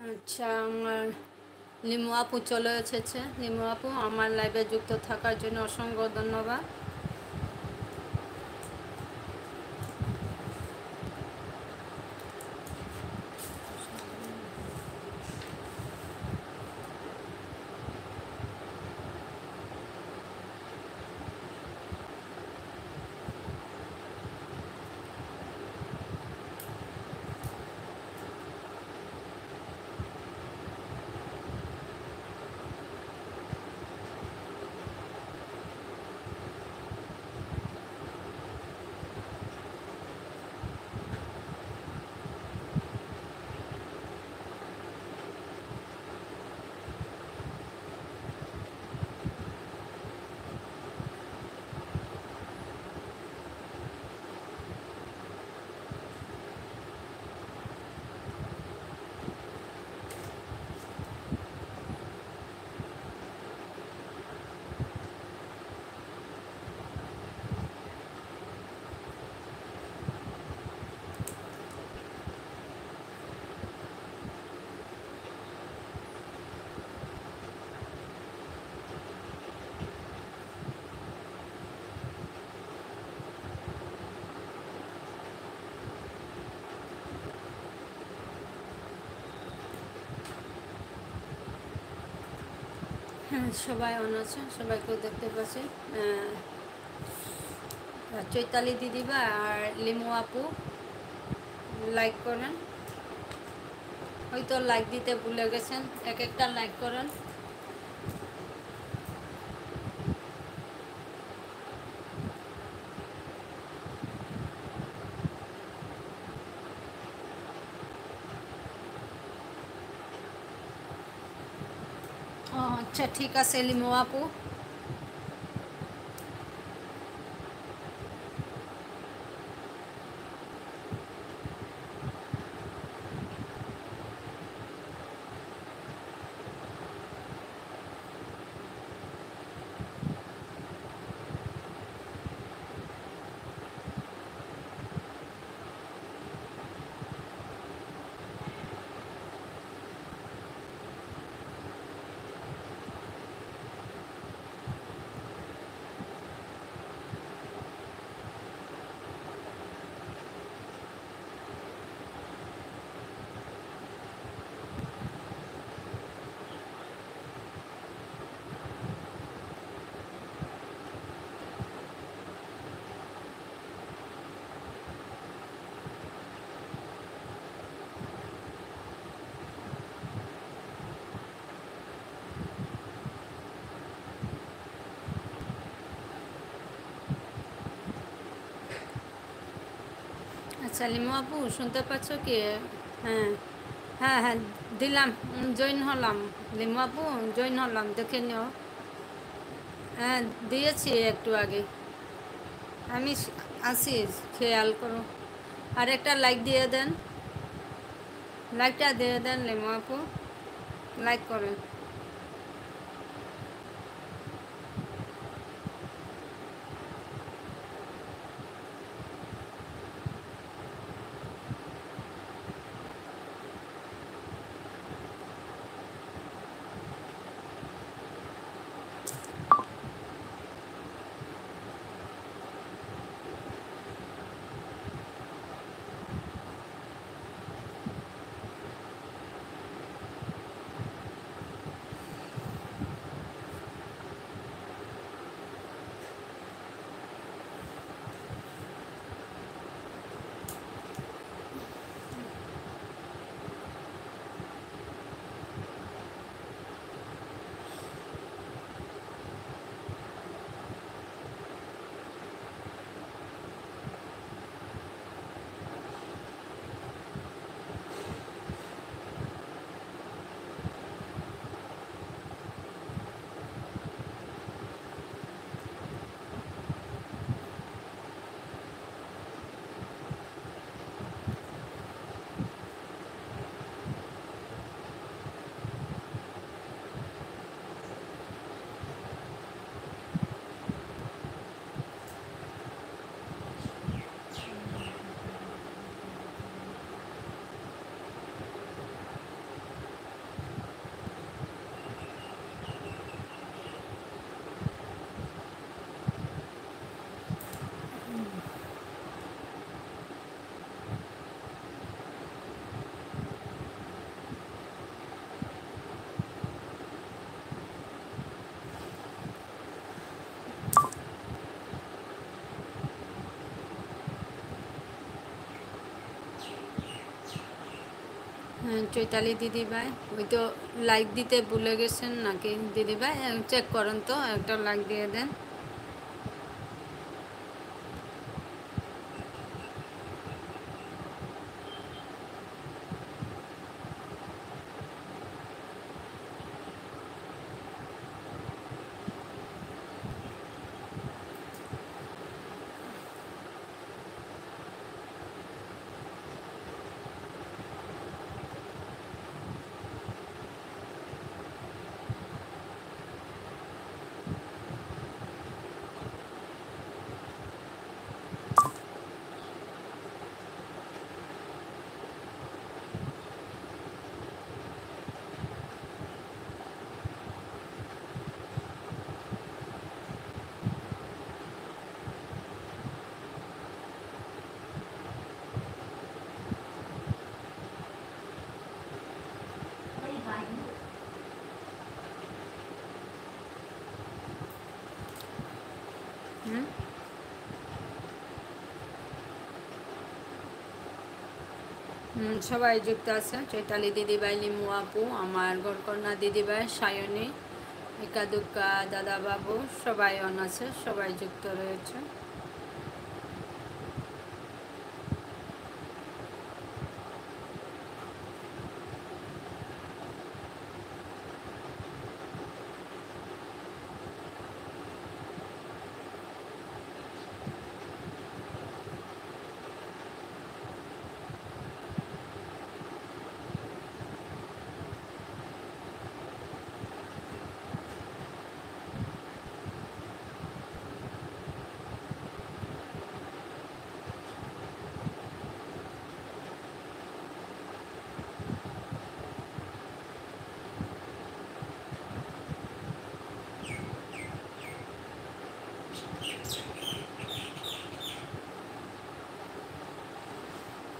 আচ্ছা, আমার লিমু আপু চলে এসেছে। লিমু আপু, আমার লাইভে যুক্ত থাকার জন্য অসংখ্য ধন্যবাদ। হ্যাঁ, সবাই অন আছে, সবাইকেও দেখতে পাচ্ছি। চৈতালি দিদিবা আর লিমু আপু লাইক করেন, হয়তো লাইক দিতে ভুলে গেছেন, এক একটা লাইক করেন। ও আচ্ছা, ঠিক আছে লিমু আপু। আচ্ছা লিমু আপু, শুনতে পাচ্ছ কি? হ্যাঁ, হ্যাঁ, হ্যাঁ, দিলাম, জয়েন হলাম। লিমু আপু, জয়েন হলাম, দেখে নিও। হ্যাঁ, দিয়েছি একটু আগে। আমি আসি, খেয়াল করো। আর একটা লাইক দিয়ে দেন, লাইকটা দিয়ে দেন লিমু আপু, লাইক করেন। চৈতালি দিদিভাই, ওই তো লাইক দিতে ভুলে গেছেন নাকি দিদিভাই? চেক করেন তো, একটা লাইক দিয়ে দেন। হুম সবাই যুক্ত আছে, চৈতালি দিদিভাই, লিমু আপু, আমার গড়কন্যা দিদিভাই, সায়নী, একাদুক্কা দাদাবাবু, সবাই অন আছে, সবাই যুক্ত রয়েছে।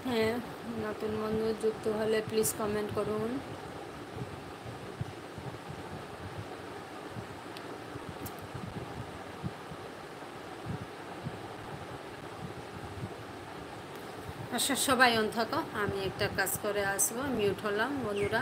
হ্যাঁ, নতুন বন্ধু যুক্ত হলে প্লিজ কমেন্ট করুন। আচ্ছা, সবাই অন থাকো, আমি একটা কাজ করে আসবো, মিউট হলাম বন্ধুরা।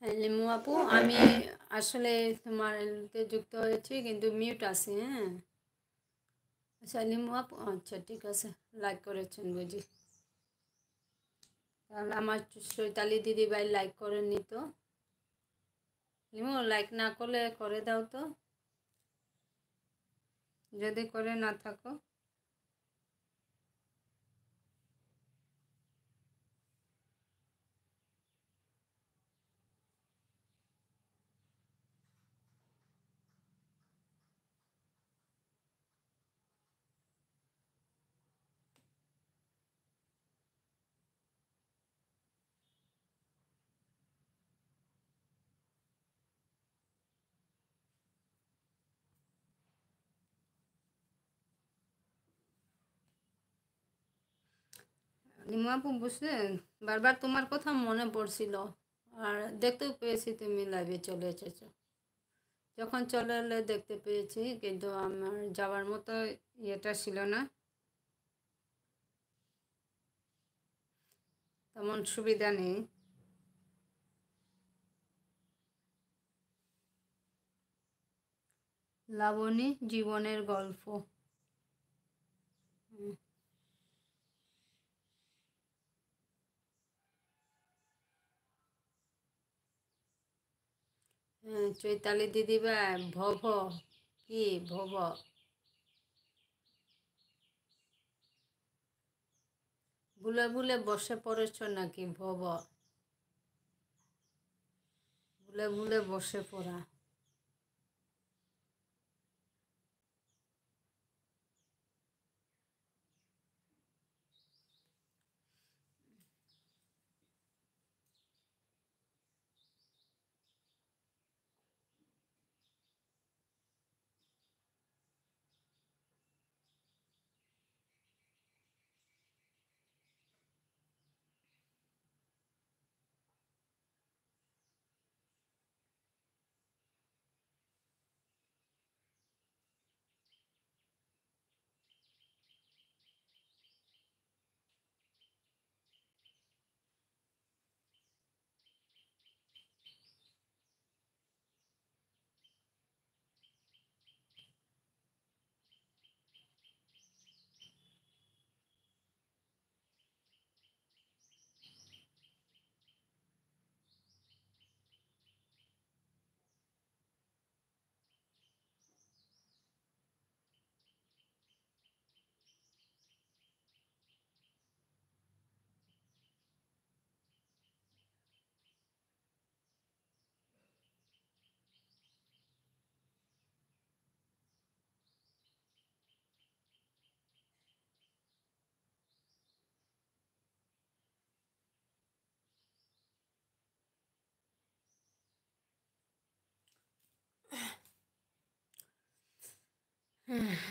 লিমু আপু, আমি আসলে তোমার এতে যুক্ত হয়েছি কিন্তু মিউট আছি। হ্যাঁ, আচ্ছা লিমু আপু, আচ্ছা ঠিক আছে, লাইক করেছেন বুঝি। তাহলে আমার চৈতালি দিদি ভাই লাইক করেননি তো। লিমু লাইক না করলে করে দাও তো, যদি করে না থাকো। লিমু আপু বুঝলেন, বারবার তোমার কথা মনে পড়ছিল, আর দেখতেও পেয়েছি তুমি লাইভে চলে এসেছো। যখন চলে এলে দেখতে পেয়েছি, কিন্তু আমার যাওয়ার মতো ইয়েটা ছিল না, তেমন সুবিধা নেই। লাবণী জীবনের গল্প। হুম, হ্যাঁ, চৈতালি দিদি ভাই, ভব কি ভব, ভুলে ভুলে বসে পড়েছ নাকি ভব, ভুলে ভুলে বসে পড়া।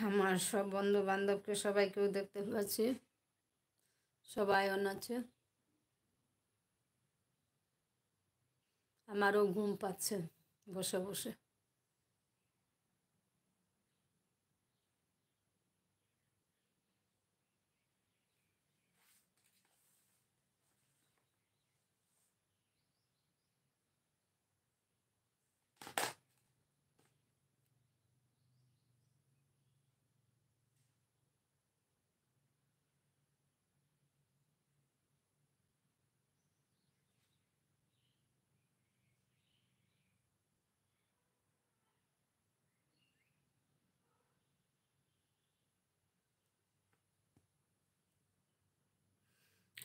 আমার সব বন্ধু বান্ধবকে সবাইকেও দেখতে পাচ্ছি, সবাই অন আছে। আমারও ঘুম পাচ্ছে বসে বসে।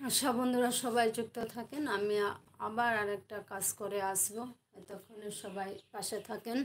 আশা বন্ধুরা সবাই যুক্ত থাকেন, আমি আবার আরেকটা কাজ করে আসব, এতক্ষণে সবাই পাশে থাকেন।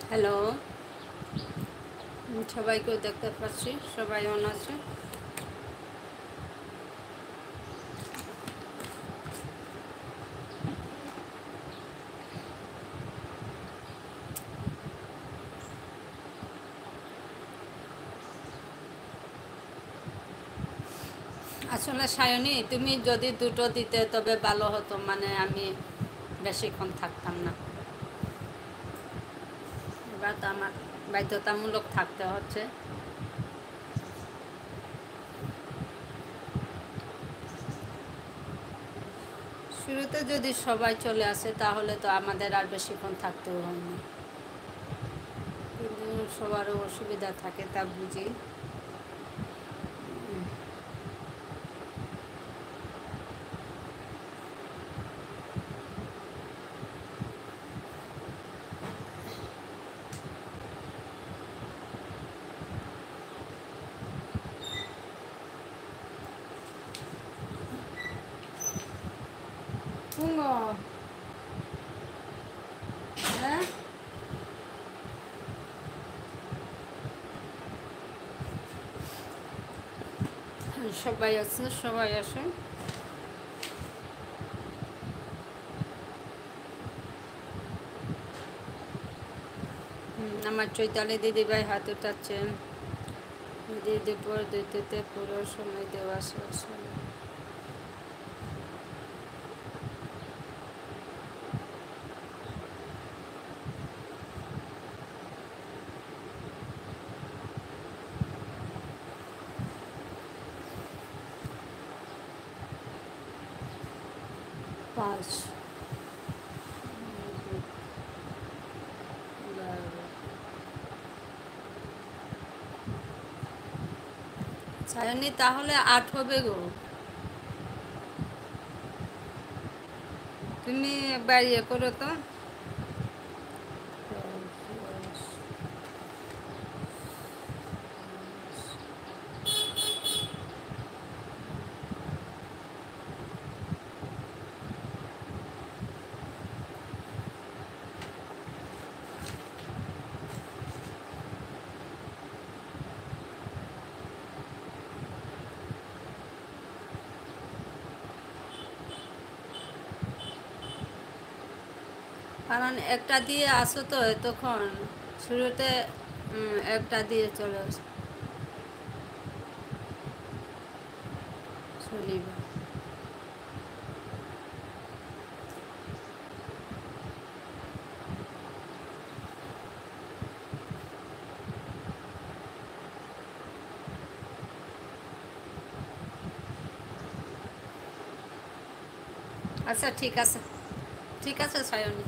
হ্যালো, সবাইকেও দেখতে পাচ্ছি, সবাই অন আছে। আসলে সায়নী, তুমি যদি দুটো দিতে তবে ভালো হতো, মানে আমি বেশিক্ষণ থাকতাম না। এবার তো আমার বাধ্যতামূলক থাকতে হচ্ছে। শুরুতে যদি সবাই চলে আসে তাহলে তো আমাদের আর বেশিক্ষণ থাকতেও হয় না, কিন্তু সবারও অসুবিধা থাকে, তা বুঝি। হ্যাঁ, সবাই আছে, সবাই আসে। আমার চৈতালি দিদিভাই হাত উঠাচ্ছেন। দিদি পদ্ধতিতে পুরো সময় দেওয়া শেষ হলো। 5 সায়নী, তাহলে 8 হবে গো। তুমি একবার ইয়ে করো তো। কারণ একটা দিয়ে আসো তো তখন শুরুতে, একটা দিয়ে চলে আসো শনিবার। আচ্ছা, ঠিক আছে, ঠিক আছে সায়নী।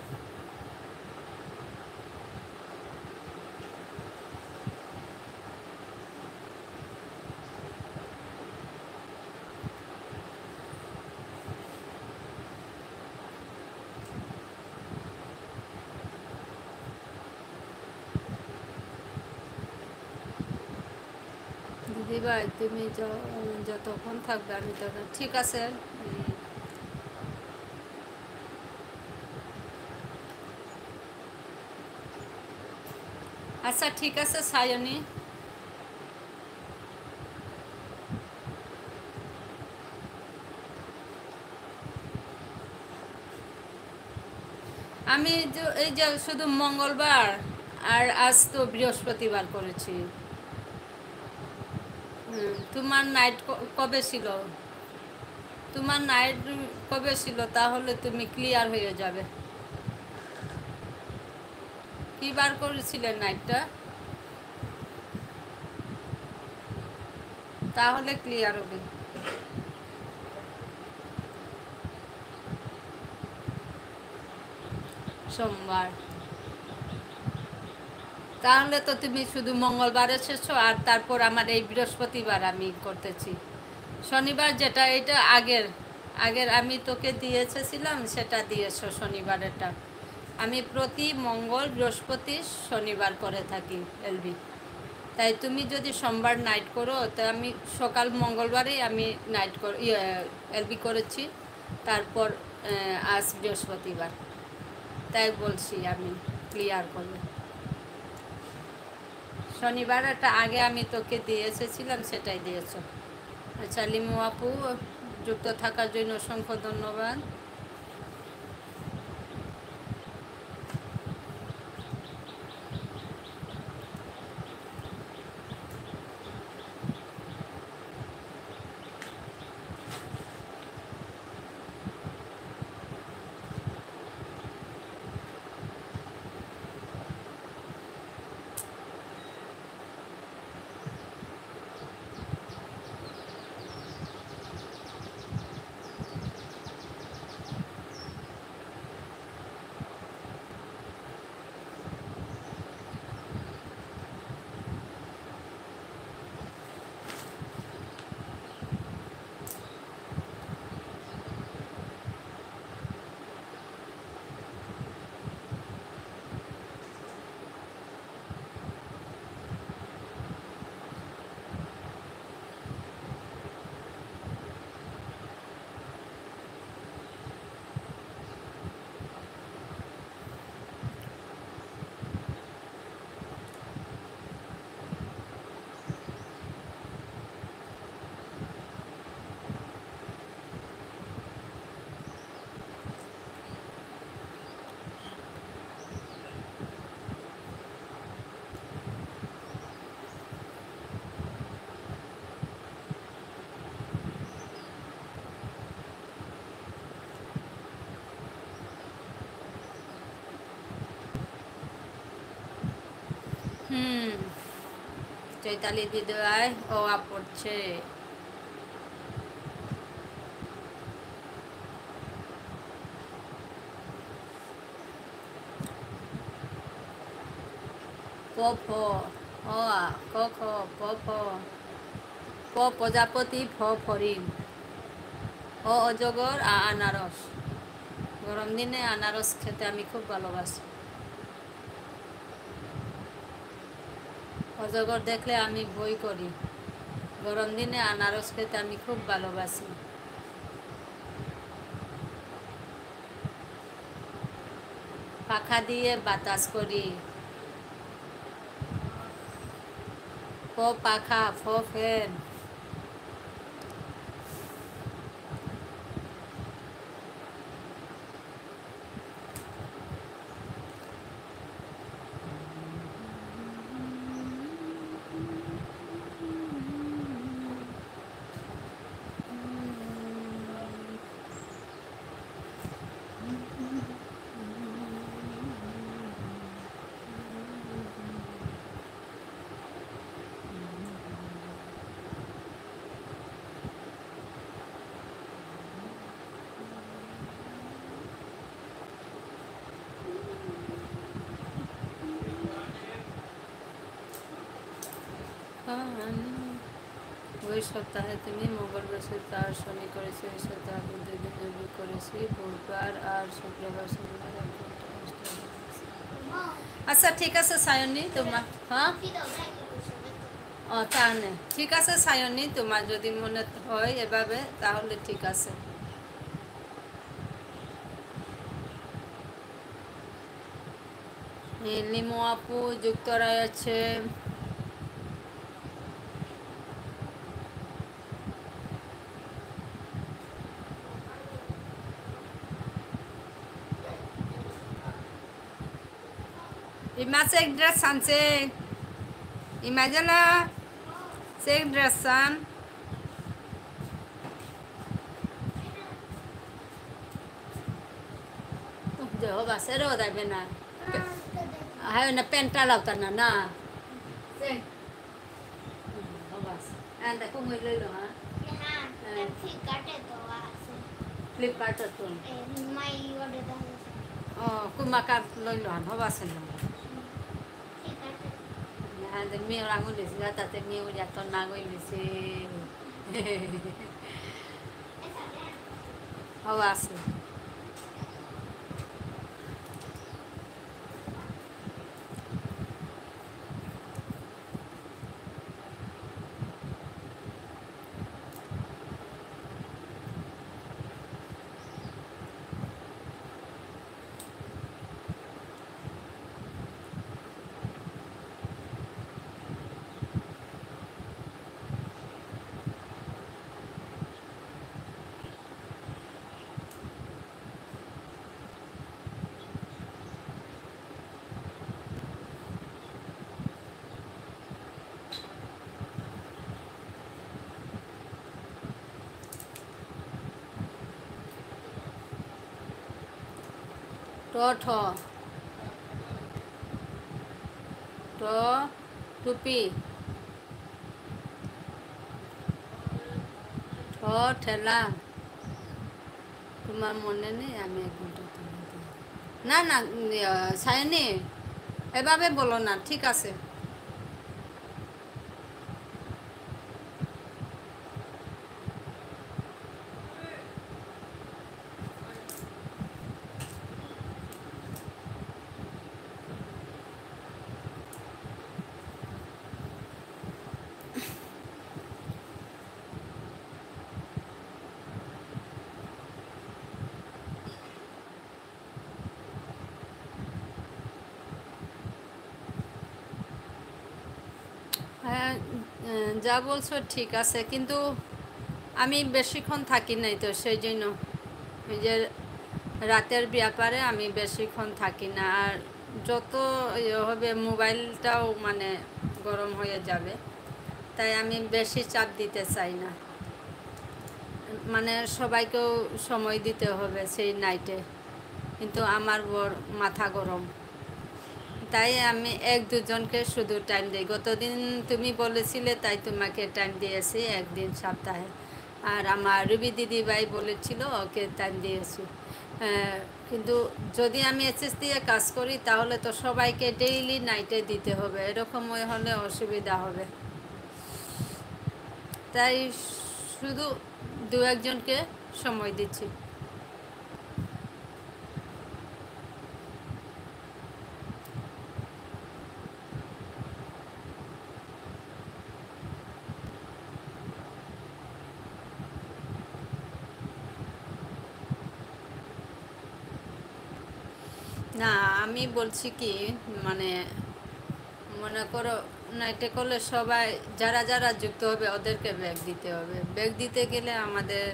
দিদিভাই তুমি যতক্ষণ থাকবে আমি তখন, ঠিক আছে। আচ্ছা, ঠিক আছে সায়নী। আমি এই যে শুধু মঙ্গলবার আর আজ তো বৃহস্পতিবার করেছি। তোমার নাইট কবে ছিল? তোমার নাইট কবে ছিল? তাহলে তুমি ক্লিয়ার হয়ে যাবে। কি বার করেছিলে নাইটটা? তাহলে ক্লিয়ার হবে। সোমবার। তাহলে তো তুমি শুধু মঙ্গলবার এসেছো, আর তারপর আমার এই বৃহস্পতিবার আমি করতেছি। শনিবার যেটা, এটা আগের আগের আমি তোকে দিয়ে এসেছিলাম, সেটা দিয়েছো শনিবারেরটা। আমি প্রতি মঙ্গল, বৃহস্পতি, শনিবার করে থাকি এলবি। তাই তুমি যদি সোমবার নাইট করো, তো আমি সকাল মঙ্গলবারেই আমি নাইট এলবি করেছি। তারপর আজ বৃহস্পতিবার, তাই বলছি আমি ক্লিয়ার করবো। শনিবার একটা আগে আমি তোকে দিয়ে এসেছিলাম, সেটাই দিয়েছ। আচ্ছা, লিমু আপু, যুক্ত থাকার জন্য অসংখ্য ধন্যবাদ। হুম, চৈতালি দিদি আয়, ও পড়ছে। প ফ, অ আ, ক খ, প ফ, প প্রজাপতি, ফ ফরিং, ও অজগর, আনারস। গরম দিনে আনারস খেতে আমি খুব ভালোবাসি। অজগর দেখলে আমি ভয় করি। গরম দিনে আনারস খেতে আমি খুব ভালোবাসি। পাখা দিয়ে বাতাস করি। প পাখা, ফ ফ্যান। ওই সপ্তাহে তুমি মঙ্গল বৃহস্পতিবার শনি করেছি, ওই সপ্তাহে আমি 2 দিন রবি করেছি, বুধবার আর শুক্রবার শনিবার 1 ঘন্টা কষ্ট করেছি। আচ্ছা ঠিক আছে সায়নী, তোমার হ্যাঁ ও তাহলে ঠিক আছে সায়নী, তোমার যদি মনে হয় এভাবে তাহলে ঠিক আছে। লিমু আপু যুক্ত রয়েছে। Ima cek dresan cek. Ima jala cek dresan. Jauh bahasa ro dah benar. Ayo na penta lautan na. Cek. Oh bahasa. Anda kau mulai lo ha? Flipkart tu. Oh, kau makan lo lo han. Oh bahasa lo. Anda mi orang ulis, kata te mi ulia ton nago ilisi. Oh bahasa. ঠ ট টুপি, ঠ ঠেলা। তোমার মনে নেই? আমি এক ঘন্টা না না সায়নী, এভাবে বলো না, ঠিক আছে। হ্যাঁ, যা বলছো ঠিক আছে, কিন্তু আমি বেশিক্ষণ থাকি নাই তো, সেই জন্য ওই যে রাতের ব্যাপারে আমি বেশিক্ষণ থাকি না। আর যত ইয়ে হবে মোবাইলটাও মানে গরম হয়ে যাবে, তাই আমি বেশি চাপ দিতে চাই না। মানে সবাইকেও সময় দিতে হবে সেই নাইটে, কিন্তু আমার বর মাথা গরম, তাই আমি এক দুজনকে শুধু টাইম দিই। গতদিন তুমি বলেছিলে তাই তোমাকে টাইম দিয়েছি একদিন সপ্তাহে। আর আমার রুবি দিদি ভাই বলেছিল, ওকে টাইম দিয়েছি। কিন্তু যদি আমি এসএস দিয়ে কাজ করি তাহলে তো সবাইকে ডেইলি নাইটে দিতে হবে, এরকম হলে অসুবিধা হবে। তাই শুধু দু একজনকে সময় দিচ্ছি। না, আমি বলছি কি, মানে মনে করো নাইটে করলে সবাই যারা যারা যুক্ত হবে ওদেরকে ব্যাগ দিতে হবে। ব্যাগ দিতে গেলে আমাদের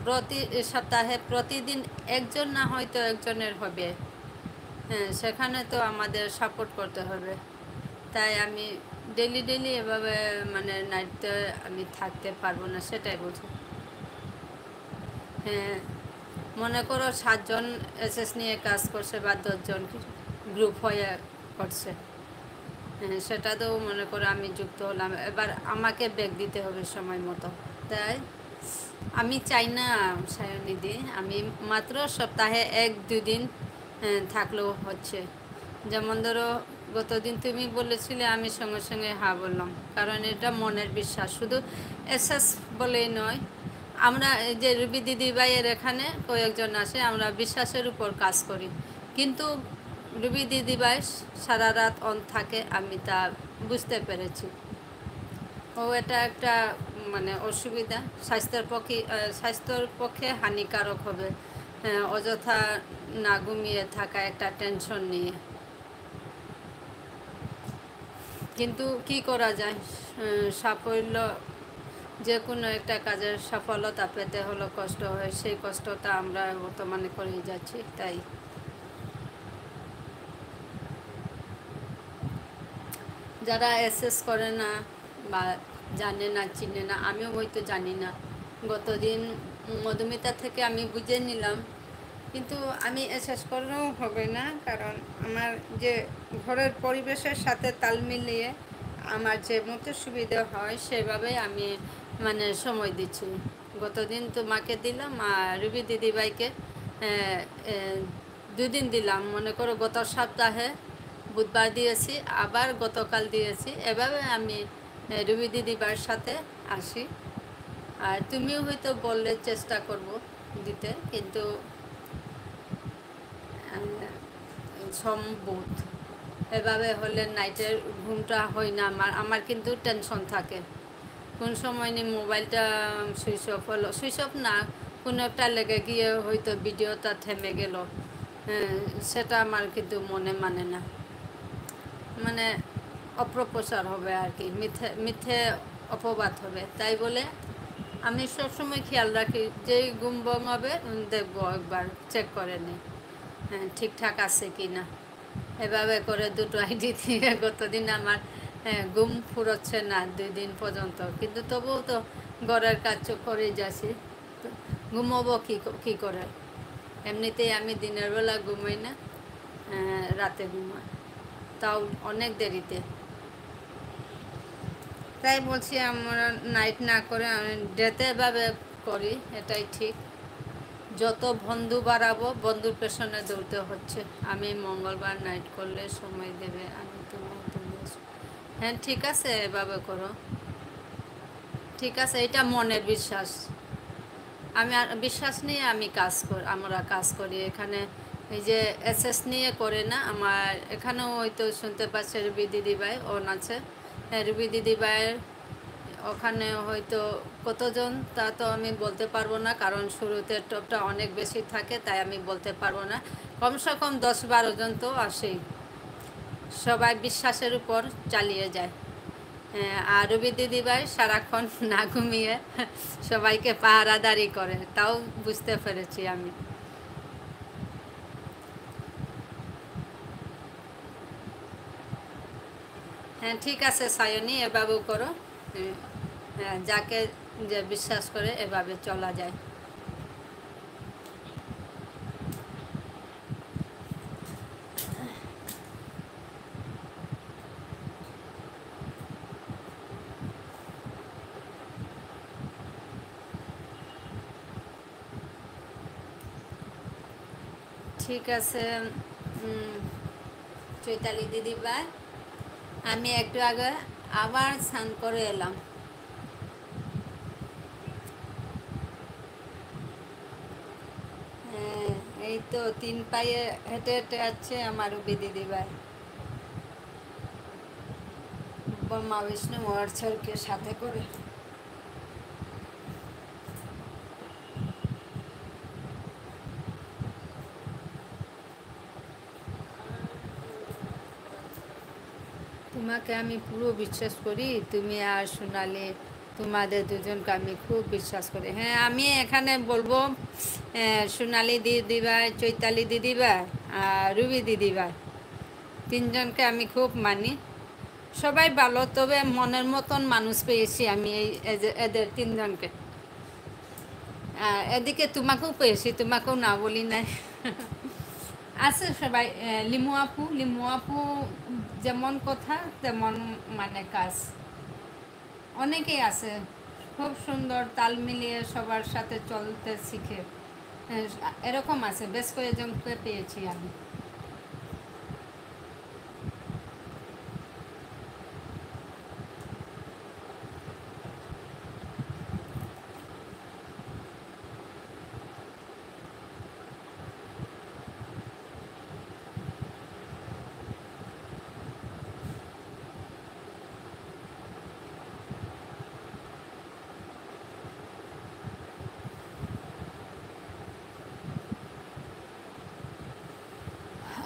প্রতি সপ্তাহে প্রতিদিন একজন না হয়তো একজনের হবে। হ্যাঁ, সেখানে তো আমাদের সাপোর্ট করতে হবে। তাই আমি ডেলি ডেলি এভাবে মানে নাইটে আমি থাকতে পারবো না, সেটাই বলছি। হ্যাঁ, মনে করো 7জন এসএস নিয়ে কাজ করছে বা 10জন গ্রুপ হয়ে করছে, হ্যাঁ, সেটাতেও মনে করো আমি যুক্ত হলাম, এবার আমাকে ব্যাগ দিতে হবে সময় মতো। তাই আমি চাই না সায়নিধি, আমি মাত্র সপ্তাহে 1-2 দিন থাকলেও হচ্ছে। যেমন ধরো গতদিন তুমি বলেছিলে, আমি সঙ্গে সঙ্গে হ্যাঁ বললাম, কারণ এটা মনের বিশ্বাস। শুধু এসএস বলেই নয়, আমরা এই যে রুবি দিদি ভাইয়ের এখানে কয়েকজন আসে, আমরা বিশ্বাসের উপর কাজ করি। কিন্তু রুবি দিদি ভাই সারা রাত অন থাকে, আমি তা বুঝতে পেরেছি। ও এটা একটা মানে অসুবিধা, স্বাস্থ্যর পক্ষে হানিকারক হবে। অযথা না ঘুমিয়ে থাকা, একটা টেনশন নিয়ে। কিন্তু কি করা যায়, সাফল্য, যে কোনো একটা কাজের সফলতা পেতে হলো কষ্ট হয়, সেই কষ্টটা আমরা বর্তমানে করেই যাচ্ছি। তাই যারা এসএস করে না বা জানে না, চিনে না, আমিও হয়তো জানি না, গতদিন মধুমিতা থেকে আমি বুঝে নিলাম। কিন্তু আমি এসএস করলেও হবে না, কারণ আমার যে ঘরের পরিবেশের সাথে তাল মিলিয়ে আমার যে মতো সুবিধা হয় সেভাবেই আমি মানে সময় দিচ্ছি। গতদিন তোমাকে দিলাম আর রুবি দিদিভাইকে 2 দিন দিলাম। মনে করো গত সপ্তাহে বুধবার দিয়েছি, আবার গতকাল দিয়েছি, এভাবে আমি রুবি দিদিভাইয়ের সাথে আসি। আর তুমিও হয়তো বললে চেষ্টা করব দিতে, কিন্তু সম্বোধ এভাবে হলে নাইটের ঘুমটা হয় না আমার। আমার কিন্তু টেনশন থাকে, কোন সময় নি মোবাইলটা সুইচ অফ হলো, সুইচ অফ না, কোনো একটা লেগে গিয়ে হয়তো ভিডিওটা থেমে গেল, সেটা আমার কিন্তু মনে মানে না, মানে অপপ্রচার হবে আর কি, মিথ্যে মিথ্যে অপবাদ হবে। তাই বলে আমি সবসময় খেয়াল রাখি, যেই ঘুম ভঙ্গ হবে দেখবো, একবার চেক করে নিই হ্যাঁ ঠিকঠাক আছে কি না। এভাবে করে দুটো আইডি দিয়ে গতদিন আমার ঘুম ফুরোচ্ছে না 2 দিন পর্যন্ত, কিন্তু তবুও তো ঘরের কাজ করেই যাচ্ছি, ঘুমোবো কী করে। এমনিতেই আমি দিনের বেলা ঘুমাই না, রাতে ঘুমাই, তাও অনেক দেরিতে। তাই বলছি আমরা নাইট না করে ডেতে এভাবে করি, এটাই ঠিক। যত বন্ধু বাড়াবো বন্ধুর পেছনে দৌড়তে হচ্ছে। আমি মঙ্গলবার নাইট করলে সময় দেবে, আমি তোমার তুমি। হ্যাঁ ঠিক আছে, এভাবে করো। ঠিক আছে, এটা মনের বিশ্বাস। আমি বিশ্বাস নিয়ে আমরা কাজ করি এখানে। এই যে এসএস নিয়ে করে না, আমার এখানেও হয়তো শুনতে পাচ্ছে রুবি দিদিভাই ওন আছে। রুবি দিদিভাইয়ের ওখানে হয়তো কতজন তা তো আমি বলতে পারবো না, কারণ শুরুতে টপটা অনেক বেশি থাকে, তাই আমি বলতে পারবো না। কমসে কম 10-12 জন তো আসেই, সবাই বিশ্বাসের উপর চালিয়ে যায়। আর রবি দিদিভাই সারাক্ষণ না ঘুমিয়ে সবাইকে পাহারাদারি করে, তাও বুঝতে পেরেছি আমি। হ্যাঁ ঠিক আছে সায়নী, এভাবেও করো। হ্যাঁ, যাকে যে বিশ্বাস করে এভাবে চলা যায়। ঠিক আছে চৈতালি দিদিভাই, আমি একটু আগে আবার স্নান করে এলাম। হ্যাঁ, এই তো 3 পায়ে হেঁটে হেঁটে আছে আমার রবি দিদিভাই, ব্রহ্মা বিষ্ণু মহেশ্বরকে সাথে করে। তোমাকে আমি পুরো বিশ্বাস করি, তুমি আর সোনালি, তোমাদের দুজনকে আমি খুব বিশ্বাস করি। হ্যাঁ আমি এখানে বলবো সোনালি দিদিভাই, চৈতালি দিদিভাই আর রুবি দিদিভাই, তিনজনকে আমি খুব মানি। সবাই ভালো, তবে মনের মতন মানুষ পেয়েছি আমি এদের তিনজনকে। এদিকে তোমাকেও পেয়েছি, তোমাকেও না বলি নাই। আছে সবাই, লিমু আপু যেমন কথা তেমন মানে কাজ। অনেকেই আছে খুব সুন্দর তাল মিলিয়ে সবার সাথে চলতে শিখে, এরকম আছে, বেশ কয়েকজনকে পেয়েছি আমি।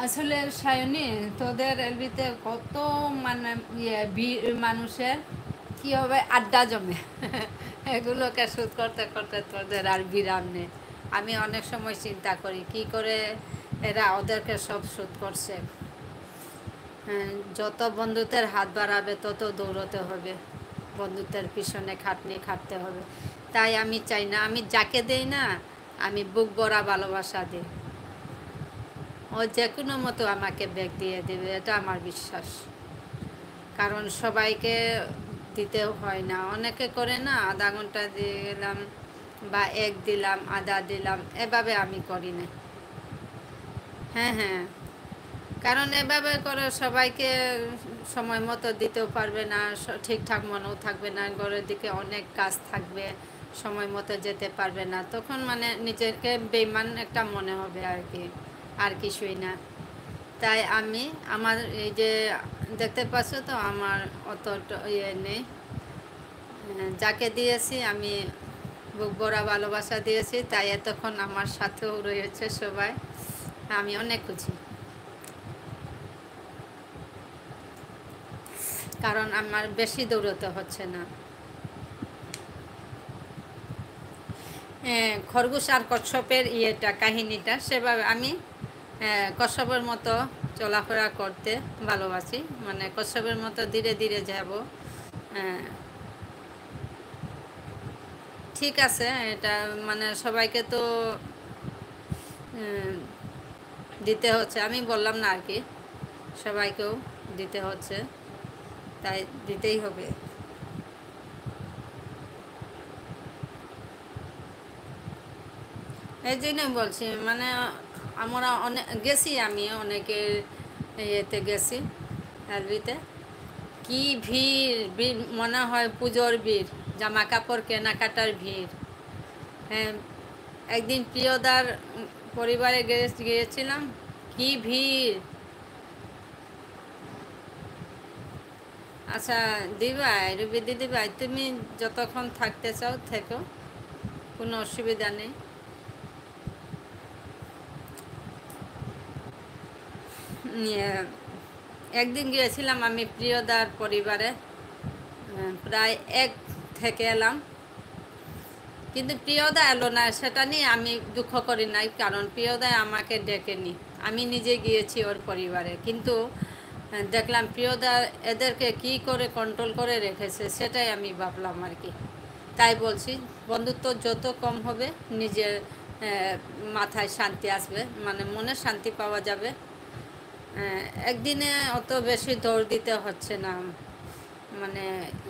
আসলে সায়নী, তোদের এলবিতে কত মানে মানুষের কি হবে আড্ডা জমে, এগুলোকে শুট করতে করতে তোদের আর বিরাম নেই। আমি অনেক সময় চিন্তা করি কি করে এরা ওদেরকে সব শুট করছে। হ্যাঁ, যত বন্ধুত্বের হাত বাড়াবে তত দৌড়তে হবে, বন্ধুত্বের পিছনে খাটতে হবে। তাই আমি চাই না, আমি যাকে দেই না, আমি বুক ভরা ভালোবাসা দিই, ও যে কোনো মতো আমাকে ব্যাগ দিয়ে দেবে, এটা আমার বিশ্বাস। কারণ সবাইকে দিতেও হয় না, অনেকে করে না আধা ঘন্টা দিলাম বা এক দিলাম, আধা দিলাম, এভাবে আমি করি না। হ্যাঁ হ্যাঁ, কারণ এভাবে করে সবাইকে সময় মতো দিতেও পারবে না, ঠিকঠাক মনেও থাকবে না, ঘরের দিকে অনেক কাজ থাকবে, সময় মতো যেতে পারবে না, তখন মানে নিজেকে বেইমান একটা মনে হবে আর কি, আর কিছুই না। তাই আমি আমার এই যে দেখতে পাচ্ছ তো আমার অত ইয়ে নেই, যাকে দিয়েছি আমি বুক ভরা ভালোবাসা দিয়েছি, তাই এতক্ষণ আমার সাথেও রয়েছে সবাই, আমি অনেক খুশি। কারণ আমার বেশি দৌড়তে হচ্ছে না। খরগোশ আর কচ্ছপের কাহিনীটা সেভাবে আমি কচ্ছপের মতো চলাফেরা করতে ভালোবাসি, মানে কচ্ছপের মতো ধীরে ধীরে যাব। ঠিক আছে, এটা মানে সবাইকে তো আহ, দিতে হচ্ছে, আমি বললাম না আর কি, সবাইকেও দিতে হচ্ছে, তাই দিতেই হবে। এই জন্যই বলছি, মানে আমরা অনেক গেছি, আমি অনেকের ইয়েতে গেছি, এলবিতে। কি ভিড়, ভিড় মনে হয় পুজোর ভিড়, জামা কাপড় কেনাকাটার ভিড়। হ্যাঁ, একদিন প্রিয়দার পরিবারে গিয়েছিলাম, কি ভিড়। আচ্ছা দিভাই, রুবি দিদি ভাই, তুমি যতক্ষণ থাকতে চাও থেকো, কোনো অসুবিধা নেই। ইয়ে, একদিন গিয়েছিলাম আমি প্রিয়দার পরিবারে, প্রায় এক থেকে এলাম, কিন্তু প্রিয়দা এলো না, সেটা নিয়ে আমি দুঃখ করি নাই, কারণ প্রিয়দা আমাকে ডেকেনি, আমি নিজে গিয়েছি ওর পরিবারে। কিন্তু দেখলাম প্রিয়দা এদেরকে কি করে কন্ট্রোল করে রেখেছে, সেটাই আমি ভাবলাম আর কি। তাই বলছি, বন্ধুত্ব যত কম হবে, নিজের মাথায় শান্তি আসবে, মানে মনে শান্তি পাওয়া যাবে। একদিনে অত বেশি দৌড় দিতে হচ্ছে না, মানে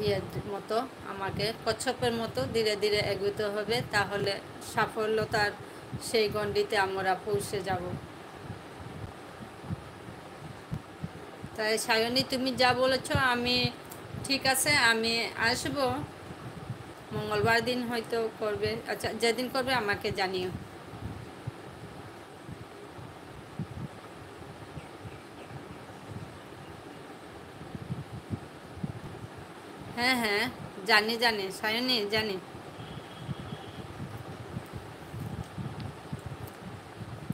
ইয়ের মতো, আমাকে কচ্ছপের মতো ধীরে ধীরে এগোতে হবে, তাহলে সাফল্যতার সেই গণ্ডিতে আমরা পৌঁছে যাব। তাই সায়নী, তুমি যা বলেছো, আমি ঠিক আছে, আমি আসবো মঙ্গলবার দিন, হয়তো করবে। আচ্ছা, যেদিন করবে আমাকে জানিও। হ্যাঁ হ্যাঁ, জানি জানি সায়নী, জানি।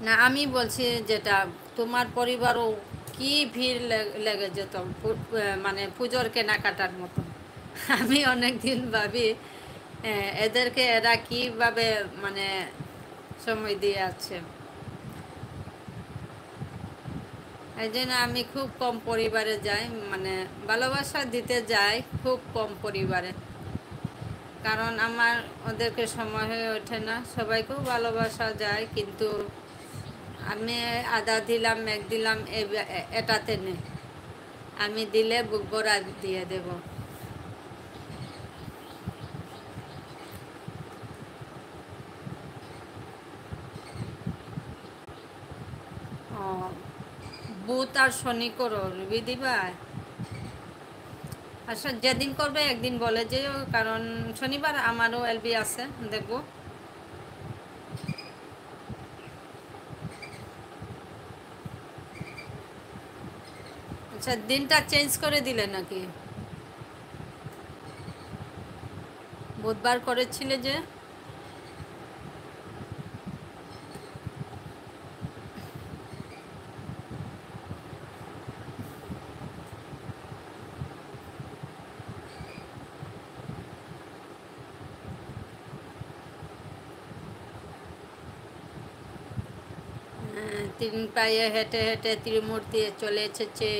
না, আমি বলছি যেটা, তোমার পরিবারও কি ভিড় লেগে যেত, মানে পুজোর কেনাকাটার মতো। আমি অনেক দিন ভাবি এদেরকে এরা কিভাবে মানে সময় দিয়ে আছে। এই জন্য আমি খুব কম পরিবারে যাই, মানে ভালোবাসা দিতে যাই খুব কম পরিবারে, কারণ আমার ওদেরকে সময় হয়ে ওঠে না, সবাইকেও ভালোবাসা যায়, কিন্তু আমি আদা দিলাম, এক দিলাম, এটাতে নেই, আমি দিলে বুক ভরা দিয়ে দেব। ও, বুধ আর শনি করো বিধি ভাই। আচ্ছা, যেদিন করবে একদিন বলে যেও, কারণ শনিবার আমারও এলবি আছে, দেখবো। আচ্ছা, দিনটা চেঞ্জ করে দিলে নাকি? বুধবার করেছিলে যে। 3 পায়ে হেঁটে হেঁটে ত্রিমূর্তি চলে এসেছে।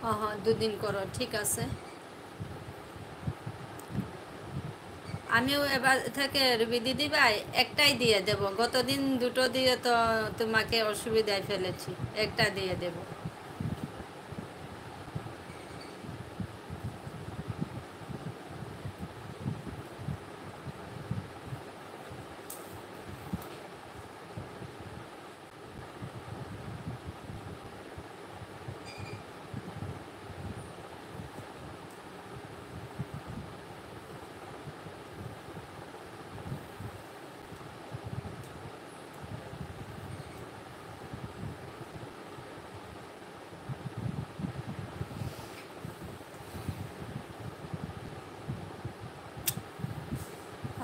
হ্যাঁ, 2 দিন করো, ঠিক আছে। আমিও এবার থেকে রবি দিদি ভাই একটাই দিয়ে দেব, গতদিন দুটো দিয়ে তো তোমাকে অসুবিধায় ফেলেছি, একটা দিয়ে দেব।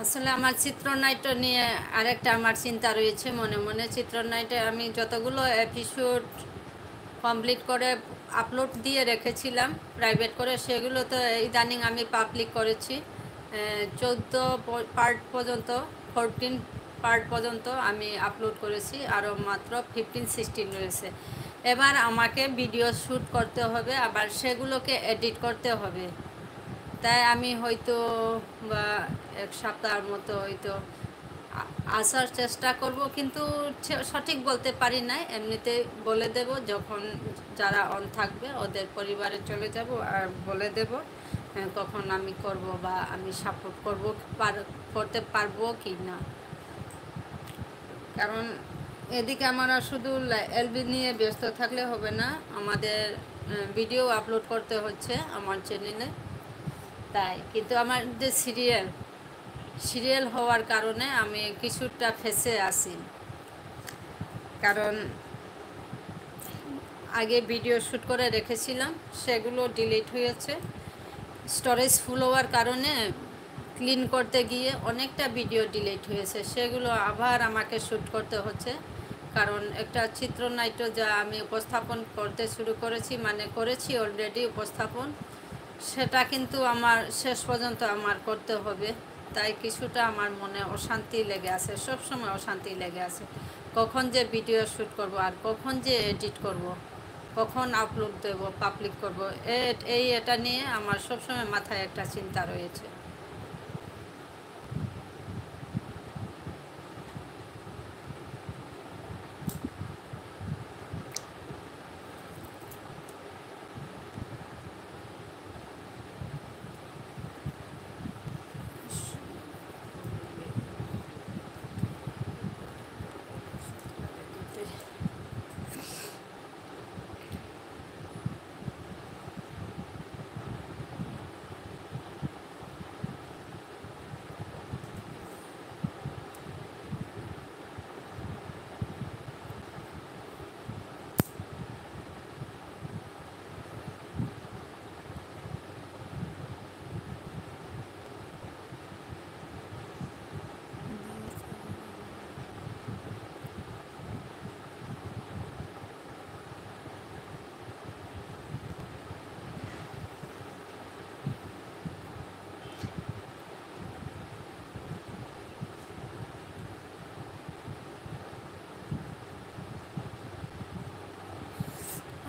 আসলে আমার চিত্রনাট্য নিয়ে আরেকটা আমার চিন্তা রয়েছে মনে মনে। চিত্রনাট্যে আমি যতগুলো এপিসোড কমপ্লিট করে আপলোড দিয়ে রেখেছিলাম প্রাইভেট করে, সেগুলো তো ইদানিং আমি পাবলিক করেছি। 14 পার্ট পর্যন্ত, 14 পার্ট পর্যন্ত আমি আপলোড করেছি, আরও মাত্র 15-16 রয়েছে। এবার আমাকে ভিডিও শ্যুট করতে হবে, আবার সেগুলোকে এডিট করতে হবে। তাই আমি হয়তো বা এক সপ্তাহের মতো হয়তো আসার চেষ্টা করব, কিন্তু সঠিক বলতে পারি না। এমনিতে বলে দেব, যখন যারা অন থাকবে ওদের পরিবারে চলে যাব আর বলে দেব কখন আমি করব বা আমি সাপোর্ট করতে পারবো কি না। কারণ এদিকে আমরা শুধু এলবি নিয়ে ব্যস্ত থাকলে হবে না, আমাদের ভিডিও আপলোড করতে হচ্ছে আমার চ্যানেলে। তাই কিন্তু আমার যে সিরিয়াল হওয়ার কারণে আমি কিছুটা ফেসে আছি। কারণ আগে ভিডিও শ্যুট করে রেখেছিলাম, সেগুলো ডিলিট হয়েছে। স্টোরেজ ফুল হওয়ার কারণে ক্লিন করতে গিয়ে অনেকটা ভিডিও ডিলিট হয়েছে, সেগুলো আবার আমাকে শ্যুট করতে হচ্ছে। কারণ একটা চিত্রনাট্য যা আমি উপস্থাপন করতে শুরু করেছি, মানে করেছি অলরেডি উপস্থাপন, সেটা কিন্তু আমার শেষ পর্যন্ত আমার করতে হবে। তাই কিছুটা আমার মনে অশান্তি লেগে আছে, সবসময় অশান্তি লেগে আছে। কখন যে ভিডিও শ্যুট করব আর কখন যে এডিট করব, কখন আপলোড দেব, পাবলিক করব, এটা নিয়ে আমার সবসময় মাথায় একটা চিন্তা রয়েছে।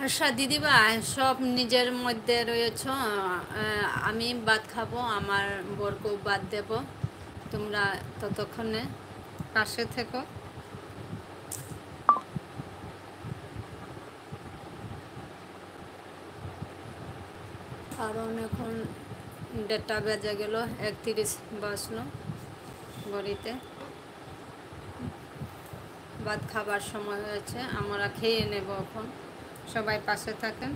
আচ্ছা দিদিভাই, সব নিজের মধ্যে রয়েছ। আমি ভাত খাবো, আমার বরকেও ভাত দেব। তোমরা ততক্ষণে পাশে থেকো। কারণ এখন 1:30 বেজে গেল, 31 বাজলো ঘড়িতে। ভাত খাবার সময় হয়েছে, আমরা খেয়ে নেব এখন। সবাই পাশে থাকেন।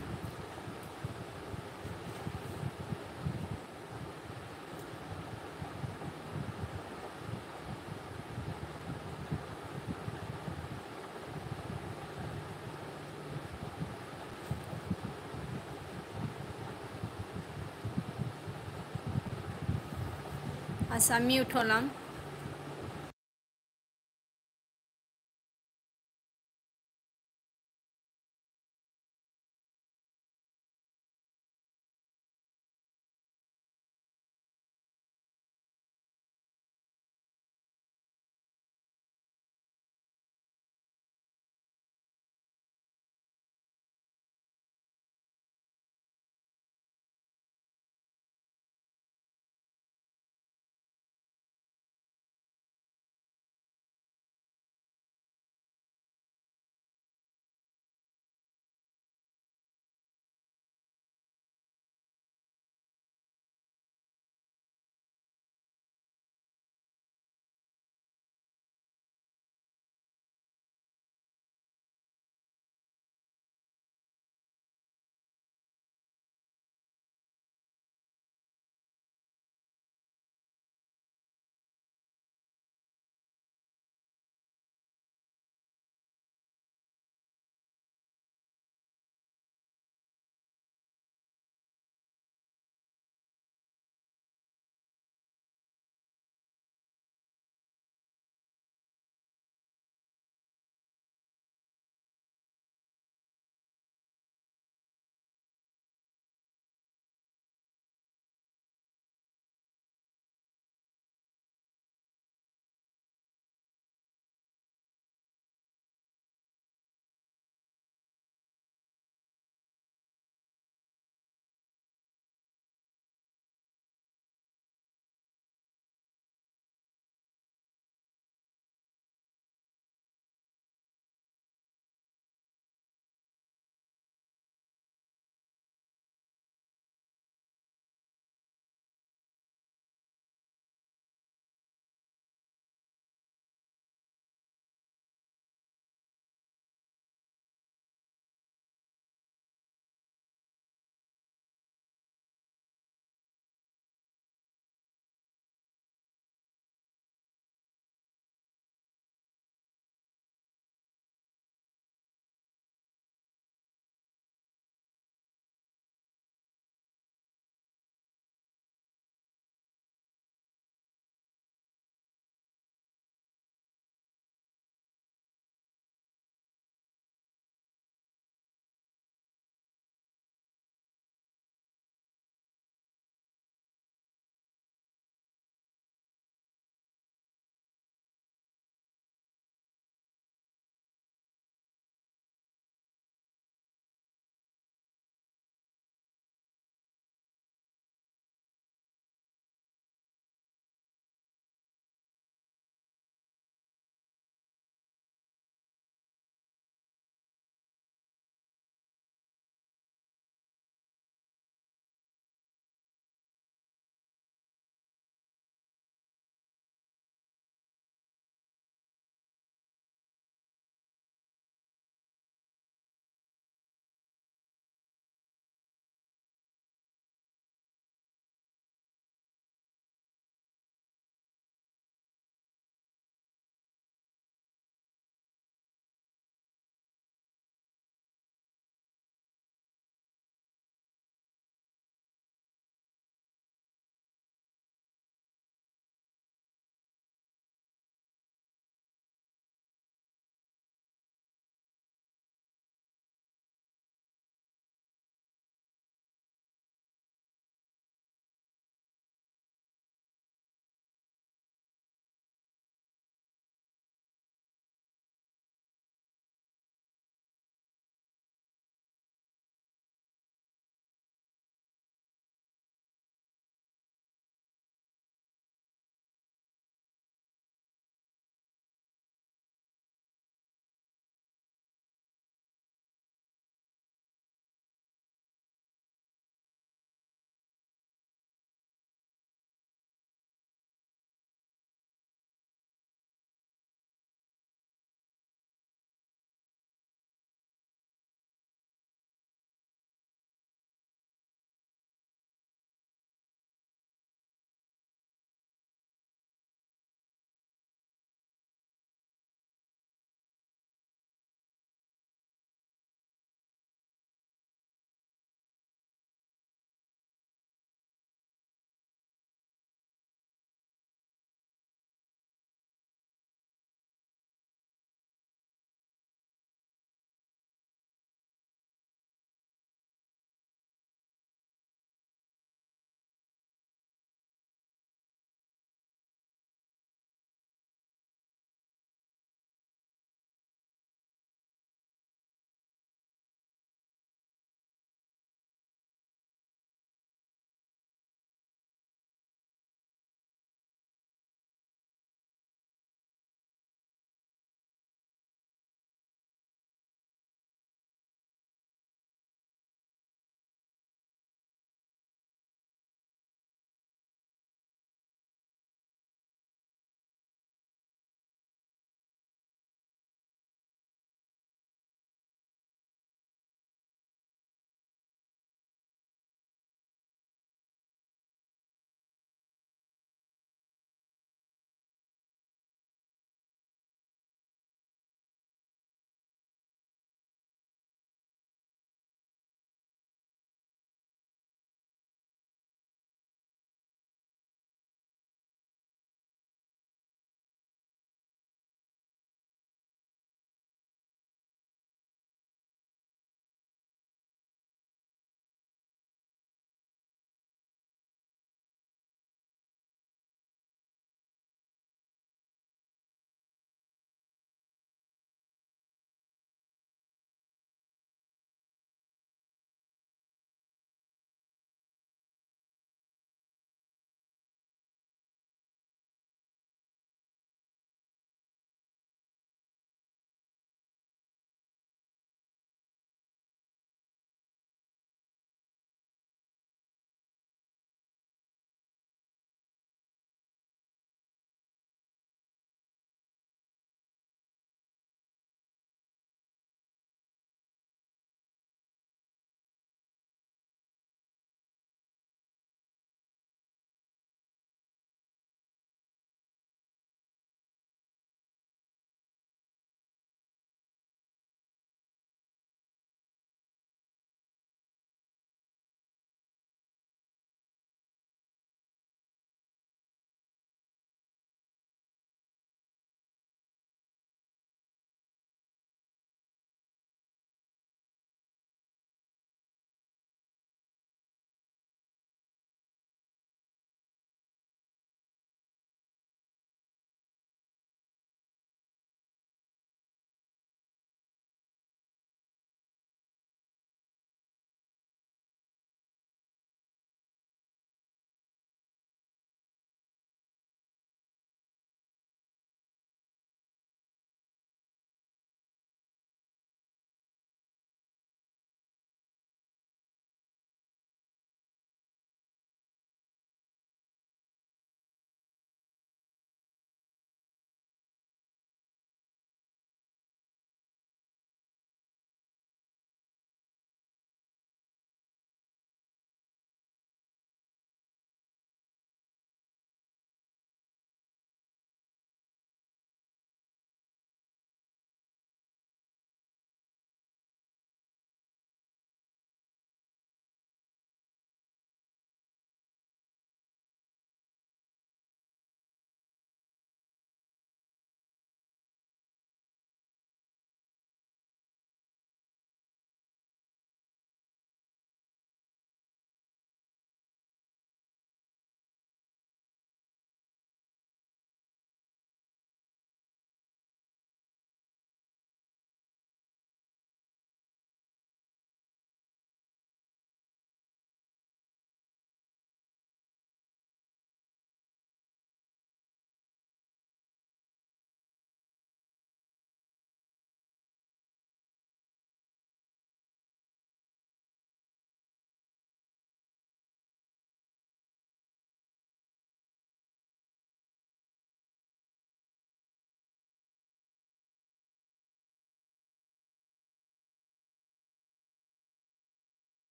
আচ্ছা, মিউট হলাম।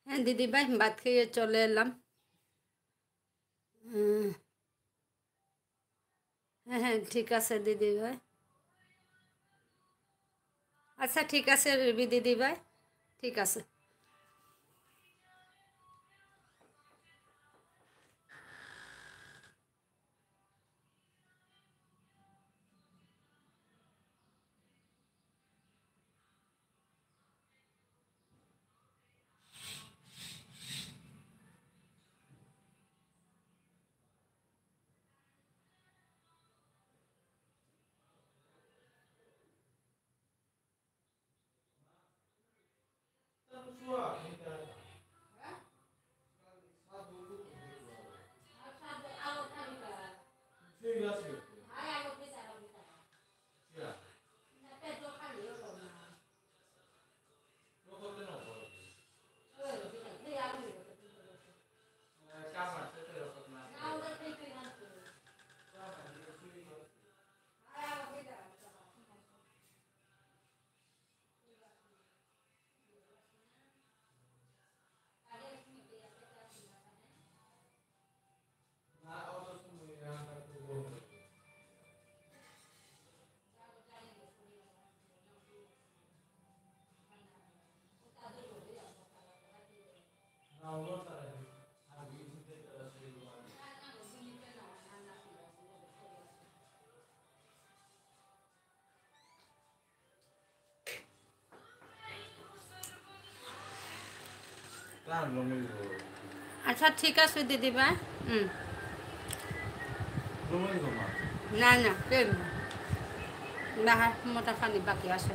হ্যাঁ দিদিভাই, ভাত খেয়ে চলে এলাম। উম, হ্যাঁ হ্যাঁ ঠিক আছে দিদিভাই। আচ্ছা ঠিক আছে রবি দিদিভাই, ঠিক আছে। আচ্ছা ঠিক আছে দিদিভাই। হুম। না না প্রেম বাহার মোটা পানি বাকি আছে।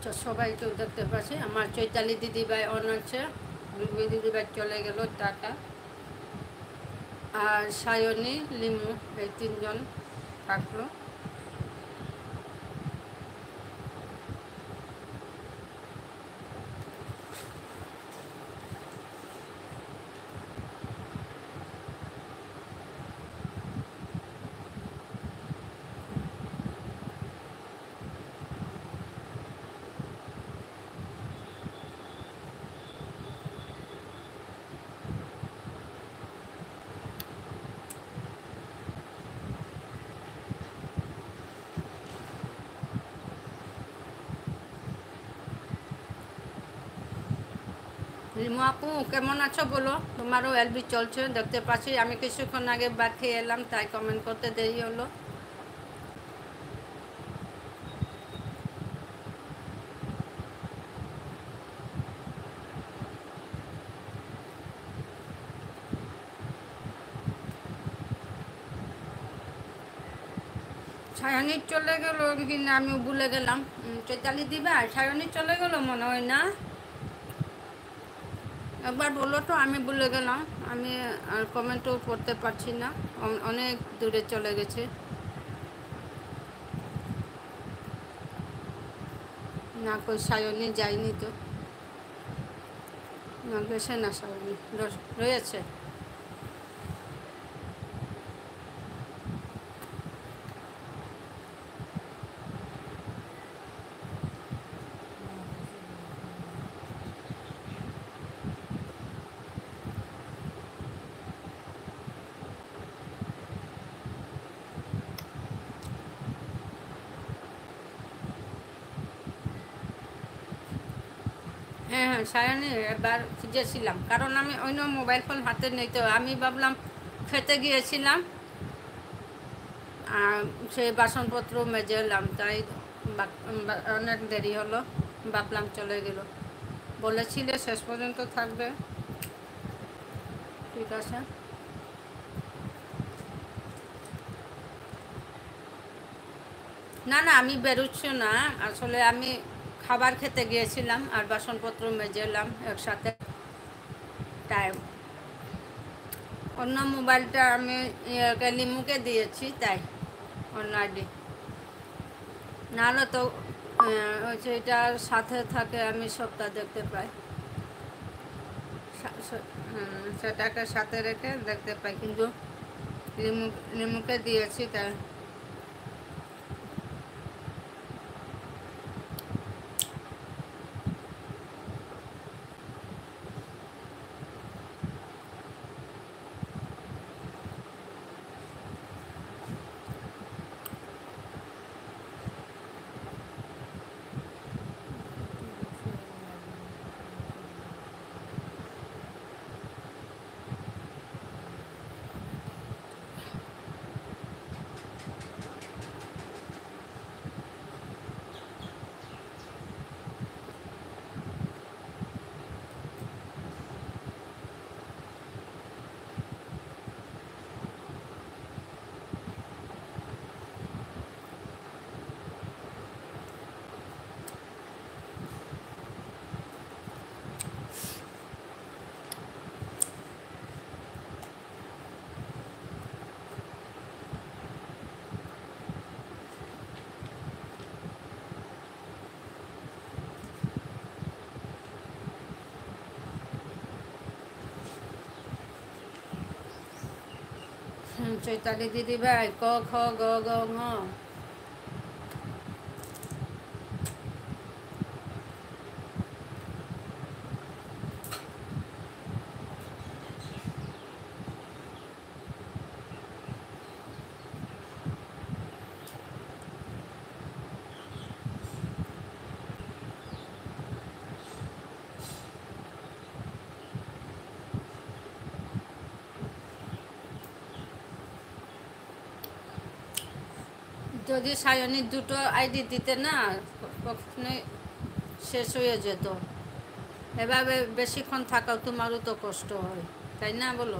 আচ্ছা, সবাইকেও দেখতে পাচ্ছি। আমার চৈতালি দিদিভাই অন আছে, রুবি দিদিভাই চলে গেল, টাটা। আর সায়নী, লিমু, এই তিনজন থাকলো। রিমু আপু কেমন আছো বলো? তোমারও এলবি চলছে দেখতে পাচ্ছি। আমি কিছুক্ষণ আগে ভাত খেয়ে এলাম, তাই কমেন্ট করতে দেরি হলো। সায়নী চলে গেল কিনা আমি ভুলে গেলাম। চৈতালি দিবা সায়নী চলে গেল মনে হয় না? একবার বলো তো, আমি ভুলে গেলাম। আমি আর কমেন্টও করতে পারছি না, অনেক দূরে চলে গেছে। না, কই সায়নী যায়নি তো, না গেছে না, সায়নী রয়েছে। হ্যাঁ হ্যাঁ, সায়নী এবার খুঁজেছিলাম, কারণ আমি অন্য মোবাইল ফোন হাতে নেই তো। আমি ভাবলাম খেতে গিয়েছিলাম আর সেই বাসনপত্র মেজে এলাম, তাই অনেক দেরি হলো, ভাবলাম চলে গেল। বলেছিলে শেষ পর্যন্ত থাকবে, ঠিক আছে। না না, আমি বেরোচ্ছি না, আসলে আমি খাবার খেতে গিয়েছিলাম আর বাসনপত্র মেজে এলাম একসাথে, তাই অন্য মোবাইলটা আমি লিমুকে দিয়েছি, তাই অন্য আইডি। নাহলে তো ওই যে এটার সাথে থাকে, আমি সবটা দেখতে পাই, সেটাকে সাথে রেখে দেখতে পাই, কিন্তু লিমুকে দিয়েছি তাই। চৈতালি দিদি ভাই, ক খ গ গ ঘ। যদি সায়নীর দুটো আইডি দিতে না, কখনোই শেষ হয়ে যেত। এভাবে বেশিক্ষণ থাকাও তোমারও তো কষ্ট হয়, তাই না বলো?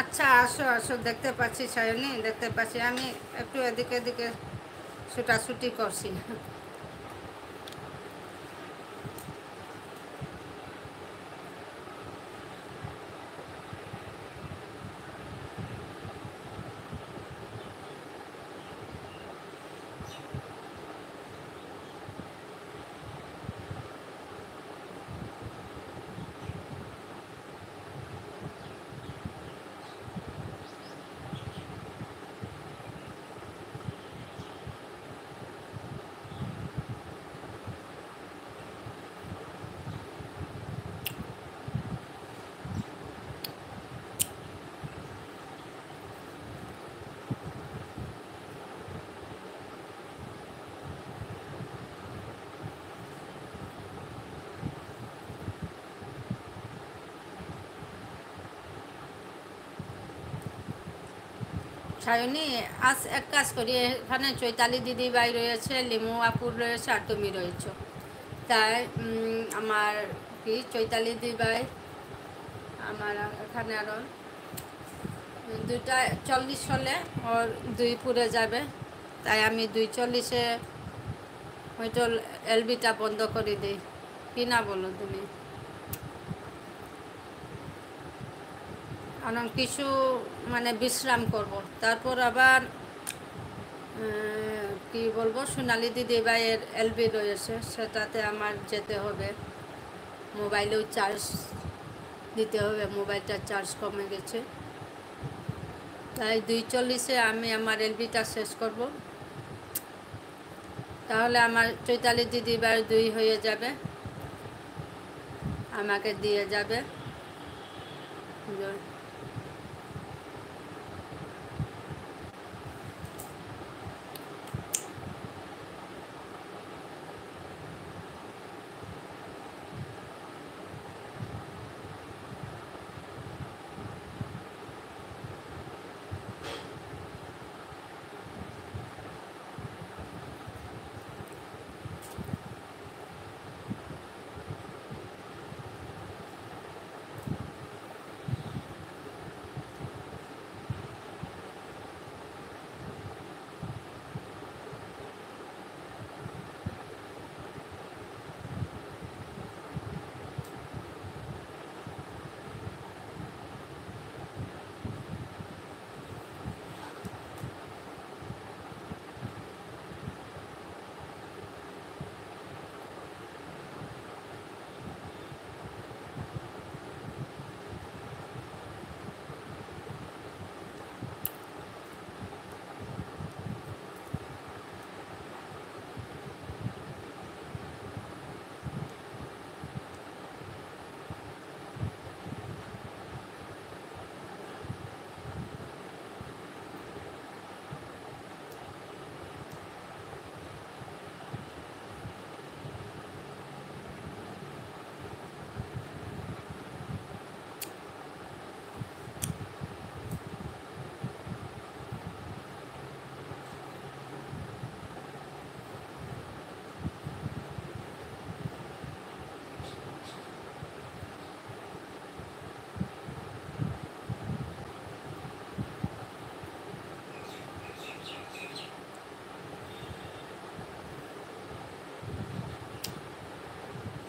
আচ্ছা, আসো আসো, দেখতে পাচ্ছি সায়নী, দেখতে পাচ্ছি। আমি একটু এদিকে এদিকে ছুটাছুটি করছি। সায়নী, আজ এক কাজ করি, এখানে চৈতালি দিদি ভাই রয়েছে, লিমু আপুর রয়েছে, আর তুমি রয়েছো। তাই আমার কি চৈতালি দিদি ভাই, আমার এখানে আরও 2:40 হলে ওর 2 পুরে যাবে। তাই আমি 2:40-এ হয়তো এলবিটা বন্ধ করে দিই, কি না বলো তুমি? কারণ কিছু মানে বিশ্রাম করব, তারপর আবার কি বলবো, সোনালি দিদি ভাইয়ের এলবি রয়েছে, সেটাতে আমার যেতে হবে। মোবাইলেও চার্জ দিতে হবে, মোবাইলটা চার্জ কমে গেছে। তাই 2:40-এ আমি আমার এলবিটা শেষ করব, তাহলে আমার চৈতালি দিদি ভাই 2 হয়ে যাবে, আমাকে দিয়ে যাবে।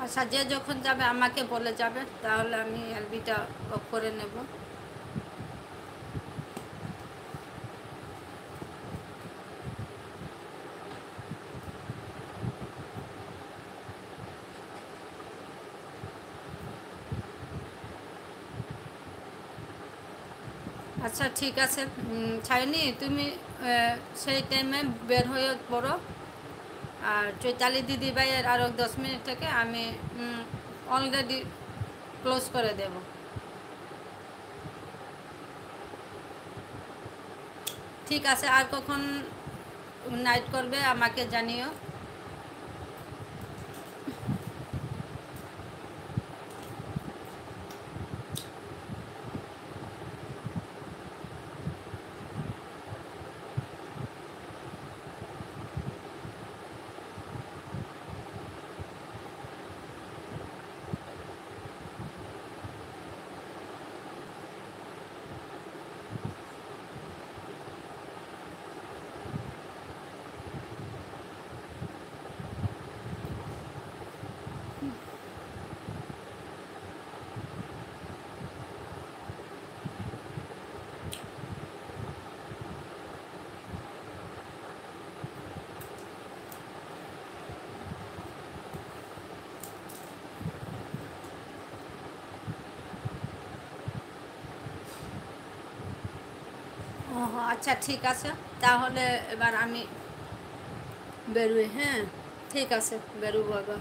আচ্ছা, যে যখন যাবে আমাকে বলে যাবে, তাহলে আমি এলবিটা অফ করে নেব। আচ্ছা ঠিক আছে, ছাইনি তুমি সেই টাইমে বের হয়ে পড়ো। আর চৈতালি দিদি ভাইয়ের আরও 10 মিনিট থেকে আমি অলরেডি ক্লোজ করে দেব। ঠিক আছে, আর কখন নাইট করবে আমাকে জানিও। আচ্ছা ঠিক আছে, তাহলে এবার আমি বেরোই। হ্যাঁ ঠিক আছে, বেরোবো এবার।